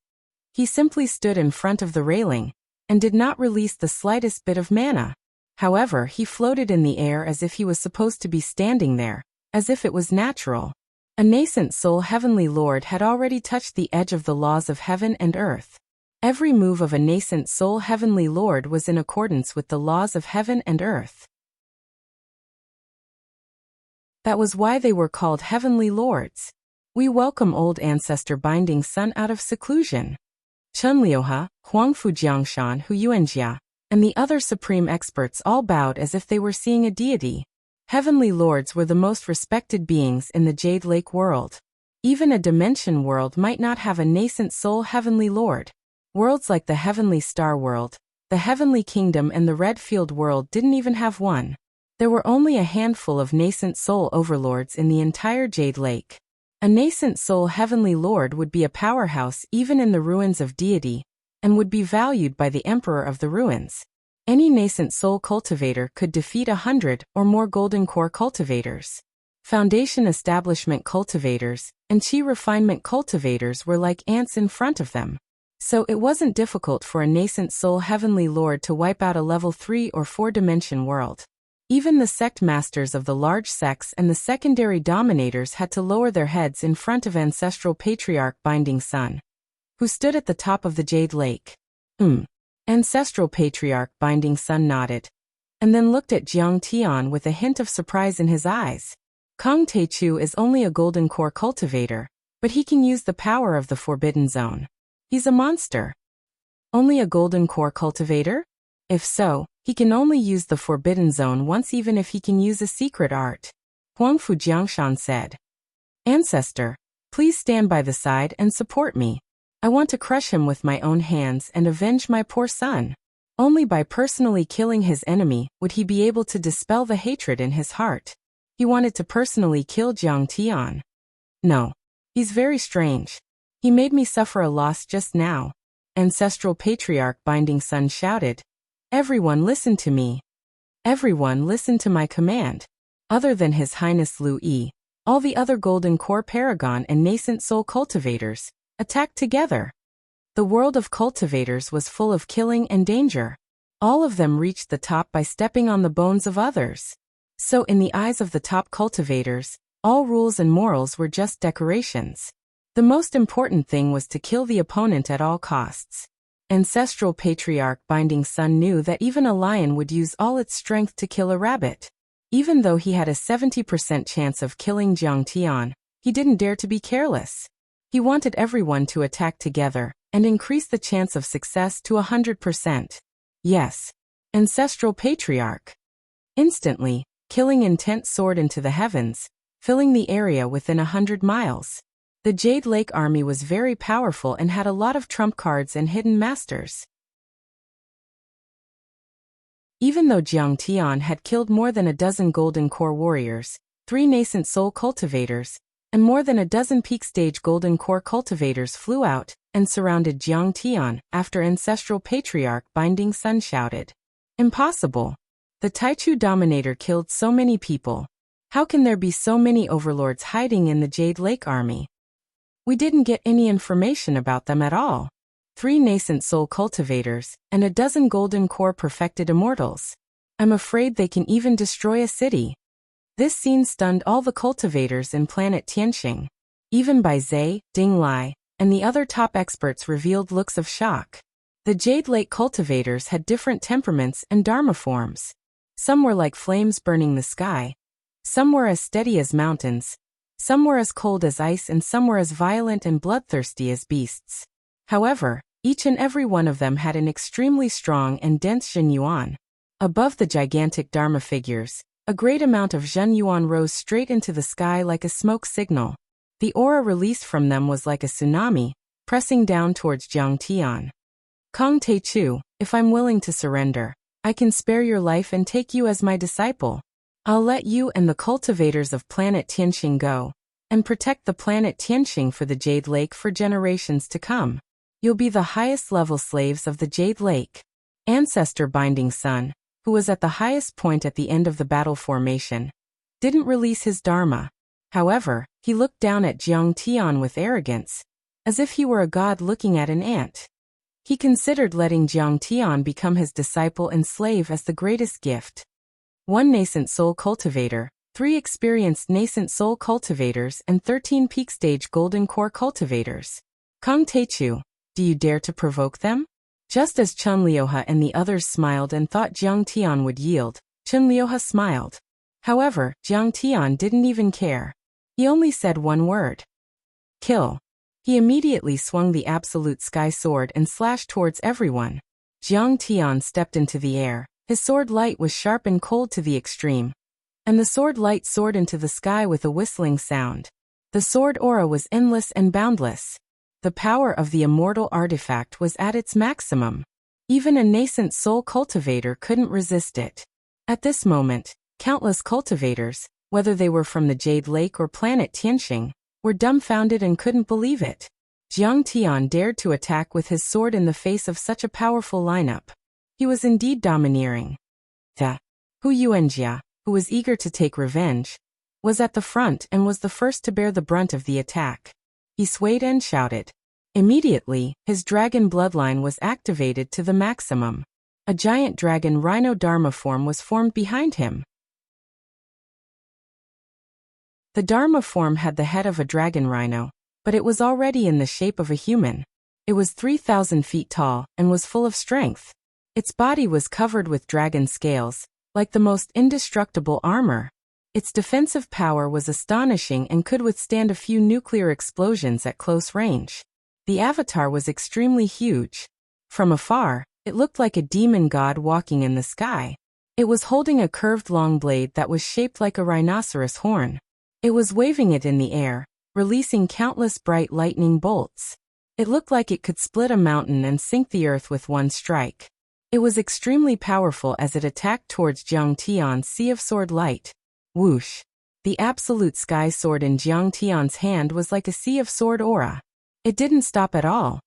He simply stood in front of the railing, and did not release the slightest bit of mana. However, he floated in the air as if he was supposed to be standing there, as if it was natural. A nascent soul Heavenly Lord had already touched the edge of the laws of heaven and earth. Every move of a nascent soul Heavenly Lord was in accordance with the laws of heaven and earth. That was why they were called Heavenly Lords. "We welcome old ancestor Binding Sun out of seclusion." Chun Liuha, Huangfu Jiangshan, Hu Yuanjia, and the other supreme experts all bowed as if they were seeing a deity. Heavenly Lords were the most respected beings in the Jade Lake world. Even a dimension world might not have a nascent soul Heavenly Lord. Worlds like the Heavenly Star World, the Heavenly Kingdom, and the Redfield World didn't even have one. There were only a handful of nascent soul overlords in the entire Jade Lake. A nascent soul Heavenly Lord would be a powerhouse even in the ruins of deity, and would be valued by the Emperor of the Ruins. Any nascent soul cultivator could defeat 100 or more golden core cultivators. Foundation establishment cultivators and chi refinement cultivators were like ants in front of them. So it wasn't difficult for a nascent soul heavenly lord to wipe out a level 3 or 4 dimension world. Even the sect masters of the large sects and the secondary dominators had to lower their heads in front of ancestral patriarch Binding Sun, who stood at the top of the Jade Lake. Ancestral patriarch Binding Sun nodded, and then looked at Jiang Tian with a hint of surprise in his eyes. Kong Teichu is only a golden core cultivator, but he can use the power of the Forbidden Zone. He's a monster. Only a golden core cultivator? If so, he can only use the Forbidden Zone once, even if he can use a secret art. Huangfu Jiangshan said. Ancestor, please stand by the side and support me. I want to crush him with my own hands and avenge my poor son. Only by personally killing his enemy would he be able to dispel the hatred in his heart. He wanted to personally kill Jiang Tian. No. He's very strange. He made me suffer a loss just now. Ancestral Patriarch Binding Sun shouted. Everyone listen to me. Everyone listen to my command. Other than His Highness Lu Yi, all the other Golden Core Paragon and Nascent Soul Cultivators attacked together. The world of cultivators was full of killing and danger. All of them reached the top by stepping on the bones of others. So in the eyes of the top cultivators, all rules and morals were just decorations. The most important thing was to kill the opponent at all costs. Ancestral Patriarch Binding Sun knew that even a lion would use all its strength to kill a rabbit. Even though he had a 70% chance of killing Jiang Tian, he didn't dare to be careless. He wanted everyone to attack together and increase the chance of success to 100%. Yes. Ancestral Patriarch. Instantly, killing intent soared into the heavens, filling the area within 100 miles. The Jade Lake army was very powerful and had a lot of trump cards and hidden masters. Even though Jiang Tian had killed more than a dozen Golden Core warriors, 3 Nascent Soul cultivators, and more than a dozen peak stage Golden Core cultivators flew out and surrounded Jiang Tian after Ancestral Patriarch Binding Sun shouted. Impossible. The Taichu Dominator killed so many people. How can there be so many overlords hiding in the Jade Lake army? We didn't get any information about them at all. 3 Nascent Soul cultivators, and a dozen Golden Core perfected immortals. I'm afraid they can even destroy a city. This scene stunned all the cultivators in planet Tianxing. Even Bai Zhe, Ding Lai, and the other top experts revealed looks of shock. The Jade Lake cultivators had different temperaments and dharma forms. Some were like flames burning the sky. Some were as steady as mountains. Some were as cold as ice, and some were as violent and bloodthirsty as beasts. However, each and every one of them had an extremely strong and dense Zhen Yuan. Above the gigantic Dharma figures, a great amount of Zhen Yuan rose straight into the sky like a smoke signal. The aura released from them was like a tsunami, pressing down towards Jiang Tian. Kong Teichu, if I'm willing to surrender, I can spare your life and take you as my disciple. I'll let you and the cultivators of planet Tianxing go, and protect the planet Tianxing for the Jade Lake for generations to come. You'll be the highest level slaves of the Jade Lake. Ancestor Binding Sun, who was at the highest point at the end of the battle formation, didn't release his dharma. However, he looked down at Jiang Tian with arrogance, as if he were a god looking at an ant. He considered letting Jiang Tian become his disciple and slave as the greatest gift. 1 Nascent Soul Cultivator, 3 experienced Nascent Soul Cultivators, and 13 peak stage Golden Core Cultivators. Kong Teichu, do you dare to provoke them? Just as Chun Liuhe and the others smiled and thought Jiang Tian would yield, Chun Liuhe smiled. However, Jiang Tian didn't even care. He only said one word. Kill. He immediately swung the Absolute Sky Sword and slashed towards everyone. Jiang Tian stepped into the air. His sword light was sharp and cold to the extreme, and the sword light soared into the sky with a whistling sound. The sword aura was endless and boundless. The power of the immortal artifact was at its maximum. Even a nascent soul cultivator couldn't resist it. At this moment, countless cultivators, whether they were from the Jade Lake or planet Tianxing, were dumbfounded and couldn't believe it. Jiang Tian dared to attack with his sword in the face of such a powerful lineup. He was indeed domineering. The Hu Yuanjia, who was eager to take revenge, was at the front and was the first to bear the brunt of the attack. He swayed and shouted. Immediately, his dragon bloodline was activated to the maximum. A giant dragon rhino dharma form was formed behind him. The dharma form had the head of a dragon rhino, but it was already in the shape of a human. It was 3,000 feet tall and was full of strength. Its body was covered with dragon scales, like the most indestructible armor. Its defensive power was astonishing and could withstand a few nuclear explosions at close range. The avatar was extremely huge. From afar, it looked like a demon god walking in the sky. It was holding a curved long blade that was shaped like a rhinoceros horn. It was waving it in the air, releasing countless bright lightning bolts. It looked like it could split a mountain and sink the earth with one strike. It was extremely powerful as it attacked towards Jiang Tian's sea of sword light. Whoosh! The absolute sky sword in Jiang Tian's hand was like a sea of sword aura. It didn't stop at all.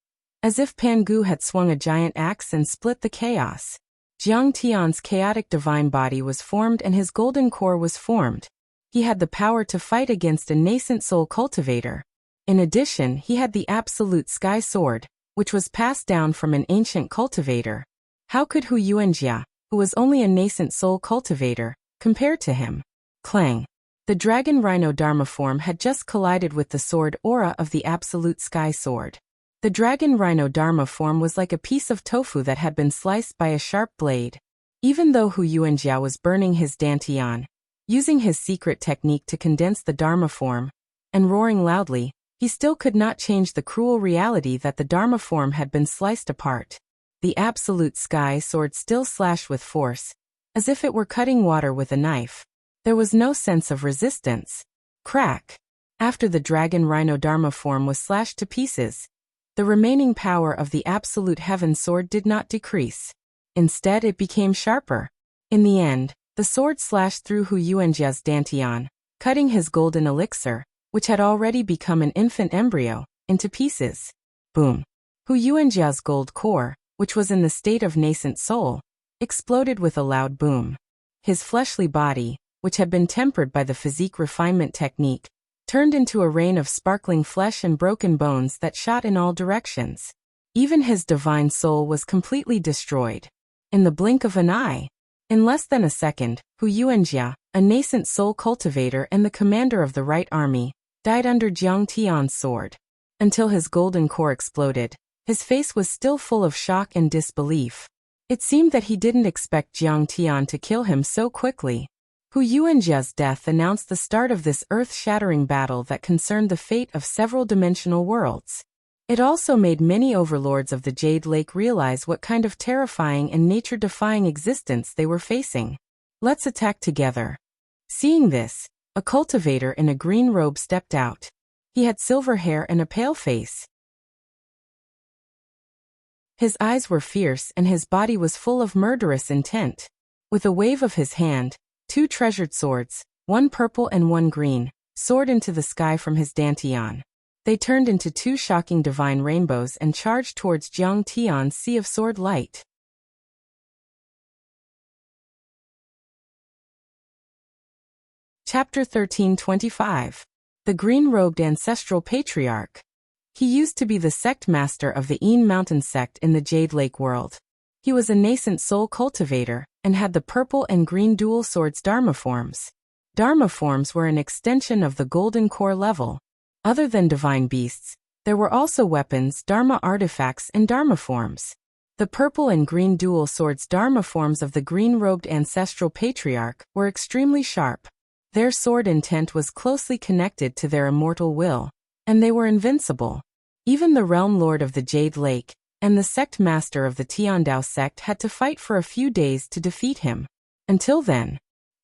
As if Pangu had swung a giant axe and split the chaos. Jiang Tian's chaotic divine body was formed and his golden core was formed. He had the power to fight against a nascent soul cultivator. In addition, he had the absolute sky sword, which was passed down from an ancient cultivator. How could Hu Yuanjia, who was only a nascent soul cultivator, compare to him? Clang! The dragon rhino dharma form had just collided with the sword aura of the absolute sky sword. The dragon rhino dharma form was like a piece of tofu that had been sliced by a sharp blade. Even though Hu Yuanjia was burning his dantian, using his secret technique to condense the dharma form, and roaring loudly, he still could not change the cruel reality that the dharma form had been sliced apart. The absolute sky sword still slashed with force, as if it were cutting water with a knife. There was no sense of resistance. Crack! After the dragon rhino dharma form was slashed to pieces, the remaining power of the absolute heaven sword did not decrease. Instead, it became sharper. In the end, the sword slashed through Hu Yuanjia's dantian, cutting his golden elixir, which had already become an infant embryo, into pieces. Boom! Hu Yuanjia's gold core, which was in the state of nascent soul, exploded with a loud boom. His fleshly body, which had been tempered by the physique refinement technique, turned into a rain of sparkling flesh and broken bones that shot in all directions. Even his divine soul was completely destroyed. In the blink of an eye. In less than a second, Hu Yuanjia, a nascent soul cultivator and the commander of the Right Army, died under Jiang Tian's sword. Until his golden core exploded, his face was still full of shock and disbelief. It seemed that he didn't expect Jiang Tian to kill him so quickly. Hu Yuanjia's death announced the start of this earth-shattering battle that concerned the fate of several dimensional worlds. It also made many overlords of the Jade Lake realize what kind of terrifying and nature-defying existence they were facing. Let's attack together. Seeing this, a cultivator in a green robe stepped out. He had silver hair and a pale face. His eyes were fierce and his body was full of murderous intent. With a wave of his hand, 2 treasured swords, one purple and one green, soared into the sky from his dantian. They turned into 2 shocking divine rainbows and charged towards Jiang Tian's sea of sword light. Chapter 1325. The Green-Robed Ancestral Patriarch. He used to be the sect master of the Een Mountain sect in the Jade Lake world. He was a nascent soul cultivator, and had the purple and green dual swords dharma forms. Dharma forms were an extension of the golden core level. Other than divine beasts, there were also weapons, dharma artifacts, and dharma forms. The purple and green dual swords dharma forms of the green-robed ancestral patriarch were extremely sharp. Their sword intent was closely connected to their immortal will, and they were invincible. Even the realm lord of the Jade Lake, and the sect master of the Tiandao sect had to fight for a few days to defeat him. Until then,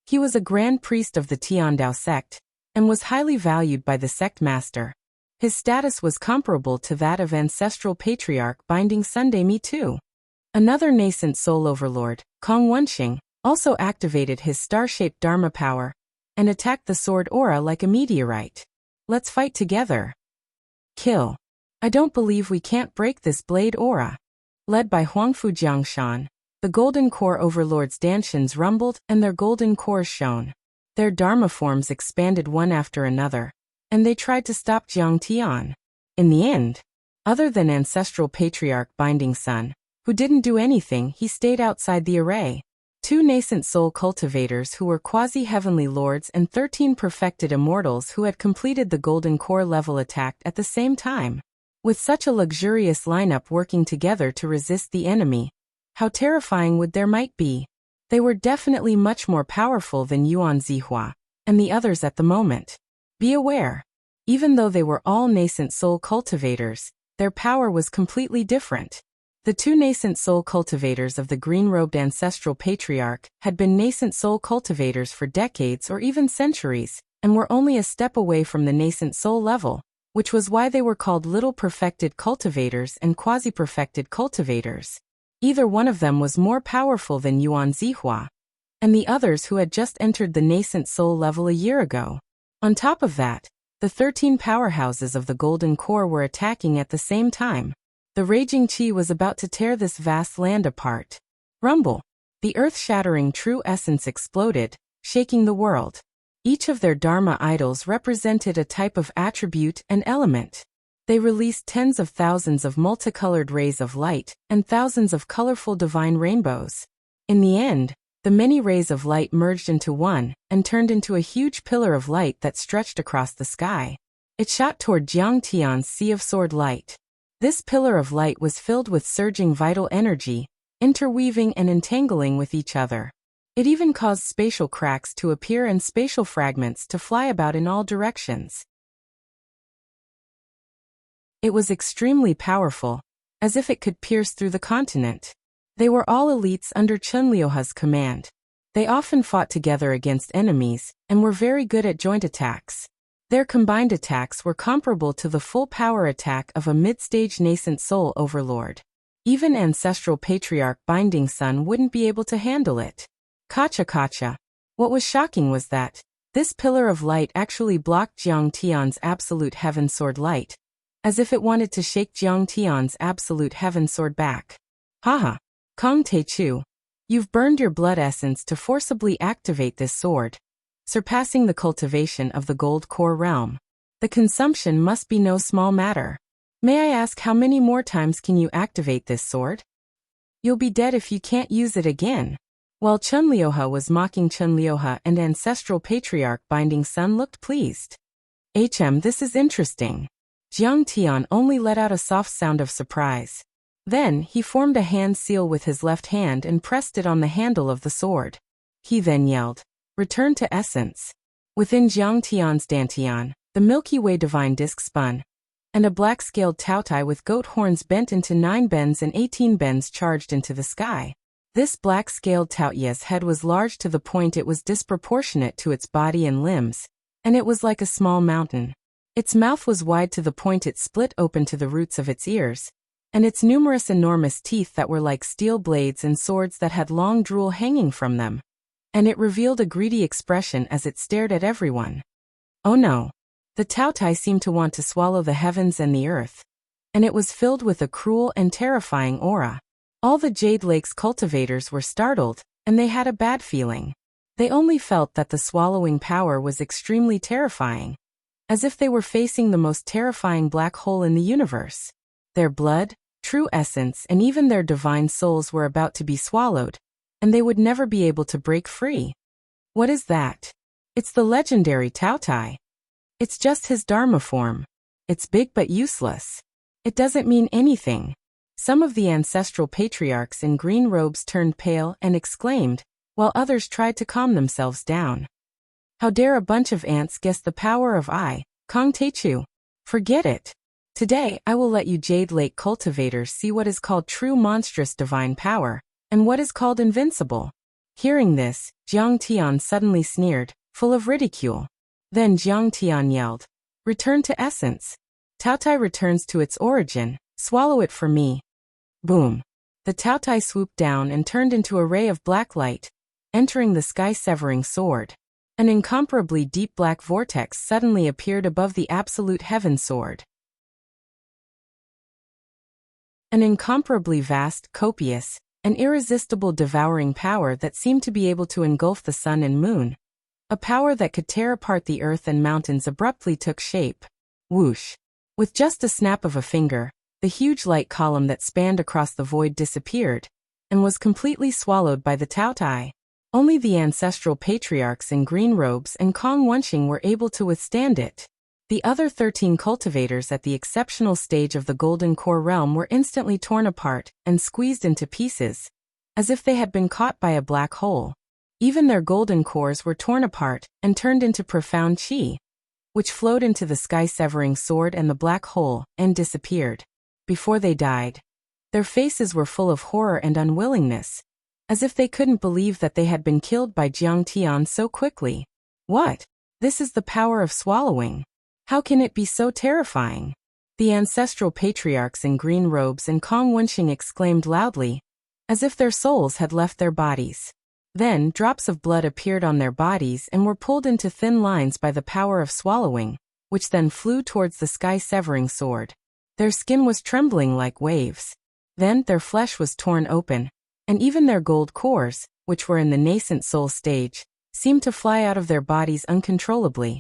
he was a grand priest of the Tiandao sect, and was highly valued by the sect master. His status was comparable to that of ancestral patriarch binding Sunday Me too. Another nascent soul overlord, Kong Wenxing, also activated his star-shaped dharma power, and attacked the sword aura like a meteorite. Let's fight together. Kill. I don't believe we can't break this blade aura. Led by Huangfu Jiangshan, the Golden Core Overlords' Danshans rumbled and their golden cores shone. Their Dharma forms expanded one after another, and they tried to stop Jiang Tian. In the end, other than ancestral patriarch Binding Sun, who didn't do anything, he stayed outside the array. 2 nascent soul cultivators who were quasi-heavenly lords and 13 perfected immortals who had completed the golden core level attacked at the same time. With such a luxurious lineup working together to resist the enemy, how terrifying would their might be? They were definitely much more powerful than Yuan Zihua and the others at the moment. Be aware, even though they were all nascent soul cultivators, their power was completely different. The 2 nascent soul cultivators of the green-robed ancestral patriarch had been nascent soul cultivators for decades or even centuries, and were only a step away from the nascent soul level, which was why they were called little perfected cultivators and quasi-perfected cultivators. Either one of them was more powerful than Yuan Zihua, and the others who had just entered the nascent soul level a year ago. On top of that, the 13 powerhouses of the Golden Core were attacking at the same time. The raging chi was about to tear this vast land apart. Rumble! The earth-shattering true essence exploded, shaking the world. Each of their Dharma idols represented a type of attribute and element. They released tens of thousands of multicolored rays of light and thousands of colorful divine rainbows. In the end, the many rays of light merged into one and turned into a huge pillar of light that stretched across the sky. It shot toward Jiang Tian's sea of sword light. This pillar of light was filled with surging vital energy, interweaving and entangling with each other. It even caused spatial cracks to appear and spatial fragments to fly about in all directions. It was extremely powerful, as if it could pierce through the continent. They were all elites under Chunliuha's command. They often fought together against enemies, and were very good at joint attacks. Their combined attacks were comparable to the full power attack of a mid-stage nascent soul overlord. Even ancestral patriarch Binding Sun wouldn't be able to handle it. Kacha. What was shocking was that this pillar of light actually blocked Jiang Tian's absolute heaven sword light, as if it wanted to shake Jiang Tian's absolute heaven sword back. Haha. Kong Teichu, you've burned your blood essence to forcibly activate this sword, surpassing the cultivation of the gold core realm. The consumption must be no small matter. May I ask how many more times can you activate this sword? You'll be dead if you can't use it again. While Chunliuha was mocking, Chunliuha and ancestral patriarch Binding Sun looked pleased. This is interesting. Jiang Tian only let out a soft sound of surprise. Then he formed a hand seal with his left hand and pressed it on the handle of the sword. He then yelled, "Return to essence." Within Jiang Tian's dantian, the Milky Way divine disc spun, and a black-scaled Taotai with goat horns bent into 9 bends and 18 bends charged into the sky. This black-scaled Taotia's head was large to the point it was disproportionate to its body and limbs, and it was like a small mountain. Its mouth was wide to the point it split open to the roots of its ears, and its numerous enormous teeth that were like steel blades and swords that had long drool hanging from them. And it revealed a greedy expression as it stared at everyone. Oh no! The Taotai seemed to want to swallow the heavens and the earth, and it was filled with a cruel and terrifying aura. All the Jade Lake's cultivators were startled, and they had a bad feeling. They only felt that the swallowing power was extremely terrifying, as if they were facing the most terrifying black hole in the universe. Their blood, true essence, and even their divine souls were about to be swallowed, and they would never be able to break free. What is that? It's the legendary Taotai. It's just his Dharma form. It's big but useless. It doesn't mean anything. Some of the ancestral patriarchs in green robes turned pale and exclaimed, while others tried to calm themselves down. How dare a bunch of ants guess the power of Kong Teichu? Forget it. Today I will let you Jade Lake cultivators see what is called true monstrous divine power, and what is called invincible. Hearing this, Jiang Tian suddenly sneered, full of ridicule. Then Jiang Tian yelled, "Return to essence. Taotai returns to its origin, swallow it for me." Boom. The Taotai swooped down and turned into a ray of black light, entering the sky-severing sword. An incomparably deep black vortex suddenly appeared above the absolute heaven sword. An incomparably vast, copious, and irresistible devouring power that seemed to be able to engulf the sun and moon. A power that could tear apart the earth and mountains abruptly took shape. Whoosh! With just a snap of a finger, the huge light column that spanned across the void disappeared, and was completely swallowed by the Taotai. Only the ancestral patriarchs in green robes and Kong Wenxing were able to withstand it. The other 13 cultivators at the exceptional stage of the Golden Core realm were instantly torn apart and squeezed into pieces, as if they had been caught by a black hole. Even their golden cores were torn apart and turned into profound qi, which flowed into the sky-severing sword and the black hole and disappeared. Before they died, their faces were full of horror and unwillingness, as if they couldn't believe that they had been killed by Jiang Tian so quickly. What? This is the power of swallowing. How can it be so terrifying? The ancestral patriarchs in green robes and Kong Wenxing exclaimed loudly, as if their souls had left their bodies. Then drops of blood appeared on their bodies and were pulled into thin lines by the power of swallowing, which then flew towards the sky-severing sword. Their skin was trembling like waves. Then their flesh was torn open, and even their gold cores, which were in the nascent soul stage, seemed to fly out of their bodies uncontrollably.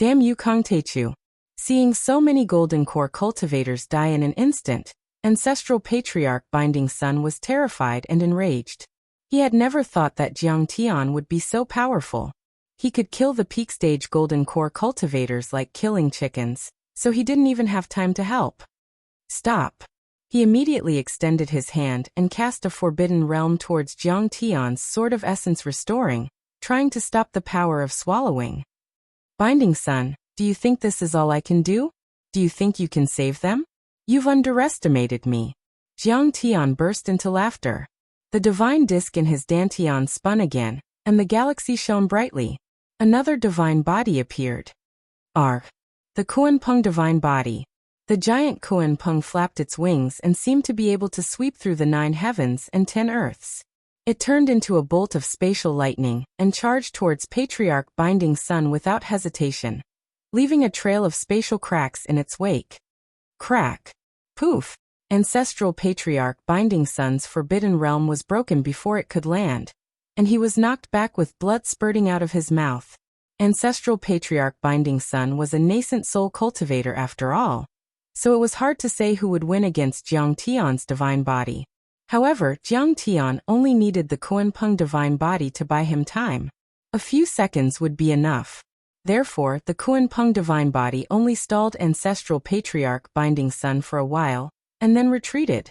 Damn you, Kong Teichu! Seeing so many golden core cultivators die in an instant, ancestral patriarch Binding Sun was terrified and enraged. He had never thought that Jiang Tian would be so powerful. He could kill the peak stage golden core cultivators like killing chickens, so he didn't even have time to help. Stop. He immediately extended his hand and cast a forbidden realm towards Jiang Tian's sword of essence restoring, trying to stop the power of swallowing. Binding Sun, do you think this is all I can do? Do you think you can save them? You've underestimated me. Jiang Tian burst into laughter. The divine disk in his dantian spun again, and the galaxy shone brightly. Another divine body appeared. Arg! The Kuan-Peng divine body. The giant Kuan-Peng flapped its wings and seemed to be able to sweep through the 9 heavens and 10 earths. It turned into a bolt of spatial lightning and charged towards Patriarch Binding Sun without hesitation, leaving a trail of spatial cracks in its wake. Crack! Poof! Ancestral Patriarch Binding Sun's forbidden realm was broken before it could land, and he was knocked back with blood spurting out of his mouth. Ancestral Patriarch Binding Sun was a nascent soul cultivator after all, so it was hard to say who would win against Jiang Tian's divine body. However, Jiang Tian only needed the Kuan-Peng divine body to buy him time. A few seconds would be enough. Therefore, the Kuan-Peng divine body only stalled Ancestral Patriarch Binding Sun for a while, and then retreated.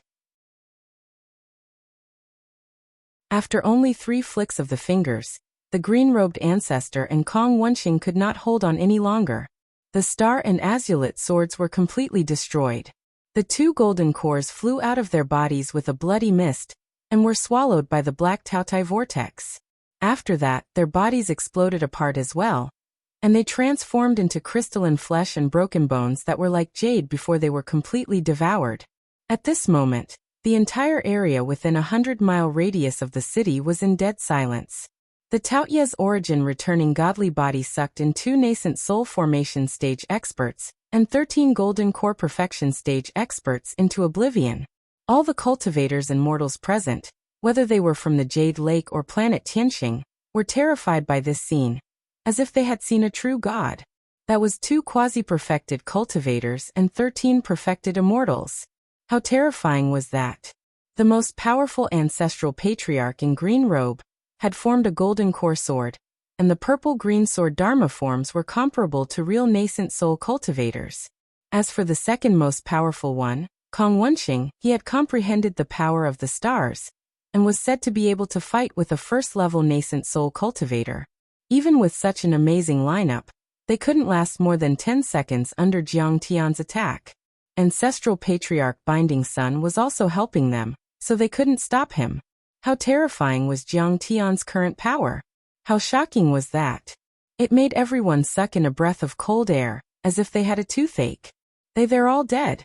After only 3 flicks of the fingers, the green-robed ancestor and Kong Wenxing could not hold on any longer. The star and azulite swords were completely destroyed. The 2 golden cores flew out of their bodies with a bloody mist, and were swallowed by the black Taotai vortex. After that, their bodies exploded apart as well, and they transformed into crystalline flesh and broken bones that were like jade before they were completely devoured. At this moment, the entire area within a 100-mile radius of the city was in dead silence. The Taoye's origin returning godly body sucked in 2 nascent soul formation stage experts and 13 golden core perfection stage experts into oblivion. All the cultivators and mortals present, whether they were from the Jade Lake or planet Tianxing, were terrified by this scene, as if they had seen a true god. That was 2 quasi-perfected cultivators and 13 perfected immortals. How terrifying was that? The most powerful ancestral patriarch in green robe had formed a golden core sword, and the purple-green sword Dharma forms were comparable to real nascent soul cultivators. As for the second most powerful one, Kong Wenxing, he had comprehended the power of the stars, and was said to be able to fight with a first-level nascent soul cultivator. Even with such an amazing lineup, they couldn't last more than 10 seconds under Jiang Tian's attack. Ancestral Patriarch Binding Sun was also helping them, so they couldn't stop him. How terrifying was Jiang Tian's current power? How shocking was that? It made everyone suck in a breath of cold air, as if they had a toothache. They're all dead.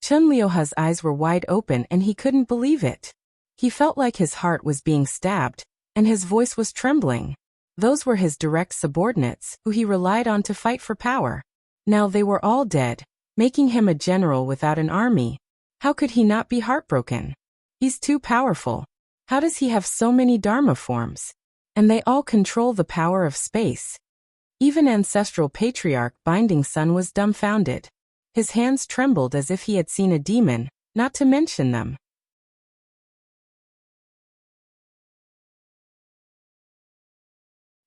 Chun Liuhe's eyes were wide open and he couldn't believe it. He felt like his heart was being stabbed, and his voice was trembling. Those were his direct subordinates, who he relied on to fight for power. Now they were all dead, making him a general without an army. How could he not be heartbroken? He's too powerful. How does he have so many Dharma forms? And they all control the power of space. Even ancestral patriarch Binding Sun was dumbfounded. His hands trembled as if he had seen a demon, not to mention them.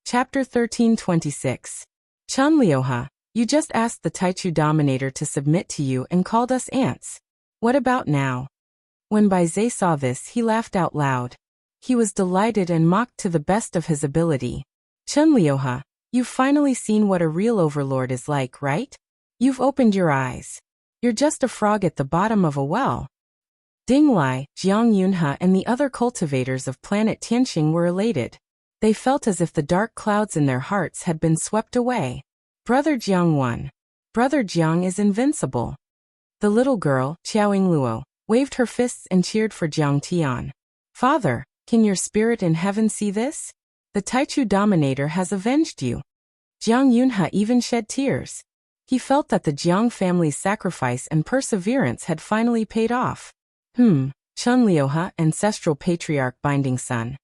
Chapter 1326. Chunlioha, you just asked the Taichu Dominator to submit to you and called us ants. What about now? When Baizhe saw this, he laughed out loud. He was delighted and mocked to the best of his ability. Chunlioha, you've finally seen what a real overlord is like, right? You've opened your eyes. You're just a frog at the bottom of a well. Dinglai, Jiang Yunhe and the other cultivators of planet Tianxing were elated. They felt as if the dark clouds in their hearts had been swept away. Brother Jiang won. Brother Jiang is invincible. The little girl, Xiaoying Luo, waved her fists and cheered for Jiang Tian. Father, can your spirit in heaven see this? The Taichu Dominator has avenged you. Jiang Yunhe even shed tears. He felt that the Jiang family's sacrifice and perseverance had finally paid off. Chunlioha, ancestral patriarch Binding Sun.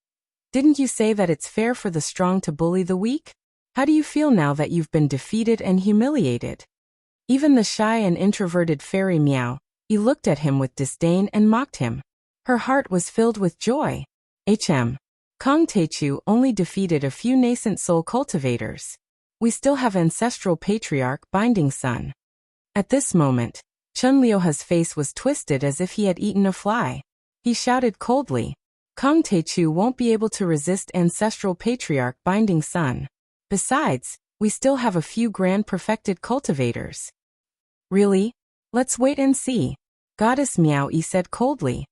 Didn't you say that it's fair for the strong to bully the weak? How do you feel now that you've been defeated and humiliated? Even the shy and introverted fairy Miao, he looked at him with disdain and mocked him. Her heart was filled with joy. Kong Taichu only defeated a few nascent soul cultivators. We still have ancestral patriarch Binding Sun. At this moment, Chunlioha's face was twisted as if he had eaten a fly. He shouted coldly, Kong Taichu won't be able to resist ancestral patriarch Binding Sun. Besides, we still have a few grand perfected cultivators. Really? Let's wait and see. Goddess Miao Yi said coldly.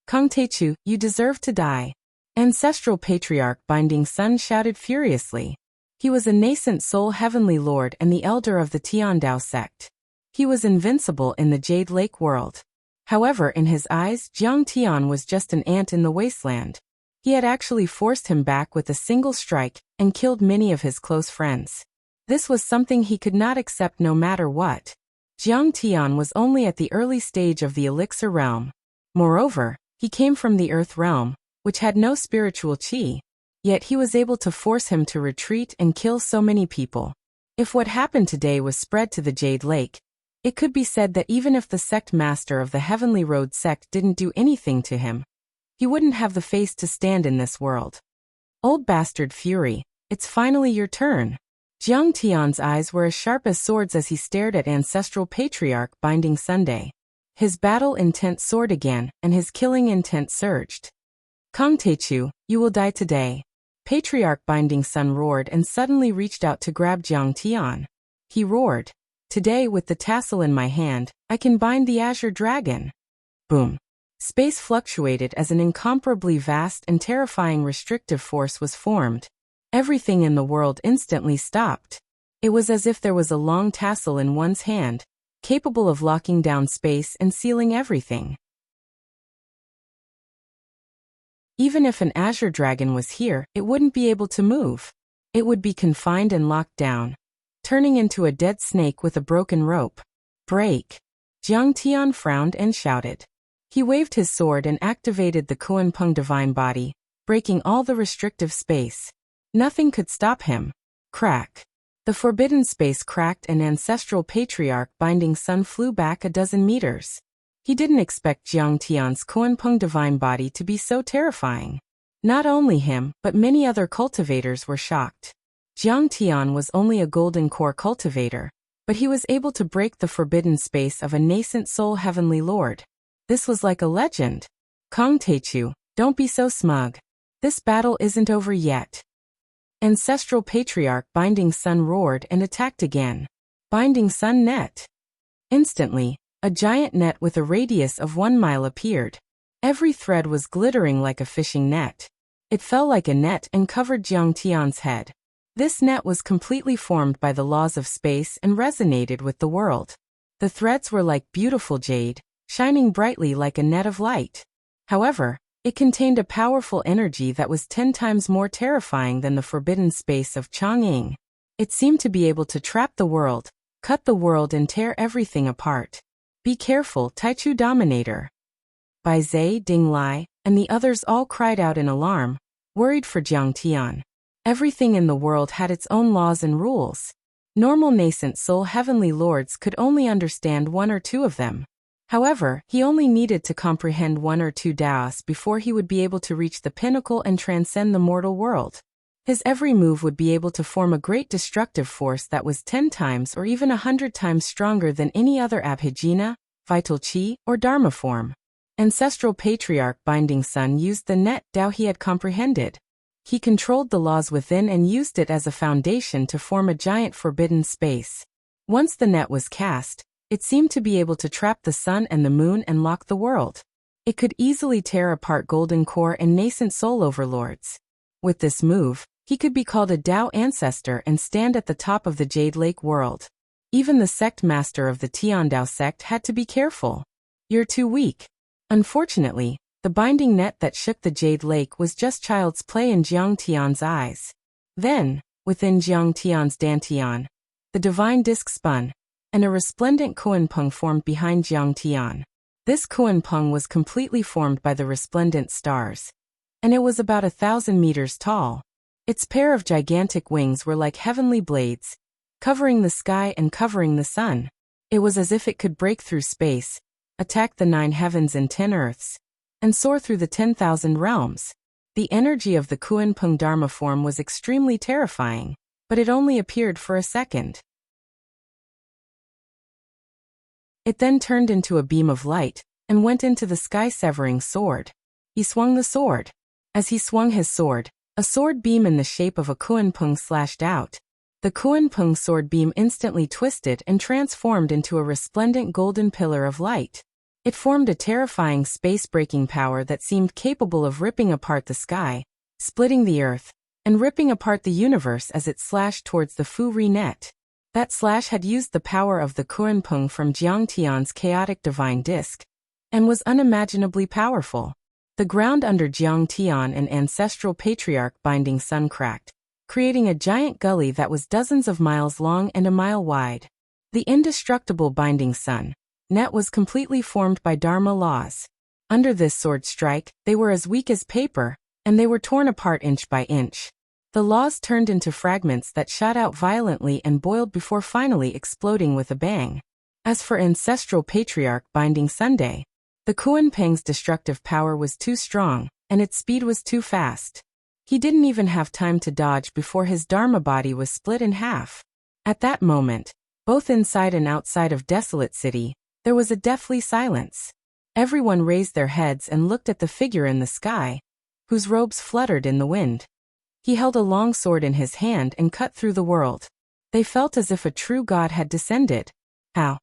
Kong Taichu, you deserve to die. Ancestral patriarch Binding Sun shouted furiously. He was a nascent soul heavenly lord and the elder of the Tiandao sect. He was invincible in the Jade Lake world. However, in his eyes, Jiang Tian was just an ant in the wasteland. He had actually forced him back with a single strike and killed many of his close friends. This was something he could not accept no matter what. Jiang Tian was only at the early stage of the elixir realm. Moreover, he came from the earth realm, which had no spiritual qi. Yet he was able to force him to retreat and kill so many people. If what happened today was spread to the Jade Lake, it could be said that even if the sect master of the Heavenly Road sect didn't do anything to him, he wouldn't have the face to stand in this world. Old bastard Fury, it's finally your turn. Jiang Tian's eyes were as sharp as swords as he stared at ancestral patriarch Binding Sunday. His battle intent soared again, and his killing intent surged. Kong Taichu, you will die today. Patriarch Binding Sun roared and suddenly reached out to grab Jiang Tian. He roared. Today, with the tassel in my hand, I can bind the Azure Dragon. Boom. Space fluctuated as an incomparably vast and terrifying restrictive force was formed. Everything in the world instantly stopped. It was as if there was a long tassel in one's hand, capable of locking down space and sealing everything. Even if an Azure Dragon was here, it wouldn't be able to move. It would be confined and locked down, turning into a dead snake with a broken rope. Break! Jiang Tian frowned and shouted. He waved his sword and activated the Kuanpeng Divine Body, breaking all the restrictive space. Nothing could stop him. Crack! The forbidden space cracked and ancestral patriarch Binding Sun flew back a dozen meters. He didn't expect Jiang Tian's Kuanpeng Divine Body to be so terrifying. Not only him, but many other cultivators were shocked. Jiang Tian was only a golden core cultivator, but he was able to break the forbidden space of a nascent soul heavenly lord. This was like a legend. Kong Taichu, don't be so smug. This battle isn't over yet. Ancestral patriarch Binding Sun roared and attacked again. Binding Sun net. Instantly, a giant net with a radius of 1 mile appeared. Every thread was glittering like a fishing net. It fell like a net and covered Jiang Tian's head. This net was completely formed by the laws of space and resonated with the world. The threads were like beautiful jade, shining brightly like a net of light. However, it contained a powerful energy that was 10 times more terrifying than the forbidden space of Chang'ing. It seemed to be able to trap the world, cut the world and tear everything apart. Be careful, Taichu Dominator. Bai Zai, Ding Lai, and the others all cried out in alarm, worried for Jiang Tian. Everything in the world had its own laws and rules. Normal nascent soul heavenly lords could only understand one or two of them. However, he only needed to comprehend one or two Daos before he would be able to reach the pinnacle and transcend the mortal world. His every move would be able to form a great destructive force that was 10 times or even 100 times stronger than any other Abhijna, vital chi, or Dharma form. Ancestral Patriarch Binding Sun used the net Dao he had comprehended. He controlled the laws within and used it as a foundation to form a giant forbidden space. Once the net was cast, it seemed to be able to trap the sun and the moon and lock the world. It could easily tear apart Golden Core and nascent soul overlords. With this move, he could be called a Dao ancestor and stand at the top of the Jade Lake world. Even the sect master of the Tian Dao sect had to be careful. You're too weak. Unfortunately, the binding net that shook the Jade Lake was just child's play in Jiang Tian's eyes. Then, within Jiang Tian's dantian, the divine disc spun, and a resplendent Kuan-Peng formed behind Jiang Tian. This Kuan-Peng was completely formed by the resplendent stars, and it was about 1,000 meters tall. Its pair of gigantic wings were like heavenly blades, covering the sky and covering the sun. It was as if it could break through space, attack the 9 heavens and 10 earths, and soar through the 10,000 realms. The energy of the Kuan-Peng Dharma form was extremely terrifying, but it only appeared for a second. It then turned into a beam of light, and went into the sky-severing sword. He swung the sword. As he swung his sword, a sword beam in the shape of a Kuan-Peng slashed out. The Kuan-Peng sword beam instantly twisted and transformed into a resplendent golden pillar of light. It formed a terrifying space-breaking power that seemed capable of ripping apart the sky, splitting the earth, and ripping apart the universe as it slashed towards the Fu-Ri net. That slash had used the power of the Kuan-Peng from Jiang Tian's chaotic divine disc, and was unimaginably powerful. The ground under Jiang Tian and ancestral patriarch Binding Sun cracked, creating a giant gully that was dozens of miles long and a mile wide. The indestructible Binding Sun net was completely formed by Dharma laws. Under this sword strike, they were as weak as paper, and they were torn apart inch by inch. The laws turned into fragments that shot out violently and boiled before finally exploding with a bang. As for ancestral patriarch Binding Sunday, the Kuan-Peng's destructive power was too strong, and its speed was too fast. He didn't even have time to dodge before his Dharma body was split in half. At that moment, both inside and outside of Desolate City, there was a deathly silence. Everyone raised their heads and looked at the figure in the sky, whose robes fluttered in the wind. He held a long sword in his hand and cut through the world. They felt as if a true god had descended. How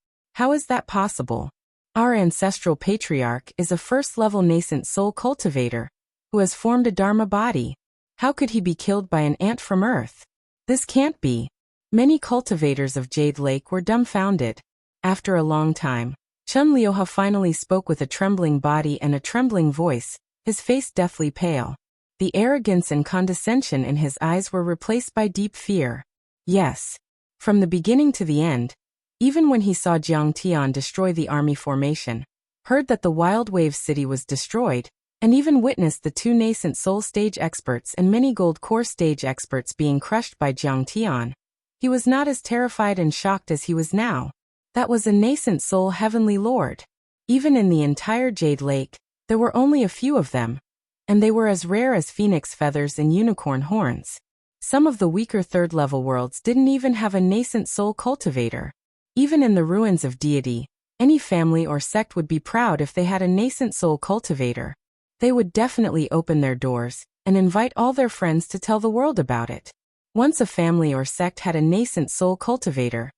is that possible? Our ancestral patriarch is a first-level nascent soul cultivator, who has formed a Dharma body. How could he be killed by an ant from Earth? This can't be. Many cultivators of Jade Lake were dumbfounded. After a long time, Chun Liuha finally spoke with a trembling body and a trembling voice, his face deathly pale. The arrogance and condescension in his eyes were replaced by deep fear. Yes. From the beginning to the end, even when he saw Jiang Tian destroy the army formation, heard that the Wild Wave City was destroyed, and even witnessed the 2 nascent soul stage experts and many gold core stage experts being crushed by Jiang Tian, he was not as terrified and shocked as he was now. That was a nascent soul heavenly lord. Even in the entire Jade Lake, there were only a few of them, and they were as rare as phoenix feathers and unicorn horns. Some of the weaker third-level worlds didn't even have a nascent soul cultivator. Even in the ruins of deity, any family or sect would be proud if they had a nascent soul cultivator. They would definitely open their doors and invite all their friends to tell the world about it. Once a family or sect had a nascent soul cultivator,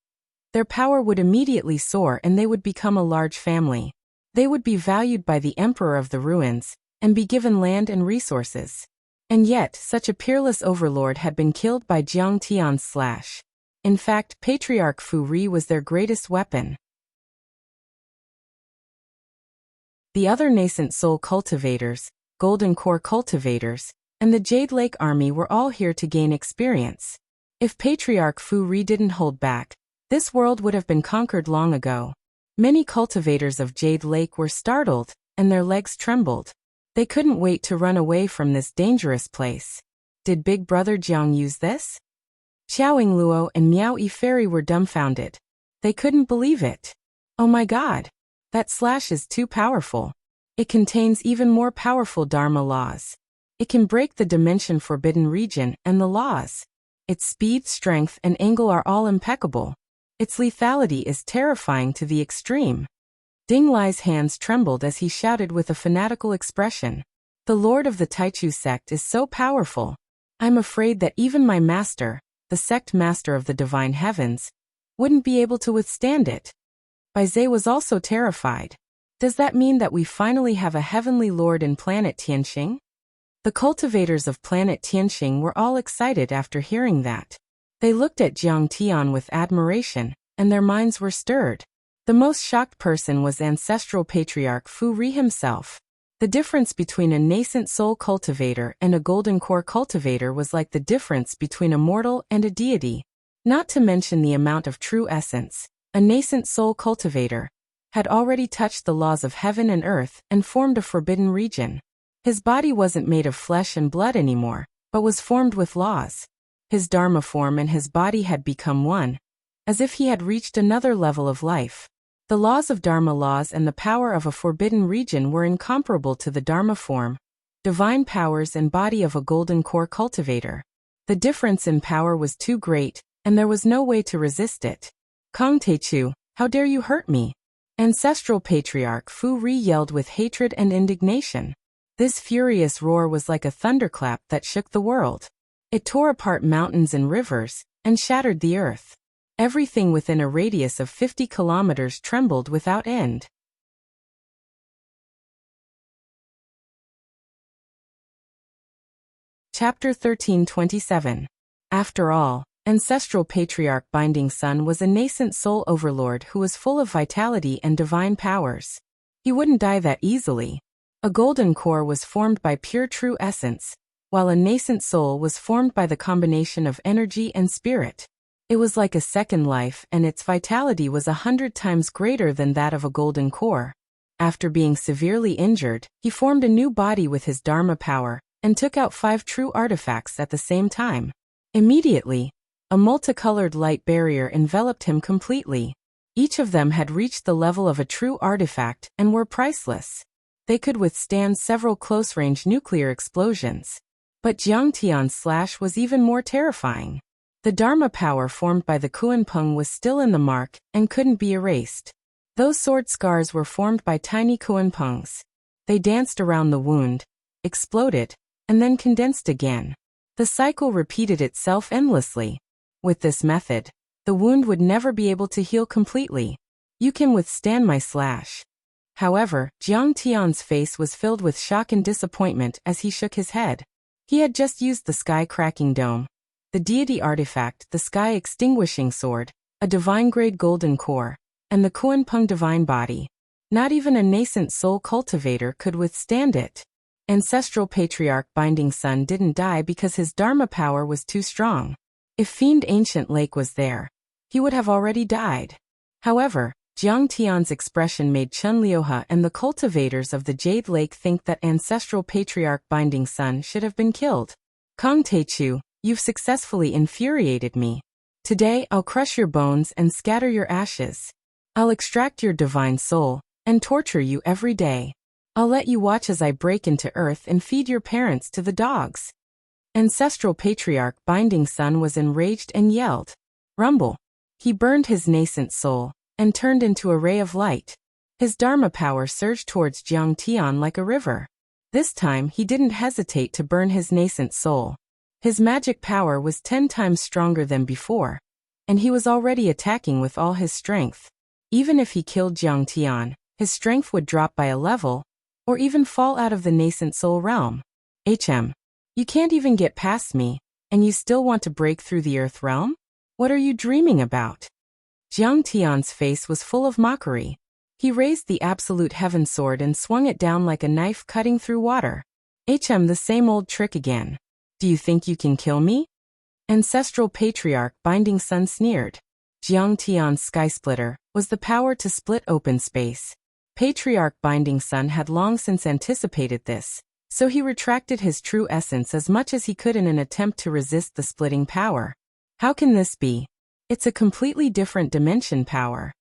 their power would immediately soar and they would become a large family. They would be valued by the emperor of the ruins, and be given land and resources. And yet, such a peerless overlord had been killed by Jiang Tian's slash. In fact, Patriarch Fu-Ri was their greatest weapon. The other nascent soul cultivators, Golden Core cultivators, and the Jade Lake army were all here to gain experience. If Patriarch Fu-Ri didn't hold back, this world would have been conquered long ago. Many cultivators of Jade Lake were startled, and their legs trembled. They couldn't wait to run away from this dangerous place. Did Big Brother Jiang use this? Xiaoying Luo and Miao Yi Fairy were dumbfounded. They couldn't believe it. Oh my god! That slash is too powerful. It contains even more powerful Dharma laws. It can break the dimension forbidden region and the laws. Its speed, strength, and angle are all impeccable. Its lethality is terrifying to the extreme. Ding Lai's hands trembled as he shouted with a fanatical expression. The Lord of the Taichu sect is so powerful. I'm afraid that even my master, the sect master of the divine heavens, wouldn't be able to withstand it. Baizhe was also terrified. Does that mean that we finally have a heavenly lord in planet Tianxing? The cultivators of planet Tianxing were all excited after hearing that. They looked at Jiang Tian with admiration, and their minds were stirred. The most shocked person was ancestral patriarch Fu Ri himself. The difference between a nascent soul cultivator and a golden core cultivator was like the difference between a mortal and a deity. Not to mention the amount of true essence. A nascent soul cultivator had already touched the laws of heaven and earth and formed a forbidden region. His body wasn't made of flesh and blood anymore, but was formed with laws. His Dharma form and his body had become one, as if he had reached another level of life. The laws of Dharma laws and the power of a forbidden region were incomparable to the Dharma form, divine powers and body of a golden core cultivator. The difference in power was too great, and there was no way to resist it. Kong Teichu, how dare you hurt me? Ancestral Patriarch Fu Ri yelled with hatred and indignation. This furious roar was like a thunderclap that shook the world. It tore apart mountains and rivers, and shattered the earth. Everything within a radius of 50 kilometers trembled without end. Chapter 1327. After all, Ancestral Patriarch Binding Sun was a nascent soul overlord who was full of vitality and divine powers. He wouldn't die that easily. A golden core was formed by pure true essence, while a nascent soul was formed by the combination of energy and spirit. It was like a second life, and its vitality was 100 times greater than that of a golden core. After being severely injured, he formed a new body with his Dharma power, and took out 5 true artifacts at the same time. Immediately, a multicolored light barrier enveloped him completely. Each of them had reached the level of a true artifact and were priceless. They could withstand several close-range nuclear explosions. But Jiang Tian's slash was even more terrifying. The Dharma power formed by the Kuanpeng was still in the mark and couldn't be erased. Those sword scars were formed by tiny Kuanpengs. They danced around the wound, exploded, and then condensed again. The cycle repeated itself endlessly. With this method, the wound would never be able to heal completely. You can withstand my slash. However, Jiang Tian's face was filled with shock and disappointment as he shook his head. He had just used the sky-cracking dome, the deity artifact, the sky-extinguishing sword, a divine-grade golden core, and the Kuanpeng divine body. Not even a nascent soul cultivator could withstand it. Ancestral Patriarch Binding Sun didn't die because his Dharma power was too strong. If Fiend Ancient Lake was there, he would have already died. However, Jiang Tian's expression made Chun Liuhe and the cultivators of the Jade Lake think that Ancestral Patriarch Binding Sun should have been killed. Kong Teichu, you've successfully infuriated me. Today I'll crush your bones and scatter your ashes. I'll extract your divine soul, and torture you every day. I'll let you watch as I break into earth and feed your parents to the dogs. Ancestral Patriarch Binding Sun was enraged and yelled. Rumble. He burned his nascent soul, and turned into a ray of light. His Dharma power surged towards Jiang Tian like a river. This time he didn't hesitate to burn his nascent soul. His magic power was 10 times stronger than before, and he was already attacking with all his strength. Even if he killed Jiang Tian, his strength would drop by a level, or even fall out of the nascent soul realm. You can't even get past me, and you still want to break through the earth realm? What are you dreaming about? Jiang Tian's face was full of mockery. He raised the absolute heaven sword and swung it down like a knife cutting through water. The same old trick again. Do you think you can kill me? Ancestral Patriarch Binding Sun sneered. Jiang Tian's skysplitter, was the power to split open space. Patriarch Binding Sun had long since anticipated this, so he retracted his true essence as much as he could in an attempt to resist the splitting power. How can this be? It's a completely different dimension power.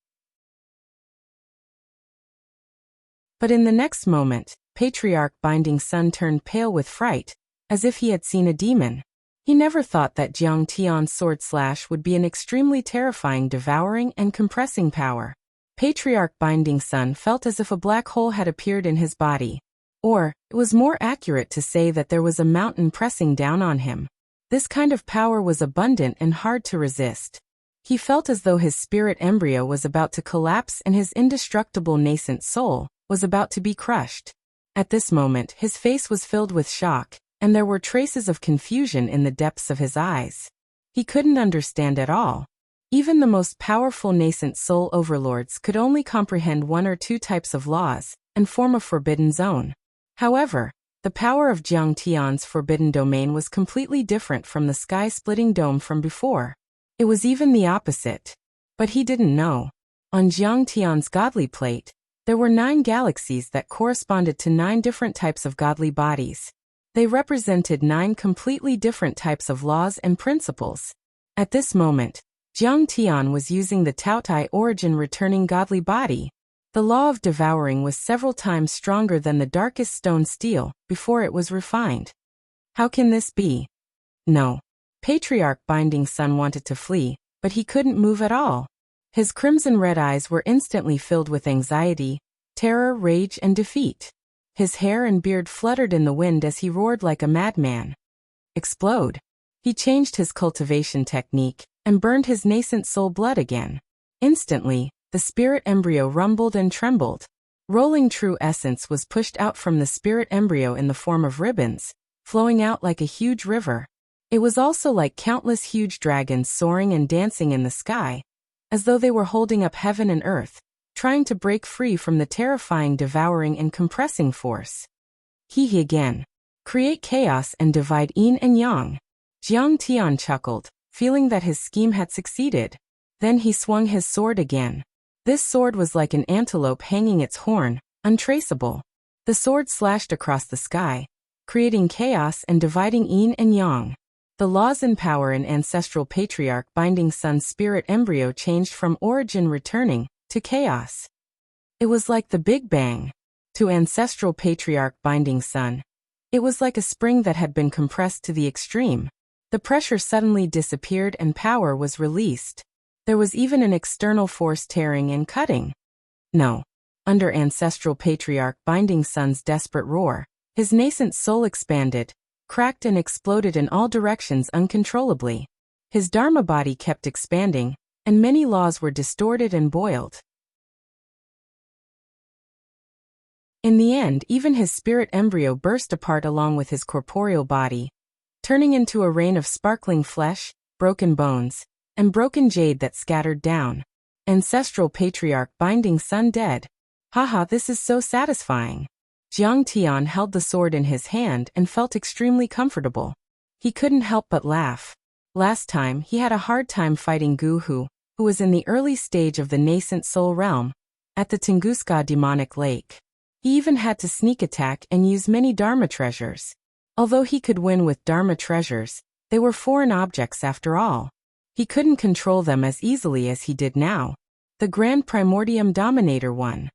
But in the next moment, Patriarch Binding Sun turned pale with fright, as if he had seen a demon. He never thought that Jiang Tian's sword slash would be an extremely terrifying devouring and compressing power. Patriarch Binding Sun felt as if a black hole had appeared in his body. Or, it was more accurate to say that there was a mountain pressing down on him. This kind of power was abundant and hard to resist. He felt as though his spirit embryo was about to collapse and his indestructible nascent soul was about to be crushed. At this moment, his face was filled with shock, and there were traces of confusion in the depths of his eyes. He couldn't understand at all. Even the most powerful nascent soul overlords could only comprehend one or two types of laws and form a forbidden zone. However, the power of Jiang Tian's forbidden domain was completely different from the sky-splitting dome from before. It was even the opposite. But he didn't know. On Jiang Tian's godly plate, there were 9 galaxies that corresponded to 9 different types of godly bodies. They represented 9 completely different types of laws and principles. At this moment, Jiang Tian was using the Taotai origin returning godly body. The law of devouring was several times stronger than the darkest stone steel before it was refined. How can this be? No. Patriarch Binding Sun wanted to flee, but he couldn't move at all. His crimson-red eyes were instantly filled with anxiety, terror, rage, and defeat. His hair and beard fluttered in the wind as he roared like a madman. Explode. He changed his cultivation technique and burned his nascent soul blood again. Instantly, the spirit embryo rumbled and trembled. Rolling true essence was pushed out from the spirit embryo in the form of ribbons, flowing out like a huge river. It was also like countless huge dragons soaring and dancing in the sky, as though they were holding up heaven and earth, trying to break free from the terrifying devouring and compressing force. He again. Create chaos and divide yin and yang. Jiang Tian chuckled, feeling that his scheme had succeeded. Then he swung his sword again. This sword was like an antelope hanging its horn, untraceable. The sword slashed across the sky, creating chaos and dividing yin and yang. The laws and power in ancestral patriarch Binding Sun's spirit embryo changed from origin returning to chaos. It was like the Big Bang. To ancestral patriarch Binding Sun, it was like a spring that had been compressed to the extreme. The pressure suddenly disappeared and power was released. There was even an external force tearing and cutting. No. Under ancestral patriarch Binding Sun's desperate roar, his nascent soul expanded, cracked and exploded in all directions uncontrollably. His Dharma body kept expanding, and many laws were distorted and boiled. In the end, even his spirit embryo burst apart along with his corporeal body, turning into a rain of sparkling flesh, broken bones, and broken jade that scattered down. Ancestral patriarch Binding Sun dead. Haha, this is so satisfying. Jiang Tian held the sword in his hand and felt extremely comfortable. He couldn't help but laugh. Last time, he had a hard time fighting Gu Hu, who was in the early stage of the nascent soul realm, at the Tunguska demonic lake. He even had to sneak attack and use many Dharma treasures. Although he could win with Dharma treasures, they were foreign objects after all. He couldn't control them as easily as he did now. The Grand Primordium Dominator won.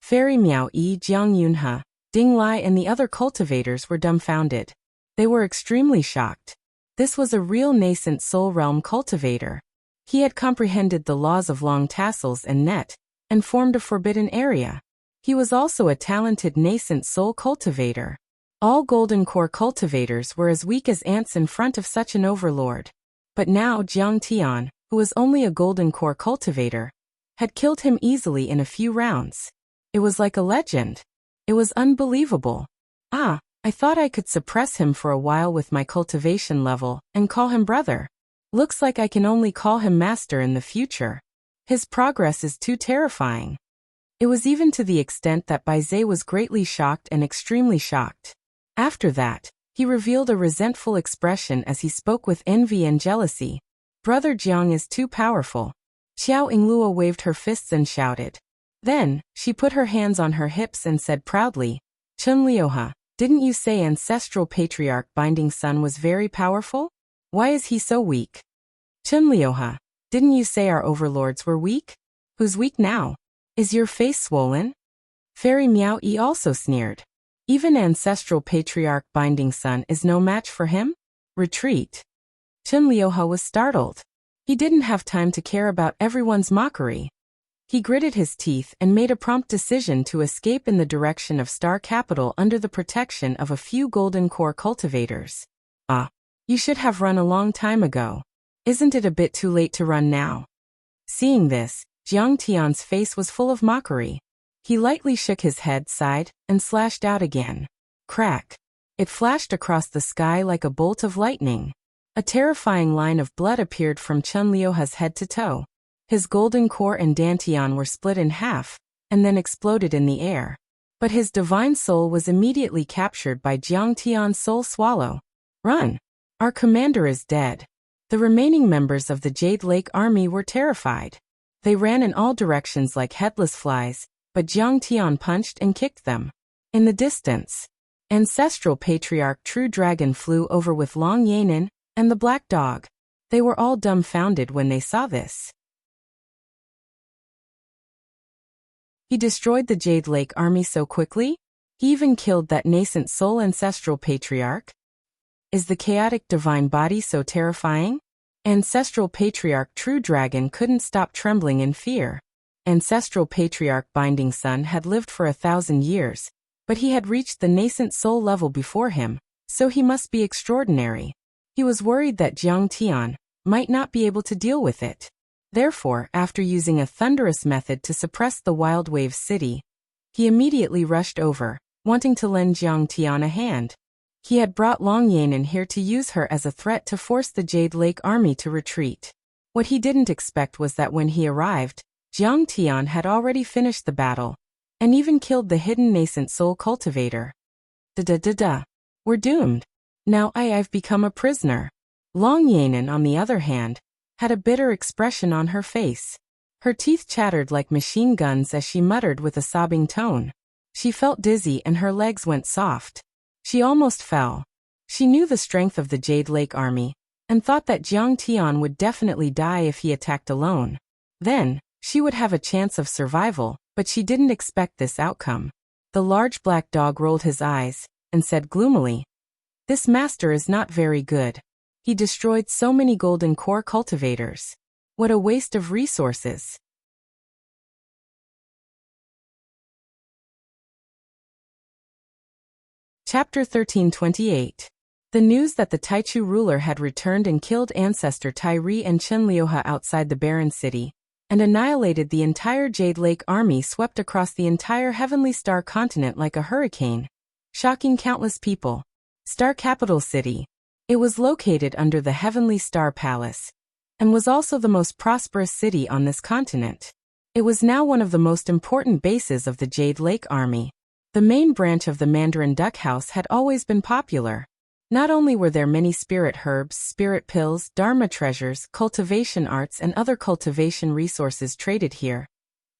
Fairy Miao Yi, Jiang Yunhe, Ding Lai and the other cultivators were dumbfounded. They were extremely shocked. This was a real nascent soul realm cultivator. He had comprehended the laws of long tassels and net, and formed a forbidden area. He was also a talented nascent soul cultivator. All golden core cultivators were as weak as ants in front of such an overlord. But now Jiang Tian, who was only a golden core cultivator, had killed him easily in a few rounds. It was like a legend. It was unbelievable. I thought I could suppress him for a while with my cultivation level and call him brother. Looks like I can only call him master in the future. His progress is too terrifying. It was even to the extent that Baizé was greatly shocked and extremely shocked. After that, he revealed a resentful expression as he spoke with envy and jealousy. Brother Jiang is too powerful. Xiao Yinglua waved her fists and shouted. Then, she put her hands on her hips and said proudly, Chen Liuha, didn't you say ancestral patriarch Binding Sun was very powerful? Why is he so weak? Chen Liuha, didn't you say our overlords were weak? Who's weak now? Is your face swollen? Fairy Miao Yi also sneered. Even ancestral patriarch Binding Sun is no match for him? Retreat. Chen Liuha was startled. He didn't have time to care about everyone's mockery. He gritted his teeth and made a prompt decision to escape in the direction of Star Capital under the protection of a few golden core cultivators. You should have run a long time ago. Isn't it a bit too late to run now? Seeing this, Jiang Tian's face was full of mockery. He lightly shook his head, sighed, and slashed out again. Crack. It flashed across the sky like a bolt of lightning. A terrifying line of blood appeared from Chen Liuha's head to toe. His golden core and dantian were split in half, and then exploded in the air. But his divine soul was immediately captured by Jiang Tian's soul swallow. Run! Our commander is dead. The remaining members of the Jade Lake army were terrified. They ran in all directions like headless flies, but Jiang Tian punched and kicked them. In the distance, ancestral patriarch True Dragon flew over with Long Yanin and the black dog. They were all dumbfounded when they saw this. He destroyed the Jade Lake army so quickly? He even killed that nascent soul ancestral patriarch? Is the chaotic divine body so terrifying? Ancestral patriarch True Dragon couldn't stop trembling in fear. Ancestral patriarch Binding Sun had lived for 1,000 years, but he had reached the nascent soul level before him, so he must be extraordinary. He was worried that Jiang Tian might not be able to deal with it. Therefore, after using a thunderous method to suppress the Wild Wave City, he immediately rushed over, wanting to lend Jiang Tian a hand. He had brought Long Yanin here to use her as a threat to force the Jade Lake army to retreat. What he didn't expect was that when he arrived, Jiang Tian had already finished the battle, and even killed the hidden nascent soul cultivator. We're doomed. Now I've become a prisoner. Long Yanin, on the other hand, had a bitter expression on her face. Her teeth chattered like machine guns as she muttered with a sobbing tone. She felt dizzy and her legs went soft. She almost fell. She knew the strength of the Jade Lake army, and thought that Jiang Tian would definitely die if he attacked alone. Then, she would have a chance of survival, but she didn't expect this outcome. The large black dog rolled his eyes, and said gloomily, "This master is not very good. He destroyed so many golden core cultivators. What a waste of resources." Chapter 1328. The news that the Taichu ruler had returned and killed ancestor Tairi and Chen Liuha outside the barren city, and annihilated the entire Jade Lake army swept across the entire Heavenly Star continent like a hurricane, shocking countless people. Star Capital City. It was located under the Heavenly Star Palace, and was also the most prosperous city on this continent. It was now one of the most important bases of the Jade Lake army. The main branch of the Mandarin Duck House had always been popular. Not only were there many spirit herbs, spirit pills, dharma treasures, cultivation arts and other cultivation resources traded here,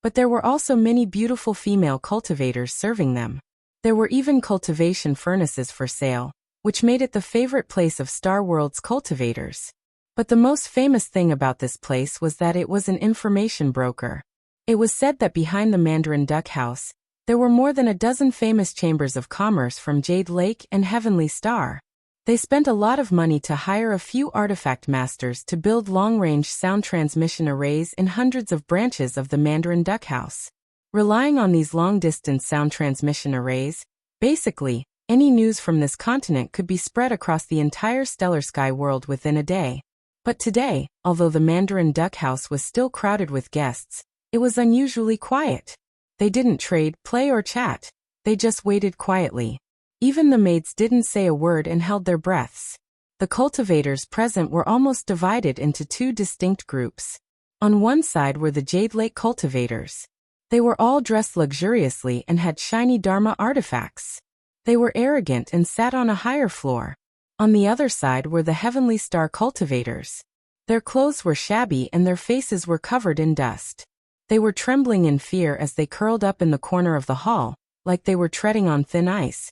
but there were also many beautiful female cultivators serving them. There were even cultivation furnaces for sale, which made it the favorite place of Star World's cultivators. But the most famous thing about this place was that it was an information broker. It was said that behind the Mandarin Duck House, there were more than a dozen famous chambers of commerce from Jade Lake and Heavenly Star. They spent a lot of money to hire a few artifact masters to build long-range sound transmission arrays in hundreds of branches of the Mandarin Duck House. Relying on these long-distance sound transmission arrays, basically, any news from this continent could be spread across the entire stellar sky world within a day. But today, although the Mandarin Duck House was still crowded with guests, it was unusually quiet. They didn't trade, play or chat. They just waited quietly. Even the maids didn't say a word and held their breaths. The cultivators present were almost divided into two distinct groups. On one side were the Jade Lake cultivators. They were all dressed luxuriously and had shiny dharma artifacts. They were arrogant and sat on a higher floor. On the other side were the Heavenly Star cultivators. Their clothes were shabby and their faces were covered in dust. They were trembling in fear as they curled up in the corner of the hall, like they were treading on thin ice,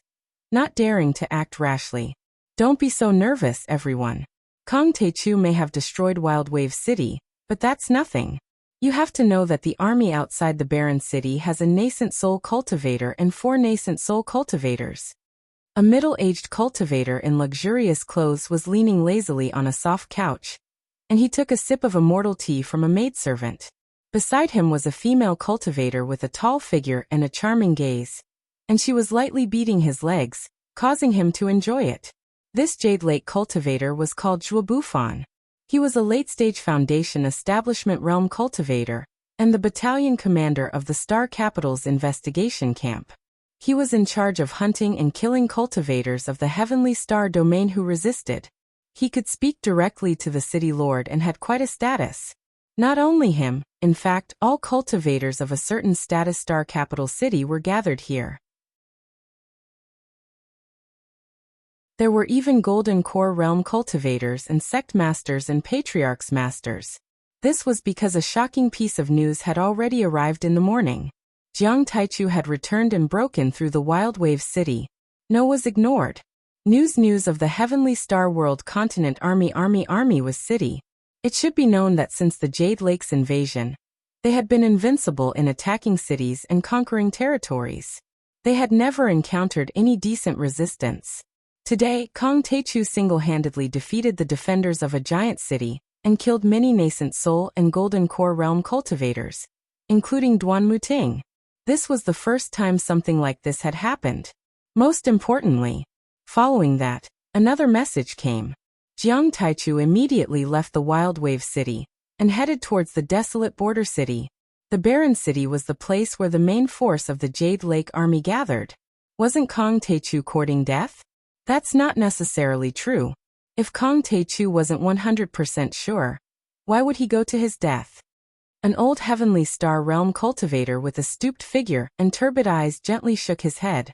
not daring to act rashly. Don't be so nervous, everyone. Kong Taechu may have destroyed Wild Wave City, but that's nothing. You have to know that the army outside the barren city has a nascent soul cultivator and 4 nascent soul cultivators. A middle-aged cultivator in luxurious clothes was leaning lazily on a soft couch, and he took a sip of immortal tea from a maidservant. Beside him was a female cultivator with a tall figure and a charming gaze, and she was lightly beating his legs, causing him to enjoy it. This Jade Lake cultivator was called Zhuobufan. He was a late-stage Foundation Establishment Realm cultivator, and the battalion commander of the Star Capital's investigation camp. He was in charge of hunting and killing cultivators of the Heavenly Star domain who resisted. He could speak directly to the city lord and had quite a status. Not only him, in fact, all cultivators of a certain status Star Capital city were gathered here. There were even Golden Core Realm cultivators and Sect Masters and Patriarchs Masters. This was because a shocking piece of news had already arrived in the morning. Jiang Taichu had returned and broken through the Wild Wave City. No was ignored. News of the Heavenly Star World Continent Army was city. It should be known that since the Jade Lake's invasion, they had been invincible in attacking cities and conquering territories. They had never encountered any decent resistance. Today, Kong Taechu single-handedly defeated the defenders of a giant city and killed many nascent soul and golden core realm cultivators, including Duan Muting. This was the first time something like this had happened. Most importantly, following that, another message came. Jiang Taichu immediately left the Wild Wave City and headed towards the desolate border city. The barren city was the place where the main force of the Jade Lake army gathered. Wasn't Kong Taechu courting death? That's not necessarily true. If Kong Taechu wasn't 100% sure, why would he go to his death? An old Heavenly Star Realm cultivator with a stooped figure and turbid eyes gently shook his head.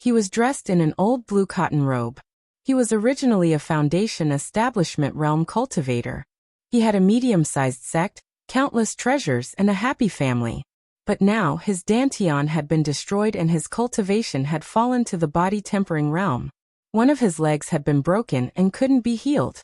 He was dressed in an old blue cotton robe. He was originally a Foundation Establishment Realm cultivator. He had a medium-sized sect, countless treasures, and a happy family. But now his Dantian had been destroyed and his cultivation had fallen to the body-tempering realm. One of his legs had been broken and couldn't be healed.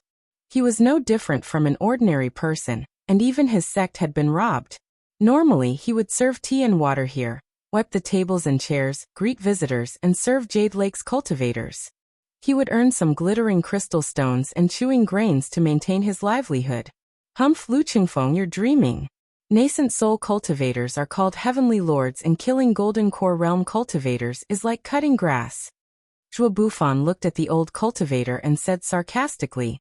He was no different from an ordinary person, and even his sect had been robbed. Normally he would serve tea and water here, wipe the tables and chairs, greet visitors, and serve Jade Lake's cultivators. He would earn some glittering crystal stones and chewing grains to maintain his livelihood. Humph Lu Qingfeng, you're dreaming. Nascent soul cultivators are called heavenly lords, and killing golden core realm cultivators is like cutting grass. Zhuobufan looked at the old cultivator and said sarcastically,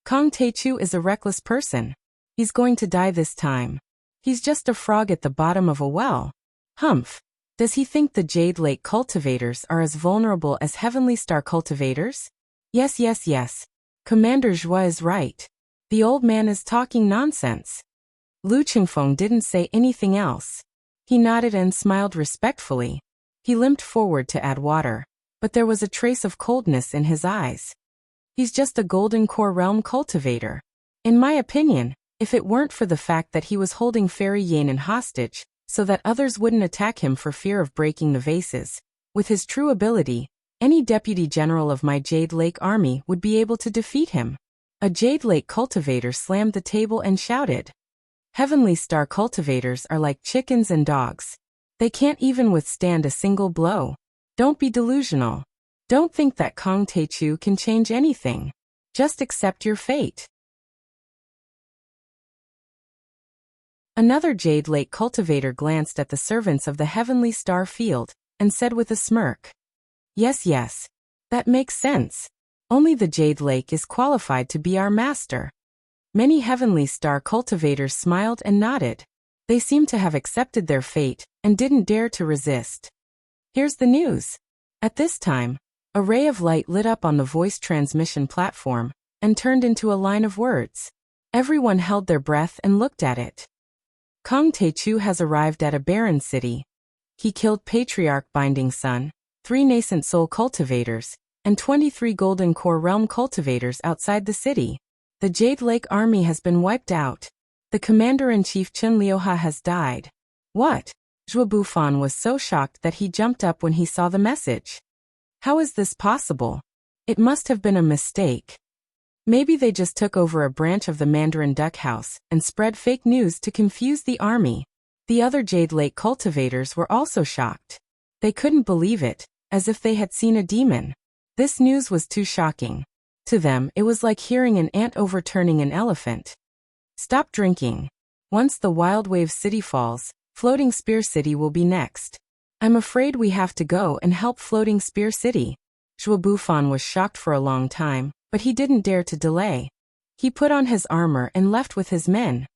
Kong Taechu is a reckless person. He's going to die this time. He's just a frog at the bottom of a well. Humph. Does he think the Jade Lake cultivators are as vulnerable as Heavenly Star cultivators? Yes. Commander Zhua is right. The old man is talking nonsense. Lu Qingfeng didn't say anything else. He nodded and smiled respectfully. He limped forward to add water, but there was a trace of coldness in his eyes. He's just a golden core realm cultivator. In my opinion, if it weren't for the fact that he was holding Fairy Yanin hostage, so that others wouldn't attack him for fear of breaking the vases, with his true ability, any deputy general of my Jade Lake army would be able to defeat him. A Jade Lake cultivator slammed the table and shouted. Heavenly Star cultivators are like chickens and dogs. They can't even withstand a single blow. Don't be delusional. Don't think that Kong Taechu can change anything. Just accept your fate. Another Jade Lake cultivator glanced at the servants of the Heavenly Star Field, and said with a smirk. Yes. That makes sense. Only the Jade Lake is qualified to be our master. Many Heavenly Star cultivators smiled and nodded. They seemed to have accepted their fate, and didn't dare to resist. Here's the news. At this time, a ray of light lit up on the voice transmission platform, and turned into a line of words. Everyone held their breath and looked at it. Kong Taechu has arrived at a barren city. He killed Patriarch Binding Sun, 3 nascent soul cultivators, and 23 golden core realm cultivators outside the city. The Jade Lake army has been wiped out. The commander-in-chief Chen Liuha has died. What? Zhuo Bufan was so shocked that he jumped up when he saw the message. How is this possible? It must have been a mistake. Maybe they just took over a branch of the Mandarin Duck House and spread fake news to confuse the army. The other Jade Lake cultivators were also shocked. They couldn't believe it, as if they had seen a demon. This news was too shocking. To them, it was like hearing an ant overturning an elephant. Stop drinking. Once the Wild Wave City falls, Floating Spear City will be next. I'm afraid we have to go and help Floating Spear City. Zhuo Bufan was shocked for a long time, but he didn't dare to delay. He put on his armor and left with his men.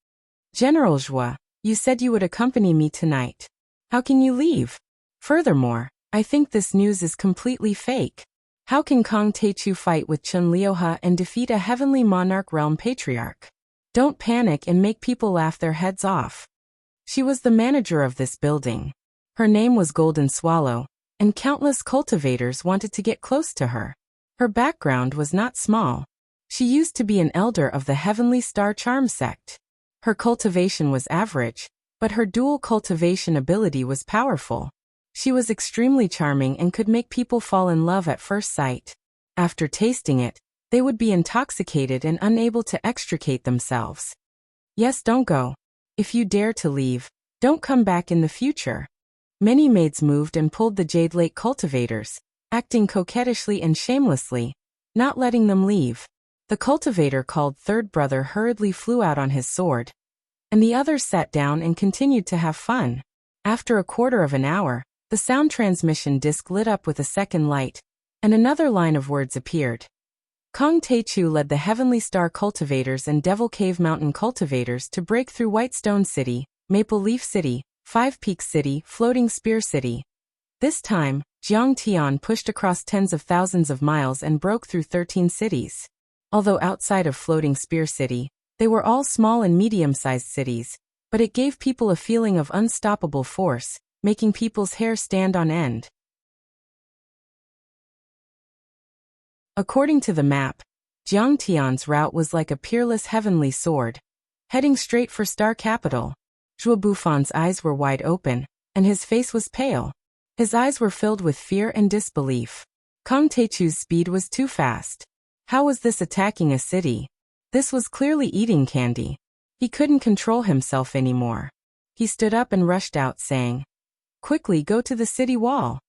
General Zhuo, you said you would accompany me tonight. How can you leave? Furthermore, I think this news is completely fake. How can Kong Teichu fight with Chen Liuha and defeat a heavenly monarch realm patriarch? Don't panic and make people laugh their heads off. She was the manager of this building. Her name was Golden Swallow, and countless cultivators wanted to get close to her. Her background was not small. She used to be an elder of the Heavenly Star Charm sect. Her cultivation was average, but her dual cultivation ability was powerful. She was extremely charming and could make people fall in love at first sight. After tasting it, they would be intoxicated and unable to extricate themselves. Yes, don't go. If you dare to leave, don't come back in the future. Many maids moved and pulled the Jade Lake cultivators, acting coquettishly and shamelessly, not letting them leave. The cultivator called Third Brother hurriedly flew out on his sword, and the others sat down and continued to have fun. After a quarter of an hour, the sound transmission disc lit up with a second light, and another line of words appeared. Kong Teichu led the Heavenly Star cultivators and Devil Cave Mountain cultivators to break through Whitestone City, Maple Leaf City, Five Peaks City, Floating Spear City. This time, Jiang Tian pushed across tens of thousands of miles and broke through 13 cities. Although outside of Floating Spear City, they were all small and medium-sized cities, but it gave people a feeling of unstoppable force, making people's hair stand on end. According to the map, Jiang Tian's route was like a peerless heavenly sword, heading straight for Star Capital. Zhuo Bufan's eyes were wide open, and his face was pale. His eyes were filled with fear and disbelief. Kong Teichu's speed was too fast. How was this attacking a city? This was clearly eating candy. He couldn't control himself anymore. He stood up and rushed out saying, "Quickly go to the city wall."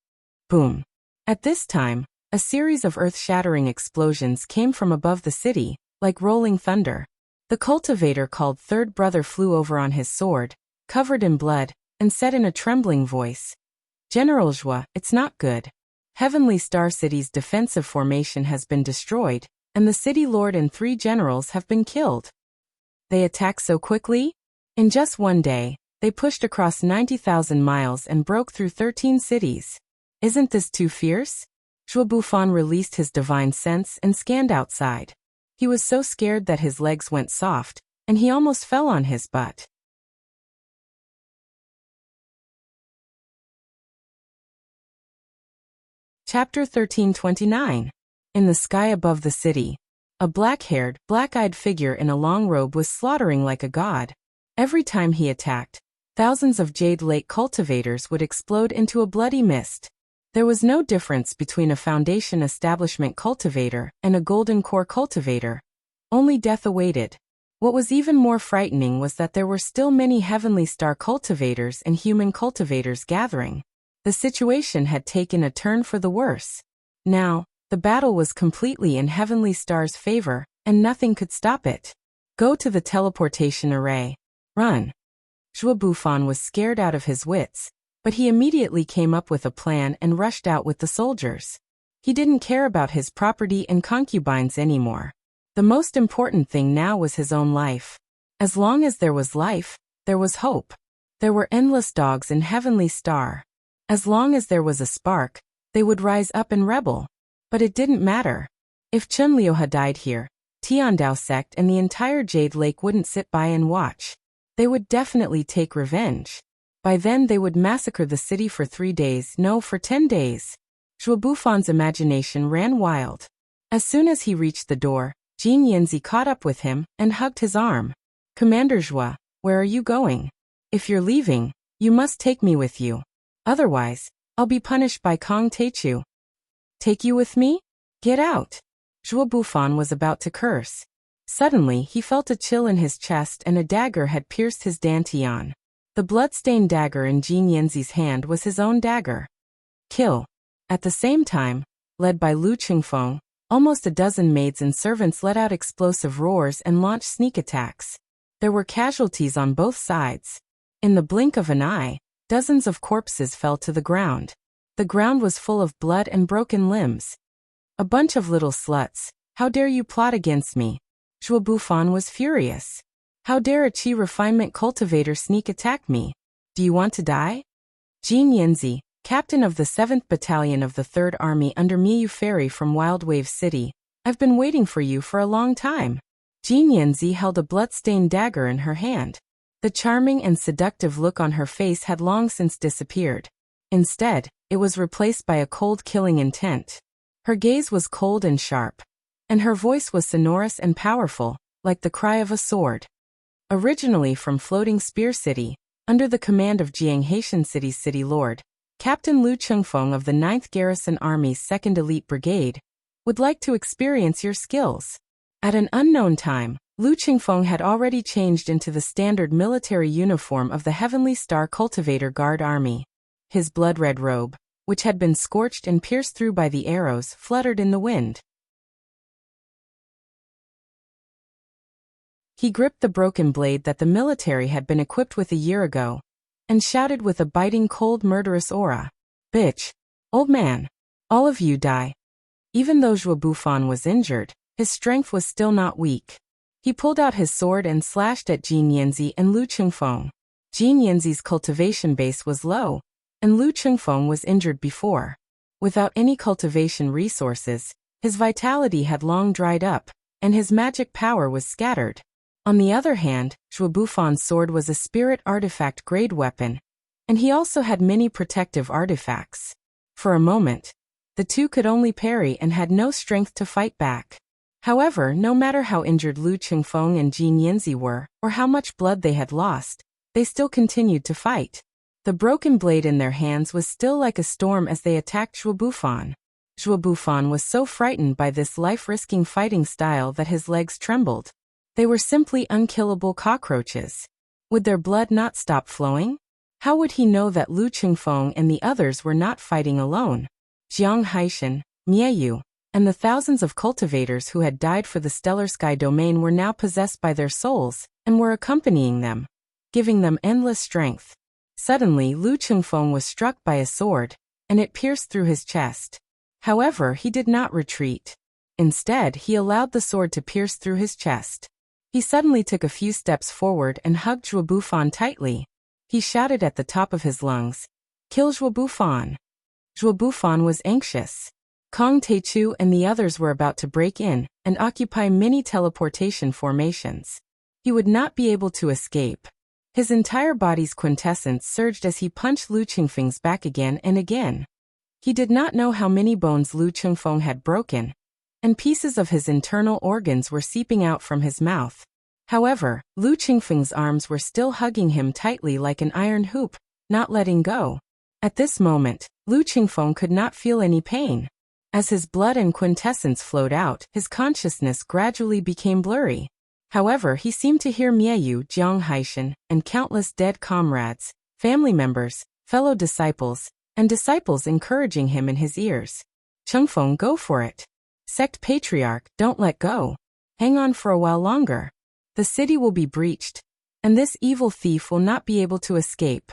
Boom. At this time, a series of earth-shattering explosions came from above the city, like rolling thunder. The cultivator called Third Brother flew over on his sword, covered in blood, and said in a trembling voice, "General Zhuo, it's not good. Heavenly Star City's defensive formation has been destroyed, and the city lord and 3 generals have been killed." They attacked so quickly? In just one day, they pushed across 90,000 miles and broke through 13 cities. Isn't this too fierce? Zhuo Bufan released his divine sense and scanned outside. He was so scared that his legs went soft, and he almost fell on his butt. Chapter 1329. In the sky above the city, a black-haired, black-eyed figure in a long robe was slaughtering like a god. Every time he attacked, thousands of Jade Lake cultivators would explode into a bloody mist. There was no difference between a Foundation Establishment cultivator and a Golden Core cultivator. Only death awaited. What was even more frightening was that there were still many Heavenly Star cultivators and human cultivators gathering. The situation had taken a turn for the worse. Now, the battle was completely in Heavenly Star's favor, and nothing could stop it. Go to the teleportation array. Run. Zhuo Bufan was scared out of his wits, but he immediately came up with a plan and rushed out with the soldiers. He didn't care about his property and concubines anymore. The most important thing now was his own life. As long as there was life, there was hope. There were endless dogs in Heavenly Star. As long as there was a spark, they would rise up and rebel. But it didn't matter. If Chen Liuha died here, Tiandao sect and the entire Jade Lake wouldn't sit by and watch. They would definitely take revenge. By then they would massacre the city for 3 days, no, for 10 days. Zhuo Bufan's imagination ran wild. As soon as he reached the door, Jin Yanzi caught up with him and hugged his arm. Commander Zhua, where are you going? If you're leaving, you must take me with you. Otherwise, I'll be punished by Kong Teichu. Take you with me? Get out. Zhuo Bufan was about to curse. Suddenly, he felt a chill in his chest and a dagger had pierced his dantian. The blood-stained dagger in Jin Yanzi's hand was his own dagger. Kill. At the same time, led by Lu Qingfeng, almost a dozen maids and servants let out explosive roars and launched sneak attacks. There were casualties on both sides. In the blink of an eye, dozens of corpses fell to the ground. The ground was full of blood and broken limbs. A bunch of little sluts, how dare you plot against me? Zhuo Bufan was furious. How dare a Qi refinement cultivator sneak attack me? Do you want to die? Jin Yanzi, captain of the 7th Battalion of the 3rd Army under Miyu Ferry from Wild Wave City, I've been waiting for you for a long time. Jin Yanzi held a blood-stained dagger in her hand. The charming and seductive look on her face had long since disappeared. Instead, it was replaced by a cold killing intent. Her gaze was cold and sharp, and her voice was sonorous and powerful, like the cry of a sword. Originally from Floating Spear City, under the command of Jiang Haitian City's city lord, Captain Lu Chengfeng of the 9th Garrison Army's 2nd Elite Brigade, would like to experience your skills. At an unknown time, Lu Qingfeng had already changed into the standard military uniform of the Heavenly Star Cultivator Guard Army. His blood-red robe, which had been scorched and pierced through by the arrows, fluttered in the wind. He gripped the broken blade that the military had been equipped with a year ago, and shouted with a biting cold murderous aura. Bitch! Old man! All of you die! Even though Zhuo Bufan was injured, his strength was still not weak. He pulled out his sword and slashed at Jin Yanzi and Lu Qingfeng. Jin Yanzi's cultivation base was low, and Lu Qingfeng was injured before. Without any cultivation resources, his vitality had long dried up, and his magic power was scattered. On the other hand, Zhuo Bufan's sword was a spirit artifact-grade weapon, and he also had many protective artifacts. For a moment, the two could only parry and had no strength to fight back. However, no matter how injured Lu Qingfeng and Jin Yanzi were, or how much blood they had lost, they still continued to fight. The broken blade in their hands was still like a storm as they attacked Zhuo Bufan. Zhuo Bufan was so frightened by this life-risking fighting style that his legs trembled. They were simply unkillable cockroaches. Would their blood not stop flowing? How would he know that Lu Qingfeng and the others were not fighting alone? Jiang Haishan, Mieyu, and the thousands of cultivators who had died for the Stellar Sky domain were now possessed by their souls, and were accompanying them, giving them endless strength. Suddenly Lu Qingfeng was struck by a sword, and it pierced through his chest. However, he did not retreat. Instead, he allowed the sword to pierce through his chest. He suddenly took a few steps forward and hugged Zhuo Bufan tightly. He shouted at the top of his lungs, "Kill Zhuo Bufan!" Zhuo Bufan was anxious. Kong Teichu and the others were about to break in and occupy many teleportation formations. He would not be able to escape. His entire body's quintessence surged as he punched Lu Qingfeng's back again and again. He did not know how many bones Lu Qingfeng had broken, and pieces of his internal organs were seeping out from his mouth. However, Lu Qingfeng's arms were still hugging him tightly like an iron hoop, not letting go. At this moment, Lu Qingfeng could not feel any pain. As his blood and quintessence flowed out, his consciousness gradually became blurry. However, he seemed to hear Mieyu, Jiang Haishan, and countless dead comrades, family members, fellow disciples, and disciples encouraging him in his ears. Chengfeng, go for it. Sect Patriarch, don't let go. Hang on for a while longer. The city will be breached, and this evil thief will not be able to escape.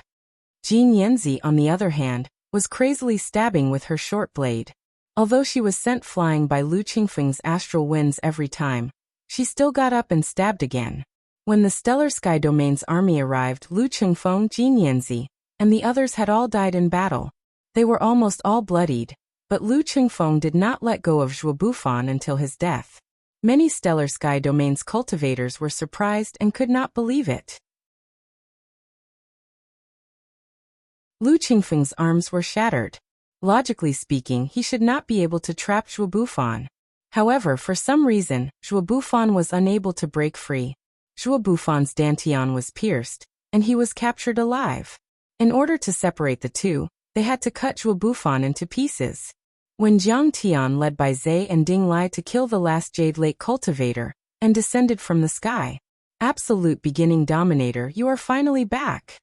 Jin Yanzi, on the other hand, was crazily stabbing with her short blade. Although she was sent flying by Lu Qingfeng's astral winds every time, she still got up and stabbed again. When the Stellar Sky Domain's army arrived, Lu Qingfeng, Jin Yanzi, and the others had all died in battle. They were almost all bloodied, but Lu Qingfeng did not let go of Zhuo Bufan until his death. Many Stellar Sky Domain's cultivators were surprised and could not believe it. Lu Qingfeng's arms were shattered. Logically speaking, he should not be able to trap Zhuo Bufan. However, for some reason, Zhuobuffan was unable to break free. Zhuobuffan's dantian was pierced, and he was captured alive. In order to separate the two, they had to cut Zhuobuffan into pieces. When Jiang Tian led by Zhe and Ding Lai to kill the last Jade Lake cultivator, and descended from the sky. Absolute Beginning Dominator, you are finally back.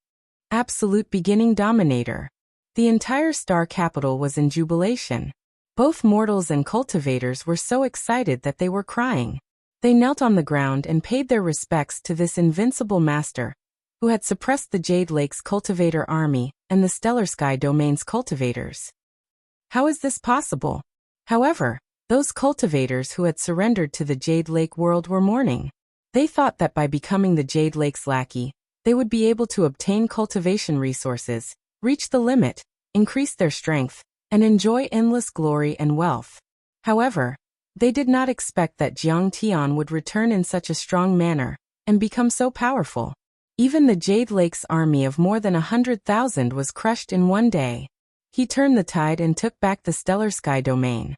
Absolute Beginning Dominator. The entire star capital was in jubilation. Both mortals and cultivators were so excited that they were crying. They knelt on the ground and paid their respects to this invincible master, who had suppressed the Jade Lake's cultivator army and the Stellar Sky Domain's cultivators. How is this possible? However, those cultivators who had surrendered to the Jade Lake world were mourning. They thought that by becoming the Jade Lake's lackey, they would be able to obtain cultivation resources, reach the limit, increase their strength, and enjoy endless glory and wealth. However, they did not expect that Jiang Tian would return in such a strong manner and become so powerful. Even the Jade Lake's army of more than 100,000 was crushed in one day. He turned the tide and took back the Stellar Sky Domain.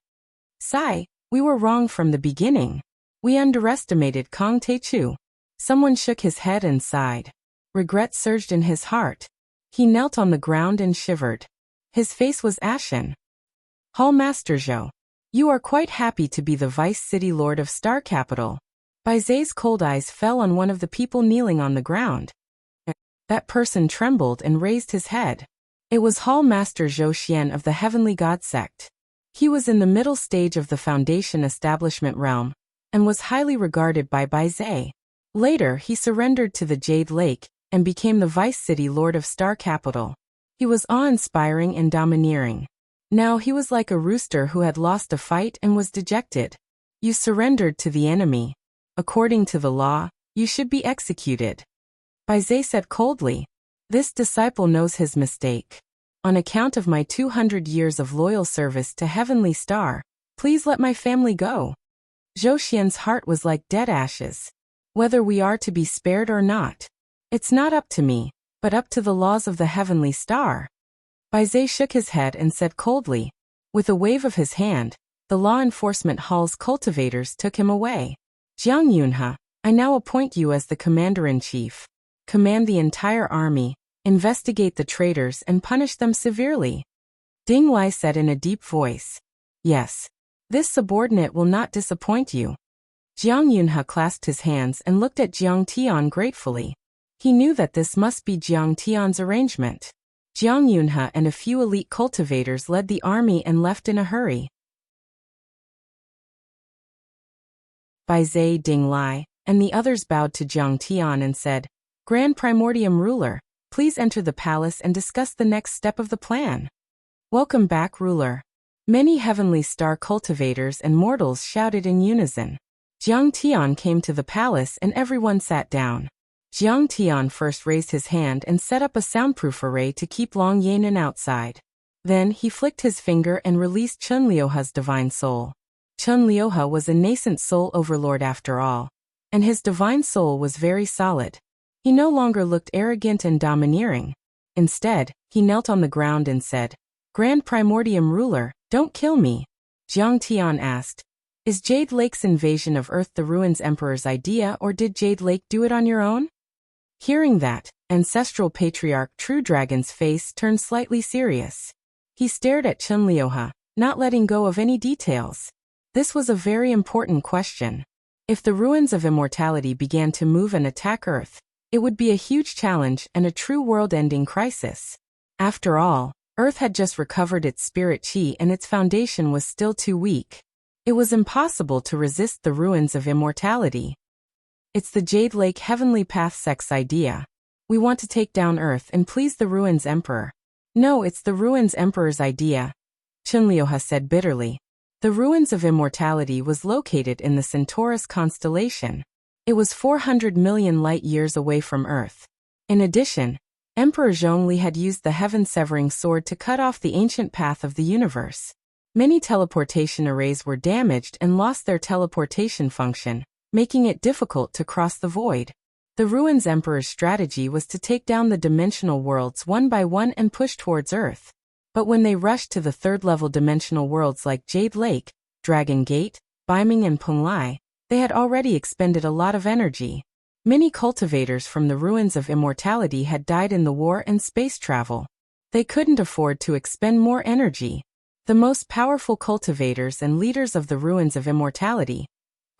Sigh, we were wrong from the beginning. We underestimated Kong Teichu. Someone shook his head and sighed. Regret surged in his heart. He knelt on the ground and shivered. His face was ashen. Hall Master Zhou, you are quite happy to be the Vice City Lord of Star Capital. Bai Zhe's cold eyes fell on one of the people kneeling on the ground. That person trembled and raised his head. It was Hall Master Zhou Xian of the Heavenly God Sect. He was in the middle stage of the Foundation Establishment realm, and was highly regarded by Bai Zhe. Later, he surrendered to the Jade Lake, and became the Vice City Lord of Star Capital. He was awe-inspiring and domineering. Now he was like a rooster who had lost a fight and was dejected. You surrendered to the enemy. According to the law, you should be executed. Bai Zhe said coldly. This disciple knows his mistake. On account of my 200 years of loyal service to Heavenly Star, please let my family go. Zhou Xian's heart was like dead ashes. Whether we are to be spared or not, it's not up to me, but up to the laws of the Heavenly Star. Bai Zhe shook his head and said coldly. With a wave of his hand, the law enforcement hall's cultivators took him away. Jiang Yunhe, I now appoint you as the commander-in-chief. Command the entire army, investigate the traitors and punish them severely. Ding Lai said in a deep voice. Yes. This subordinate will not disappoint you. Jiang Yunhe clasped his hands and looked at Jiang Tian gratefully. He knew that this must be Jiang Tian's arrangement. Jiang Yunhe and a few elite cultivators led the army and left in a hurry. Bai Zhe, Ding Lai, and the others bowed to Jiang Tian and said, Grand Primordium Ruler, please enter the palace and discuss the next step of the plan. Welcome back, Ruler. Many Heavenly Star cultivators and mortals shouted in unison. Jiang Tian came to the palace and everyone sat down. Jiang Tian first raised his hand and set up a soundproof array to keep Long Yanan outside. Then he flicked his finger and released Chun Liuhe's divine soul. Chun Liuhe was a nascent soul overlord after all, and his divine soul was very solid. He no longer looked arrogant and domineering. Instead, he knelt on the ground and said, Grand Primordium Ruler, don't kill me. Jiang Tian asked, Is Jade Lake's invasion of Earth the Ruins Emperor's idea, or did Jade Lake do it on your own? Hearing that, Ancestral Patriarch True Dragon's face turned slightly serious. He stared at Chun Liuhe, not letting go of any details. This was a very important question. If the ruins of immortality began to move and attack Earth, it would be a huge challenge and a true world-ending crisis. After all, Earth had just recovered its spirit chi and its foundation was still too weak. It was impossible to resist the ruins of immortality. It's the Jade Lake Heavenly Path sect's idea. We want to take down Earth and please the Ruins Emperor. No, it's the Ruins Emperor's idea, Chun Liuhe said bitterly. The Ruins of Immortality was located in the Centaurus constellation. It was 400 million light-years away from Earth. In addition, Emperor Zhongli had used the heaven-severing sword to cut off the ancient path of the universe. Many teleportation arrays were damaged and lost their teleportation function, making it difficult to cross the void. The Ruins Emperor's strategy was to take down the dimensional worlds one by one and push towards Earth. But when they rushed to the third-level dimensional worlds like Jade Lake, Dragon Gate, Biming and Punglai, they had already expended a lot of energy. Many cultivators from the ruins of immortality had died in the war and space travel. They couldn't afford to expend more energy. The most powerful cultivators and leaders of the ruins of immortality,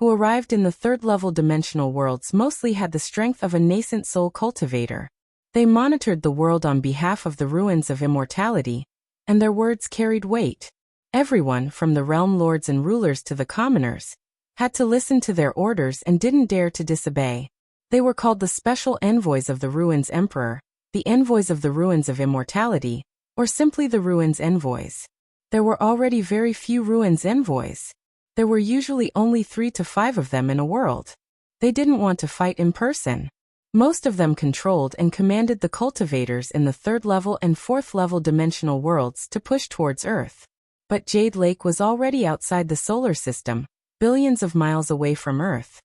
who arrived in the third-level dimensional worlds, mostly had the strength of a nascent soul cultivator. They monitored the world on behalf of the ruins of immortality, and their words carried weight. Everyone, from the realm lords and rulers to the commoners, had to listen to their orders and didn't dare to disobey. They were called the Special Envoys of the Ruins Emperor, the Envoys of the Ruins of Immortality, or simply the Ruins Envoys. There were already very few Ruins Envoys. There were usually only 3 to 5 of them in a world. They didn't want to fight in person. Most of them controlled and commanded the cultivators in the 3rd level and 4th level dimensional worlds to push towards Earth. But Jade Lake was already outside the solar system, billions of miles away from Earth.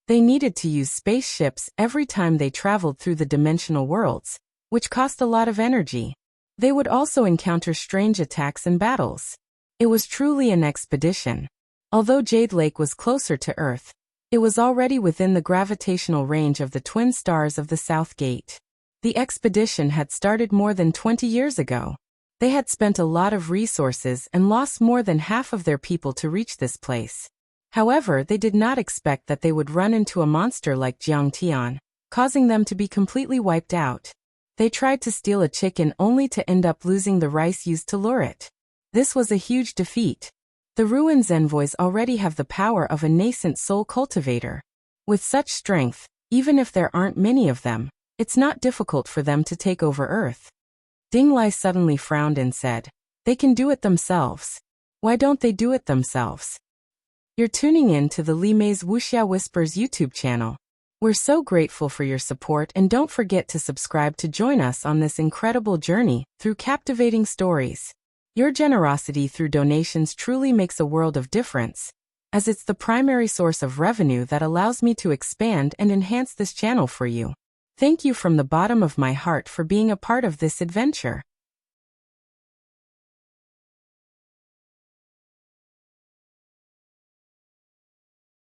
They needed to use spaceships every time they traveled through the dimensional worlds, which cost a lot of energy. They would also encounter strange attacks and battles. It was truly an expedition. Although Jade Lake was closer to Earth, it was already within the gravitational range of the twin stars of the South Gate. The expedition had started more than 20 years ago. They had spent a lot of resources and lost more than half of their people to reach this place. However, they did not expect that they would run into a monster like Jiang Tian, causing them to be completely wiped out. They tried to steal a chicken only to end up losing the rice used to lure it. This was a huge defeat. The Ruins Envoys already have the power of a nascent soul cultivator. With such strength, even if there aren't many of them, it's not difficult for them to take over Earth. Ding Lai suddenly frowned and said, "They can do it themselves. Why don't they do it themselves?" You're tuning in to the Li Mei's Wuxia Whispers YouTube channel. We're so grateful for your support, and don't forget to subscribe to join us on this incredible journey through captivating stories. Your generosity through donations truly makes a world of difference, as it's the primary source of revenue that allows me to expand and enhance this channel for you. Thank you from the bottom of my heart for being a part of this adventure.